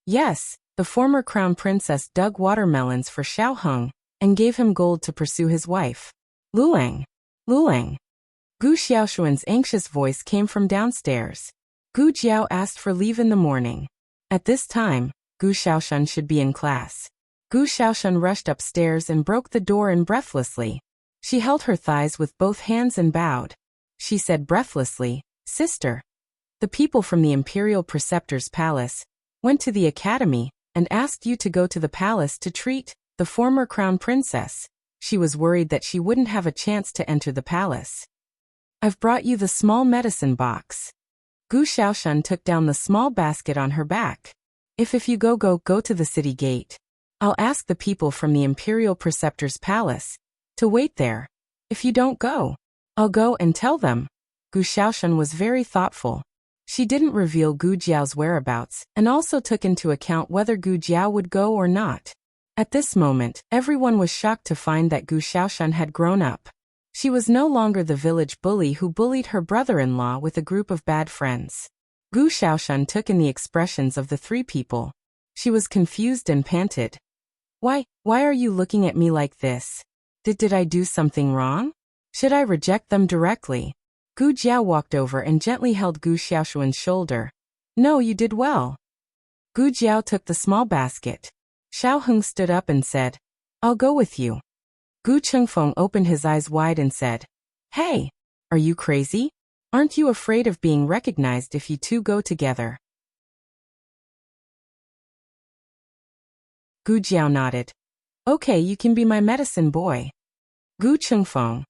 Yes, the former crown princess dug watermelons for Xiao Heng and gave him gold to pursue his wife. Luang. Luang. Gu Xiaoshuan's anxious voice came from downstairs. Gu Jiao asked for leave in the morning. At this time, Gu Xiaoshan should be in class. Gu Xiaoshan rushed upstairs and broke the door in breathlessly. She held her thighs with both hands and bowed. She said breathlessly, "Sister." The people from the imperial preceptor's palace went to the academy and asked you to go to the palace to treat the former crown princess. She was worried that she wouldn't have a chance to enter the palace. "I've brought you the small medicine box." Gu Xiaoshan took down the small basket on her back. If you go to the city gate. I'll ask the people from the imperial preceptor's palace to wait there. If you don't go, I'll go and tell them." Gu Xiaoshan was very thoughtful. She didn't reveal Gu Jiao's whereabouts and also took into account whether Gu Jiao would go or not. At this moment, everyone was shocked to find that Gu Xiaoshan had grown up. She was no longer the village bully who bullied her brother-in-law with a group of bad friends. Gu Xiaoshan took in the expressions of the three people. She was confused and panted. Why are you looking at me like this? Did I do something wrong? Should I reject them directly?" Gu Jiao walked over and gently held Gu Xiaoshuan's shoulder. "No, you did well." Gu Jiao took the small basket. Xiao Heng stood up and said, "I'll go with you." Gu Chengfeng opened his eyes wide and said, "Hey, are you crazy? Aren't you afraid of being recognized if you two go together?" Gu Jiao nodded. "Okay, you can be my medicine boy." Gu Chengfeng,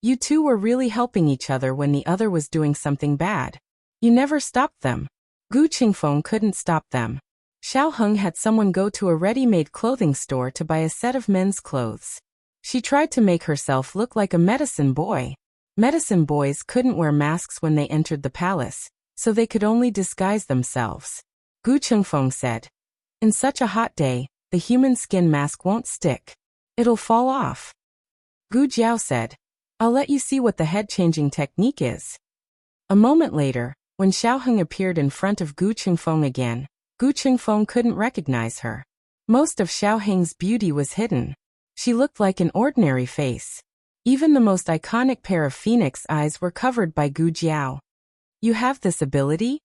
"You two were really helping each other when the other was doing something bad. You never stopped them." Gu Chengfeng couldn't stop them. Xiao Heng had someone go to a ready-made clothing store to buy a set of men's clothes. She tried to make herself look like a medicine boy. Medicine boys couldn't wear masks when they entered the palace, so they could only disguise themselves. Gu Chengfeng said, "In such a hot day, the human skin mask won't stick. It'll fall off." Gu Jiao said, "I'll let you see what the head-changing technique is." A moment later, when Xiao Heng appeared in front of Gu Chengfeng again, Gu Chengfeng couldn't recognize her. Most of Xiao Heng's beauty was hidden. She looked like an ordinary face. Even the most iconic pair of phoenix eyes were covered by Gu Jiao. "You have this ability?"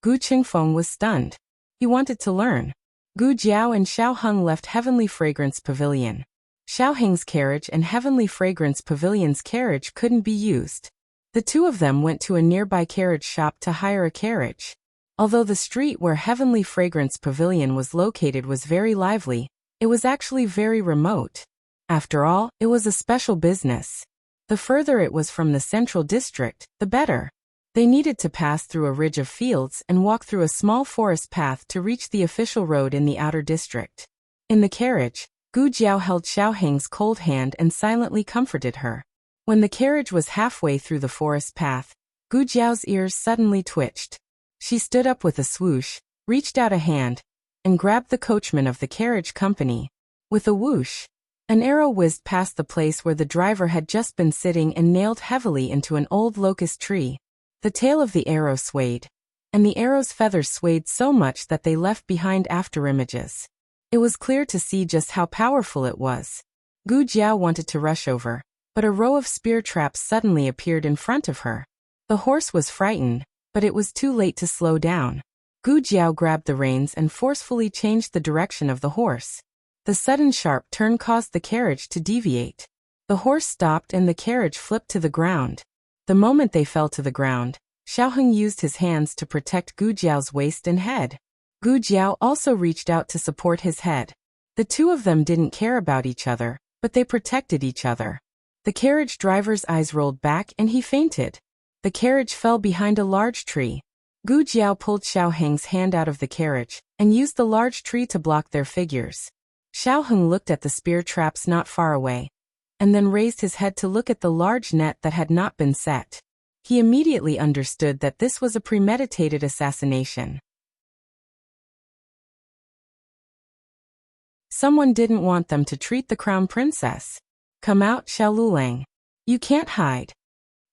Gu Chengfeng was stunned. He wanted to learn. Gu Jiao and Xiao Heng left Heavenly Fragrance Pavilion. Xiao Heng's carriage and Heavenly Fragrance Pavilion's carriage couldn't be used. The two of them went to a nearby carriage shop to hire a carriage. Although the street where Heavenly Fragrance Pavilion was located was very lively, it was actually very remote. After all, it was a special business. The further it was from the central district, the better. They needed to pass through a ridge of fields and walk through a small forest path to reach the official road in the outer district. In the carriage, Gu Jiao held Xiao Heng's cold hand and silently comforted her. When the carriage was halfway through the forest path, Gu Jiao's ears suddenly twitched. She stood up with a swoosh, reached out a hand, and grabbed the coachman of the carriage company. With a whoosh, an arrow whizzed past the place where the driver had just been sitting and nailed heavily into an old locust tree. The tail of the arrow swayed, and the arrow's feathers swayed so much that they left behind afterimages. It was clear to see just how powerful it was. Gu Jiao wanted to rush over, but a row of spear traps suddenly appeared in front of her. The horse was frightened, but it was too late to slow down. Gu Jiao grabbed the reins and forcefully changed the direction of the horse. The sudden sharp turn caused the carriage to deviate. The horse stopped and the carriage flipped to the ground. The moment they fell to the ground, Xiao Heng used his hands to protect Gu Jiao's waist and head. Gu Jiao also reached out to support his head. The two of them didn't care about each other, but they protected each other. The carriage driver's eyes rolled back and he fainted. The carriage fell behind a large tree. Gu Jiao pulled Xiao Heng's hand out of the carriage and used the large tree to block their figures. Xiao Heng looked at the spear traps not far away, and then raised his head to look at the large net that had not been set. He immediately understood that this was a premeditated assassination. Someone didn't want them to treat the crown princess. "Come out, Xiao Lulang. You can't hide."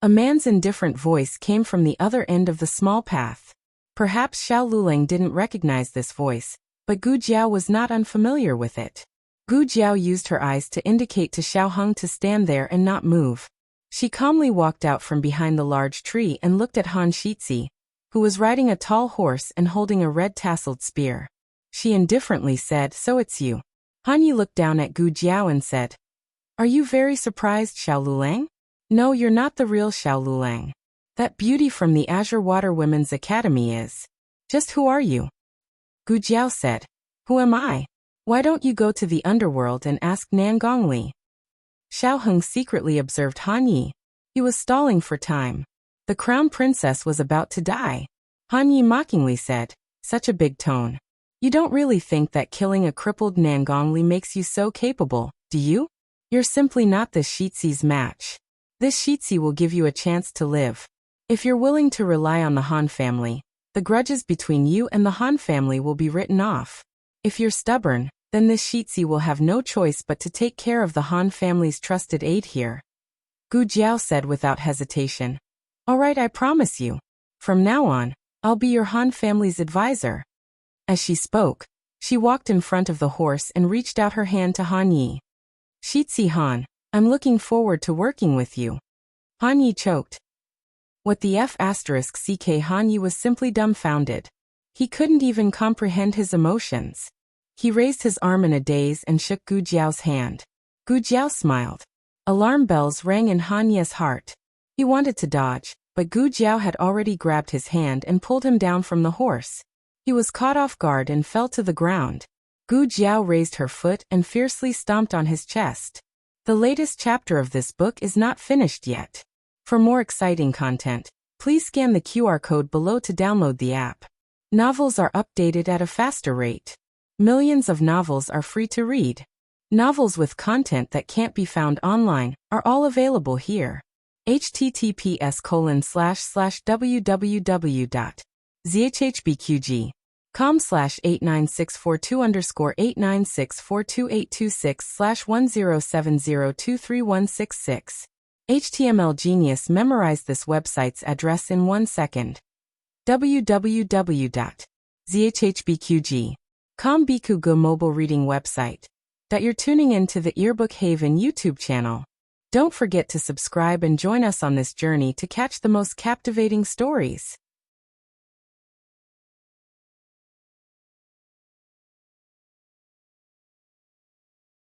A man's indifferent voice came from the other end of the small path. Perhaps Xiao Lulang didn't recognize this voice, but Gu Jiao was not unfamiliar with it. Gu Jiao used her eyes to indicate to Xiao Heng to stand there and not move. She calmly walked out from behind the large tree and looked at Han Shitzi, who was riding a tall horse and holding a red-tasseled spear. She indifferently said, "So it's you." Han Yi looked down at Gu Jiao and said, "Are you very surprised, Xiao Lulang? No, you're not the real Xiao Lulang. That beauty from the Azure Water Women's Academy is. Just who are you?" Gu Jiao said, "Who am I? Why don't you go to the underworld and ask Nan Gongli?" Xiao Heng secretly observed Han Yi. He was stalling for time. The crown princess was about to die. Han Yi mockingly said, "Such a big tone. You don't really think that killing a crippled Nan Gongli makes you so capable, do you? You're simply not this Shitzi's match. This Shitzi will give you a chance to live. If you're willing to rely on the Han family, the grudges between you and the Han family will be written off. If you're stubborn, then this Shitzi will have no choice but to take care of the Han family's trusted aide here." Gu Jiao said without hesitation, "All right, I promise you. From now on, I'll be your Han family's advisor." As she spoke, she walked in front of the horse and reached out her hand to Han Yi. "Shitzi Han, I'm looking forward to working with you." Han Yi choked. What the F***ck Han Yi was simply dumbfounded. He couldn't even comprehend his emotions. He raised his arm in a daze and shook Gu Jiao's hand. Gu Jiao smiled. Alarm bells rang in Han Yi's heart. He wanted to dodge, but Gu Jiao had already grabbed his hand and pulled him down from the horse. He was caught off guard and fell to the ground. Gu Jiao raised her foot and fiercely stomped on his chest. The latest chapter of this book is not finished yet. For more exciting content, please scan the QR code below to download the app. Novels are updated at a faster rate. Millions of novels are free to read. Novels with content that can't be found online are all available here. https://www.zhhbqg.com/89642_8964286/10702316. HTML Genius memorized this website's address in 1 second. www.zhhbqg.com Bikugo mobile reading website. You're tuning in to the Earbook Haven YouTube channel. Don't forget to subscribe and join us on this journey to catch the most captivating stories.